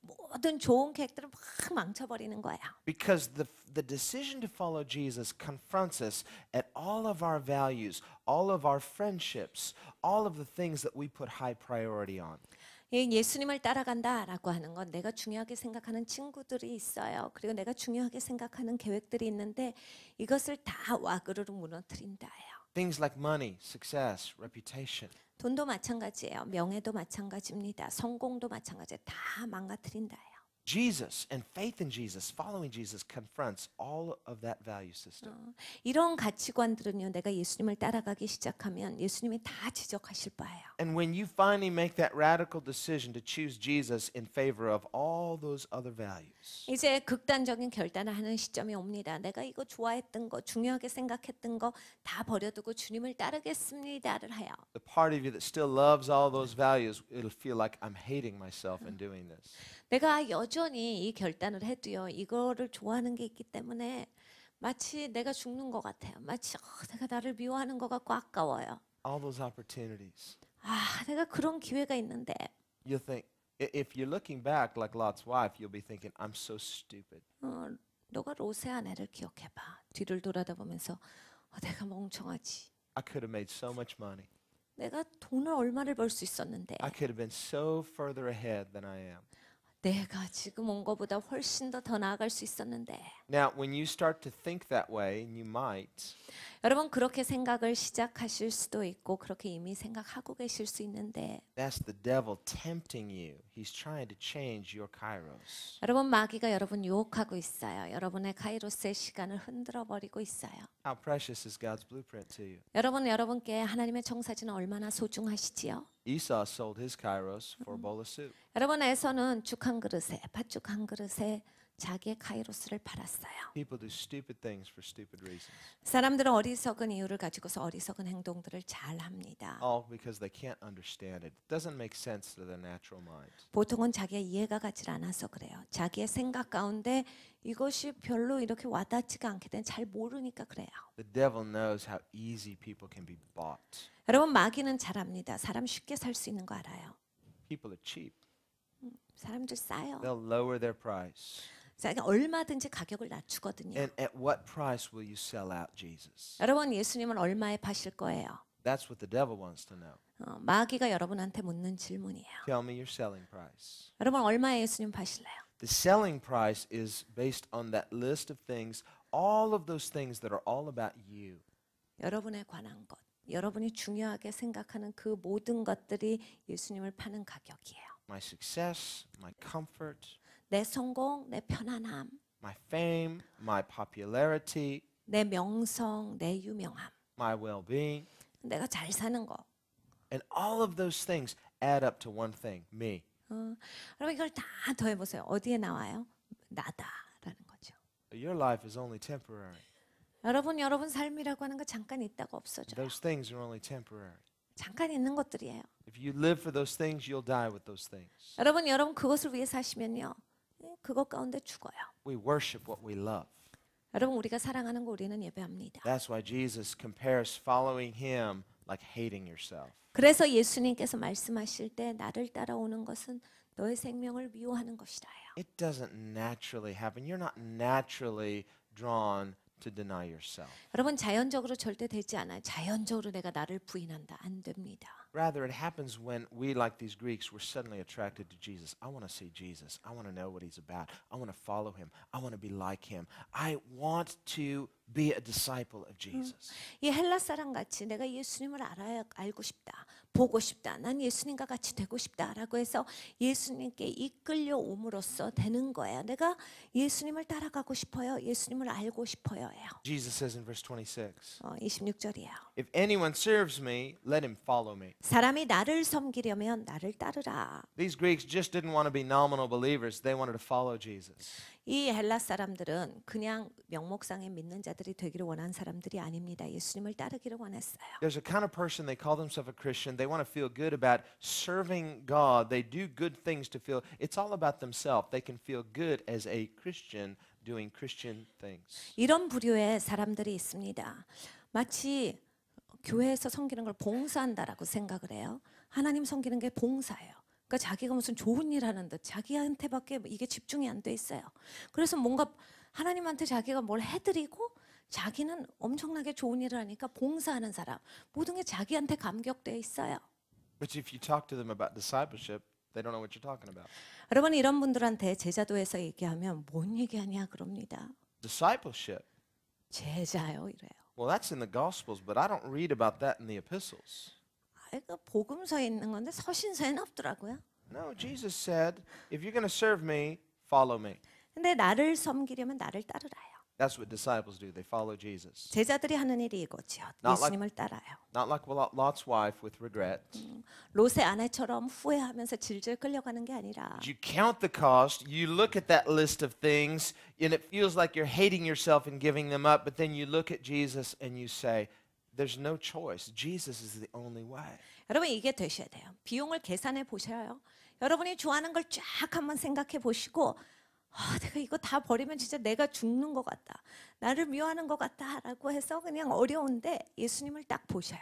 모든 좋은 계획들을 막 망쳐버리는 거예요. Because the decision to follow Jesus confronts us at all of our values, all of our friendships, all of the things that we put high priority on. 예수님을 따라간다라고 하는 건 내가 중요하게 생각하는 친구들이 있어요. 그리고 내가 중요하게 생각하는 계획들이 있는데 이것을 다 와그르르 무너뜨린다예요. Things like money, success, reputation. 돈도 마찬가지예요. 명예도 마찬가지입니다. 성공도 마찬가지예요. 다 망가뜨린다예요. Jesus and faith in Jesus, following Jesus confronts all of that value system. 이런 가치관들은요. 내가 예수님을 따라가기 시작하면 예수님이 다 지적하실 바예요. And when you finally make that radical decision to choose Jesus in favor of all those other values, 이제 극단적인 결단을 하는 시점이 옵니다. 내가 이거 좋아했던 거, 중요하게 생각했던 거 다 버려두고 주님을 따르겠습니다를 해요. the part of you that still loves all those values, it'll feel like I'm hating myself in doing this. 내가 여전히 이 결단을 해도요. 이거를 좋아하는 게 있기 때문에 마치 내가 죽는 것 같아요. 마치 내가 나를 미워하는 것 같고 아까워요. All those opportunities. 내가 그런 기회가 있는데 You'll think, if you're looking back like Lot's wife, you'll be thinking, I'm so stupid. 너가 롯의 아내를 기억해봐. 뒤를 돌아다보면서 내가 멍청하지. I could have made so much money. 내가 돈을 얼마를 벌 수 있었는데 I could have been so further ahead than I am. 내가 지금 온 것보다 훨씬 더 나아갈 수 있었는데. Now, when you start to think that way, and you might, 여러분 그렇게 생각을 시작하실 수도 있고 그렇게 이미 생각하고 계실 수 있는데 that's the devil tempting you. He's trying to change your kairos. 여러분 마귀가 여러분 유혹하고 있어요. 여러분의 카이로스의 시간을 흔들어 버리고 있어요. How precious is God's blueprint to you? 여러분께 하나님의 청사진은 얼마나 소중하시지요? Esau sold his kairos for a bowl of soup. 여러분 에서는 죽 한 그릇에 팥죽 한 그릇에 자기의 카이로스를 팔았어요. People do stupid things for stupid reasons. 사람들은 어리석은 이유를 가지고서 어리석은 행동들을 잘 합니다. All because they can't understand it. It doesn't make sense to their natural mind. 보통은 자기의 이해가 가지 않아서 그래요. 자기의 생각 가운데 이것이 별로 이렇게 와닿지가 않게 된 잘 모르니까 그래요. The devil knows how easy people can be bought. 여러분 마귀는 잘 압니다. 사람 쉽게 살 수 있는 거 알아요. People are cheap. 사람들 싸요. They'll lower their price. 자기가 얼마든지 가격을 낮추거든요. And at what price will you sell out Jesus? 여러분 예수님을 얼마에 파실 거예요? That's what the devil wants to know. 마귀가 여러분한테 묻는 질문이에요. Tell me your selling price. 여러분 얼마에 예수님 파실래요? The selling price is based on that list of things, all of those things that are all about you. 여러분에 관한 것, 여러분이 중요하게 생각하는 그 모든 것들이 예수님을 파는 가격이에요. My success, my comfort, 내 성공, 내 편안함, my fame, my popularity, 내 명성, 내 유명함, my well-being, 내가 잘 사는 거. and all of those things add up to one thing, me. 여러분 이걸 다 더해보세요. 어디에 나와요? 나다라는 거죠. Your life is only temporary. 여러분 삶이라고 하는 거 잠깐 있다가 없어져요. Those things are only temporary. 잠깐 있는 것들이에요. If you live for those things, you'll die with those things. 여러분 그것을 위해 사시면요. 그것 가운데 죽어요. We worship what we love. 여러분 우리가 사랑하는 거 우리는 예배합니다. That's why Jesus compares following him like hating yourself. 그래서 예수님께서 말씀하실 때 나를 따라오는 것은 너의 생명을 미워하는 것이라요. It doesn't naturally happen. You're not naturally drawn to deny yourself. 여러분 자연적으로 절대 되지 않아요. 자연적으로 내가 나를 부인한다. 안 됩니다. Rather, it happens when we, like these Greeks, we're suddenly attracted to Jesus. I want to see Jesus. I want to know what he's about. I want to follow him. I want to be like him. I want to be a disciple of Jesus. 이 헬라 사람 같이 내가 예수님을 알고 싶다. 보고 싶다. 난 예수님과 같이 되고 싶다라고 해서 예수님께 이끌려 옴으로써 되는 거예요. 내가 예수님을 따라가고 싶어요. 예수님을 알고 싶어요예요. Jesus says in verse 26, 26절이에요. if anyone serves me, let him follow me. 사람이 나를 섬기려면 나를 따르라. These Greeks just didn't want to be nominal believers. They wanted to follow Jesus. 이 헬라 사람들은 그냥 명목상에 믿는 자들이 되기를 원한 사람들이 아닙니다. 예수님을 따르기를 원했어요. There's a kind of person, they call themselves a Christian. They want to feel good about serving God. They do good things to feel, it's all about themselves. They can feel good as a Christian doing Christian things. 이런 부류의 사람들이 있습니다. 마치 교회에서 섬기는 걸 봉사한다라고 생각을 해요. 하나님 섬기는 게 봉사예요. 그러니까 자기가 무슨 좋은 일 하는 듯 자기한테밖에 이게 집중이 안 돼 있어요. 그래서 뭔가 하나님한테 자기가 뭘 해드리고 자기는 엄청나게 좋은 일을 하니까 봉사하는 사람. 모든 게 자기한테 감격돼 있어요. But if you talk to them about discipleship, they don't know what you're talking about. 여러분 이런 분들한테 제자도에서 얘기하면 뭔 얘기하냐 그럽니다. Discipleship. 제자요 이래요. Well, that's in the Gospels, but I don't read about that in the epistles. 그 복음서에 있는 건데 서신서에는 없더라고요. No, Jesus said, if you're going to serve me, follow me. 근데 나를 섬기려면 나를 따르라요. That's what disciples do. They follow Jesus. 제자들이 하는 일이 이거지요. 예수님을 따라요. Not like Lot's wife with regret. 롯의 아내처럼 후회하면서 질질 끌려가는 게 아니라 You count the cost, you look at that list of things, and it feels like you're hating yourself and giving them up, but then you look at Jesus and you say, there's no choice. Jesus is the only way. 여러분 이게 되셔야 돼요. 비용을 계산해 보셔요. 여러분이 좋아하는 걸 쫙 한번 생각해 보시고 내가 이거 다 버리면 진짜 내가 죽는 것 같다. 나를 미워하는 것 같다라고 해서 그냥 어려운데 예수님을 딱 보셔요.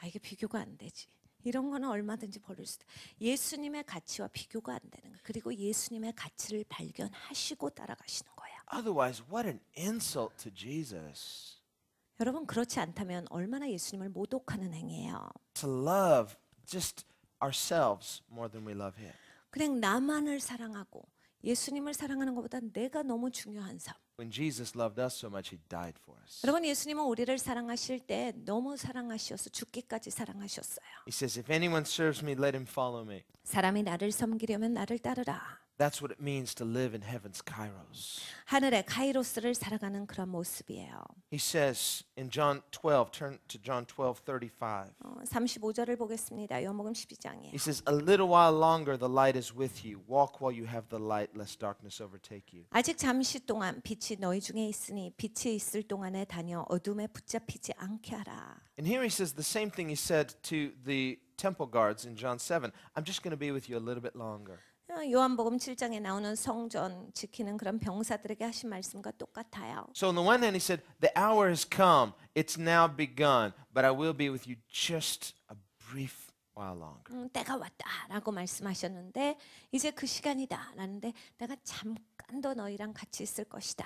이게 비교가 안 되지. 이런 거는 얼마든지 버릴 수 있다. 예수님의 가치와 비교가 안 되는 거예요. 그리고 예수님의 가치를 발견하시고 따라가시는 거예요. Otherwise, what an insult to Jesus. 여러분 그렇지 않다면 얼마나 예수님을 모독하는 행위예요. To love just ourselves more than we love him. 그냥 나만을 사랑하고 예수님을 사랑하는 것보다 내가 너무 중요한 삶. When Jesus loved us so much, he died for us. 여러분 예수님은 우리를 사랑하실 때 너무 사랑하셔서 죽기까지 사랑하셨어요. He says, if anyone serves me, let him follow me. 사람이 나를 섬기려면 나를 따르라. That's what it means to live in heaven's kairos. 하늘의 카이로스를 살아가는 그런 모습이에요. He says in John 12, turn to John 12:35. 35절을 보겠습니다. 요한복음 12장이에요. He says, a little while longer the light is with you. Walk while you have the light, lest darkness overtake you. 아직 잠시 동안 빛이 너희 중에 있으니 빛이 있을 동안에 다녀 어둠에 붙잡히지 않게 하라. And here he says the same thing he said to the temple guards in John 7. I'm just going to be with you a little bit longer. 요한복음 7장에 나오는 성전 지키는 그런 병사들에게 하신 말씀과 똑같아요. So on the one hand he said, the hour has come, it's now begun, but I will be with you just a brief while longer. 때가 왔다라고 말씀하셨는데 이제 그 시간이다라는데 내가 잠깐 시간도 너희랑 같이 있을 것이다.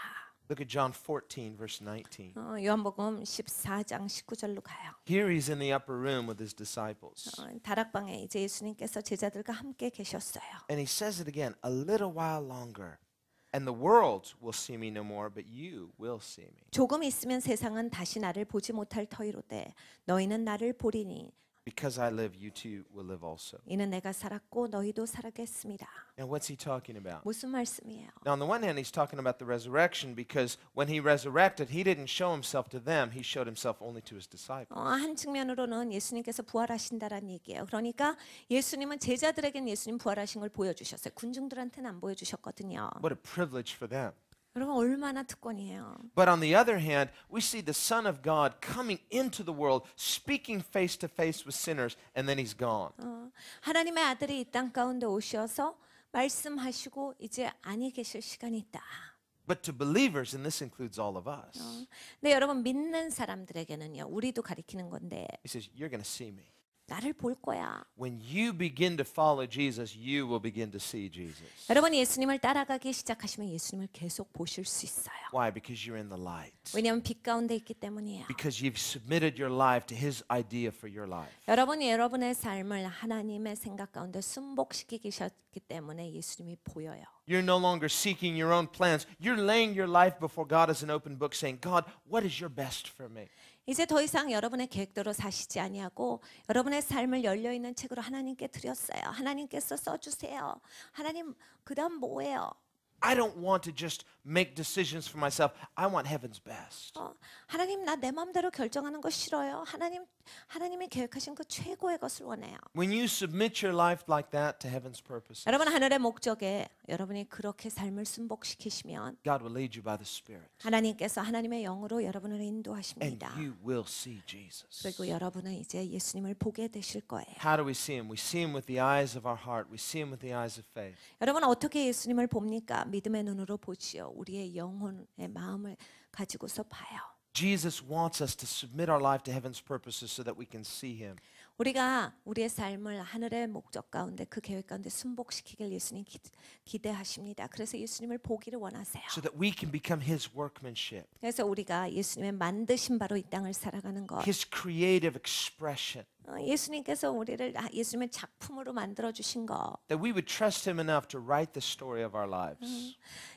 Look at John 14, verse 19. 요한복음 14장 19절로 가요. Here he's in the upper room with his disciples. 다락방에 이제 예수님께서 제자들과 함께 계셨어요. And he says it again, a little while longer. And the world will see me no more, but you will see me. 조금 있으면 세상은 다시 나를 보지 못할 터이로되 너희는 나를 보리니 Because I live, you too will live also. 이는 내가 살았고 너희도 살겠습니다. Now, what's he talking about? 무슨 말씀이에요? Now, on the one hand, he's talking about the resurrection because when he resurrected, he didn't show himself to them. He showed himself only to his disciples. 한 측면으로는 예수님께서 부활하신다라는 얘기예요. 그러니까 예수님은 제자들에게는 예수님 부활하신 걸 보여주셨어요. 군중들한테는 안 보여주셨거든요. What a privilege for them. 여러분 얼마나 특권이에요. But on the other hand, we see the Son of God coming into the world, speaking face to face with sinners, and then he's gone. 하나님의 아들이 이 땅 가운데 오셔서 말씀하시고 이제 안이 계실 시간이 있다. But to believers, and this includes all of us, 근데 여러분 믿는 사람들에게는요. 우리도 가리키는 건데 he says, you're going to see me. 나를 볼 거야. When you begin to follow Jesus, you will begin to see Jesus. 여러분 예수님을 따라가기 시작하시면 예수님을 계속 보실 수 있어요. Why? Because you're in the light. 왜냐하면 빛 가운데 있기 때문이에요. Because you've submitted your life to his idea for your life. 여러분이 여러분의 삶을 하나님의 생각 가운데 순복시키기 시작했기 때문에 예수님이 보여요. You're no longer seeking your own plans. You're laying your life before God as an open book saying, God, what is your best for me? 이제 더 이상 여러분의 계획대로 사시지 아니하고 여러분의 삶을 열려 있는 책으로 하나님께 드렸어요. 하나님께서 써주세요. 하나님 그다음 뭐예요? I don't want to just make decisions for myself. I want heaven's best. 하나님 나 내 마음대로 결정하는 거 싫어요. 하나님이 계획하신 그 최고의 것을 원해요. When you submit your life like that to heaven's purposes, 여러분 하늘의 목적에 여러분이 그렇게 삶을 순복시키시면 God will lead you by the Spirit. 하나님께서 하나님의 영으로 여러분을 And 인도하십니다. you will see Jesus. 그리고 여러분은 이제 예수님을 보게 되실 거예요. How do we see him? We see him with the eyes of our heart. We see him with the eyes of faith. 여러분 어떻게 예수님을 봅니까? 믿음의 눈으로 보지요. 우리의 영혼의 마음을 가지고서 봐요. Jesus wants us to submit our life to heaven's purposes so that we can see him. 우리가 우리의 삶을 하늘의 목적 가운데 그 계획 가운데 순복시키길 예수님 기대하십니다. 그래서 예수님을 보기를 원하세요. So that we can become his workmanship, 그래서 우리가 예수님의 만드신 바로 이 땅을 살아가는 것. his creative expression. 예수님께서 우리를 예수님의 작품으로 만들어 주신 것. That we would trust him enough to write the story of our lives.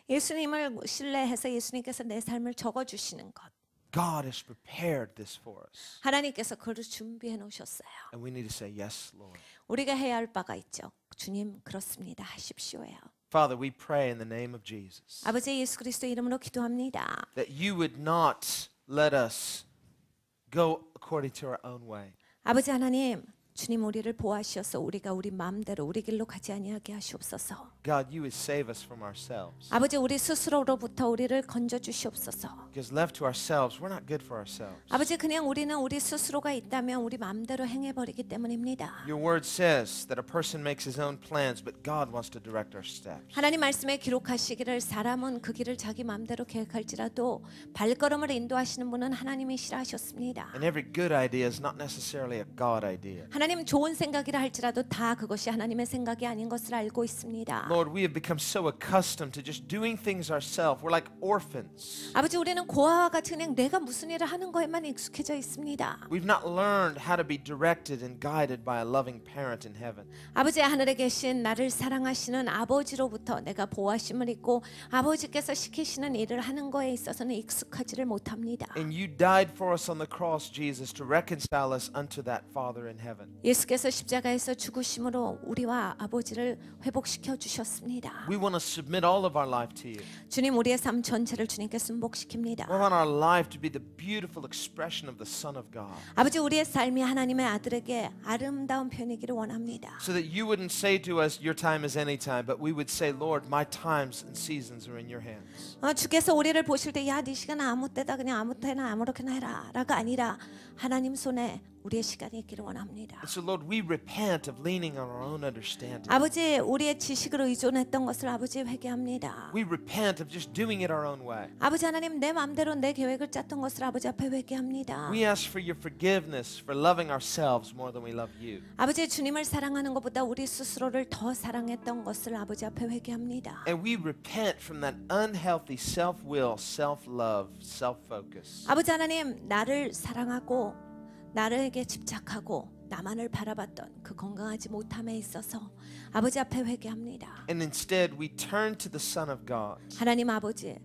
예수님을 신뢰해서 예수님께서 내 삶을 적어 주시는 것. God has prepared this for us. 하나님께서 그를 준비해 놓으셨어요. And we need to say, yes, Lord. 우리가 해야 할 바가 있죠. 주님 그렇습니다. 하십시오예요. Father, we pray in the name of Jesus 아버지 예수 그리스도 이름으로 기도합니다. that you would not let us go according to our own way. 아버지 하나님, 주님 우리를 보호하셔서 우리가 우리 마음대로 우리 길로 가지 아니하게 하시옵소서. God, you would save us from ourselves. 아버지 우리 스스로로부터 우리를 건져 주시옵소서. Because left to ourselves, we're not good for ourselves. 아버지 그냥 우리는 우리 스스로가 있다면 우리 마음대로 행해버리기 때문입니다. Your word says that a person makes his own plans, but God wants to direct our steps. 하나님 말씀에 기록하시기를 사람은 그 길을 자기 마음대로 계획할지라도 발걸음을 인도하시는 분은 하나님이시라 하셨습니다. And every good idea is not necessarily a God idea. 하나님 좋은 생각이라 할지라도 다 그것이 하나님의 생각이 아닌 것을 알고 있습니다. Lord, we have become so accustomed to just doing things ourselves. We're like orphans. 아버지 우리는 고아와 같이 그냥 내가 무슨 일을 하는 거에만 익숙해져 있습니다. We've not learned how to be directed and guided by a loving parent in heaven. 아버지 하늘에 계신 나를 사랑하시는 아버지로부터 내가 보호하심을 입고 아버지께서 시키시는 일을 하는 거에 있어서는 익숙하지를 못합니다. And you died for us on the cross, Jesus, to reconcile us unto that Father in heaven. 예수께서 십자가에서 죽으심으로 우리와 아버지를 회복시켜 주셨습니다. We want to submit all of our life to you. 주님 우리의 삶 전체를 주님께 순복시킵니다. We want our life to be the beautiful expression of the Son of God. 아버지 우리의 삶이 하나님의 아들에게 아름다운 편이기를 원합니다. So that you wouldn't say to us, your time is any time, but we would say, Lord, my times and seasons are in your hands. 주께서 우리를 보실 때 야 네 시간 아무 때다 그냥 아무 때나 아무렇게나 해라 라가 아니라 하나님 손에 우리의 시간이 있기를 원합니다. And so, Lord, we repent of leaning on our own understanding. 아버지, 우리의 지식으로 의존했던 것을 아버지 회개합니다. We repent of just doing it our own way. 아버지 하나님, 내 마음대로 내 계획을 짰던 것을 아버지 앞에 회개합니다. We ask for your forgiveness for loving ourselves more than we love you. 아버지, 주님을 사랑하는 것보다 우리 스스로를 더 사랑했던 것을 아버지 앞에 회개합니다. And we repent from that unhealthy self-will, self-love, self-focus. 아버지 하나님, 나를 사랑하고 나에게 집착하고 나만을 바라봤던 그 건강하지 못함에 있어서 아버지 앞에 회개합니다. And instead, we turn to the Son of God. 하나님 아버지,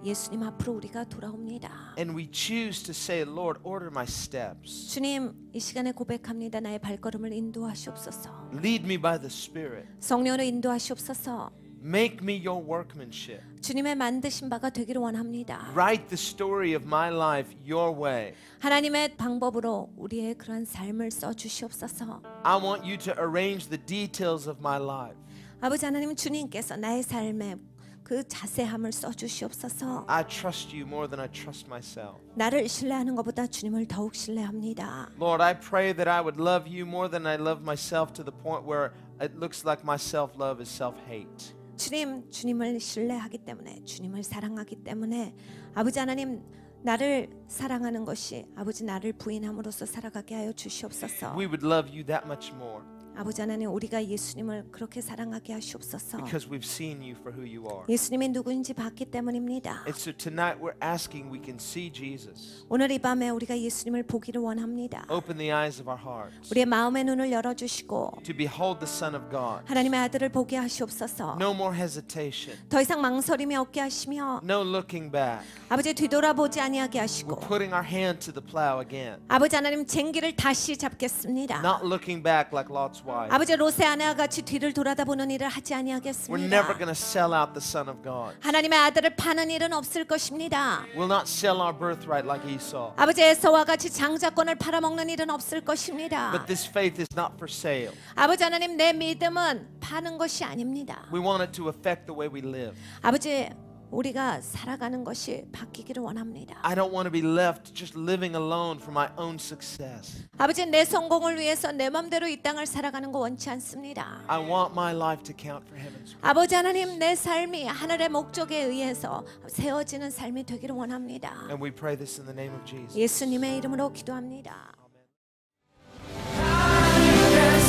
예수님 앞으로 우리가 돌아옵니다. And we choose to say, Lord, order my steps. 주님, 이 시간에 고백합니다. 나의 발걸음을 인도하시옵소서. Lead me by the Spirit. 성령으로 인도하시옵소서. Make me your workmanship. 주님의 만드신 바가 되기를 원합니다. Write the story of my life your way. 하나님의 방법으로 우리의 그런 삶을 써 주시옵소서. I want you to arrange the details of my life. 아버지 하나님, 주님께서 나의 삶에 그 자세함을 써 주시옵소서. I trust you more than I trust myself. 나를 신뢰하는 것보다 주님을 더욱 신뢰합니다. Lord, I pray that I would love you more than I love myself to the point where it looks like my self-love is self-hate. 주님, 주님을 신뢰하기 때문에, 주님을 사랑하기 때문에 아버지 하나님, 나를 사랑하는 것이 아버지 나를 부인함으로써 살아가게 하여 주시옵소서. We would love you that much more 아버지 하나님, 우리가 예수님을 그렇게 사랑하게 하시옵소서. because we've seen you for who you are. 예수님이 누구인지 봤기 때문입니다. And so tonight we're asking we can see Jesus. 오늘 이 밤에 우리가 예수님을 보기를 원합니다. Open the eyes of our hearts 우리의 마음의 눈을 열어주시고 to behold the Son of God. 하나님의 아들을 보게 하시옵소서. No more hesitation. 더 이상 망설임이 없게 하시며 No looking back. 아버지 뒤돌아보지 아니하게 We're 하시고 putting our hand to the plow again. 아버지 하나님, 쟁기를 다시 잡겠습니다. Not looking back like Lot's wife. 아버지, 롯의 아내와 같이 뒤를 돌아다보는 일을 하지 We're 아니하겠습니다. never going to sell out the Son of God. 하나님의 아들을 파는 일은 없을 것입니다. We'll not sell our birthright like Esau. 아버지, 에서와 같이 장자권을 팔아먹는 일은 없을 것입니다. But this faith is not for sale. 아버지 하나님, 내 믿음은 파는 것이 아닙니다. We want it to affect the way we live. 아버지, 우리가 살아가는 것이 바뀌기를 원합니다. I don't want to be left just living alone for my own success. 아버지, 내 성공을 위해서 내 맘대로 이 땅을 살아가는 거 원치 않습니다. I want my life to count for heaven's purpose. 아버지 하나님, 내 삶이 하늘의 목적에 의해서 세워지는 삶이 되기를 원합니다. And we pray this in the name of Jesus. 예수님의 이름으로 기도합니다.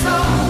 Amen.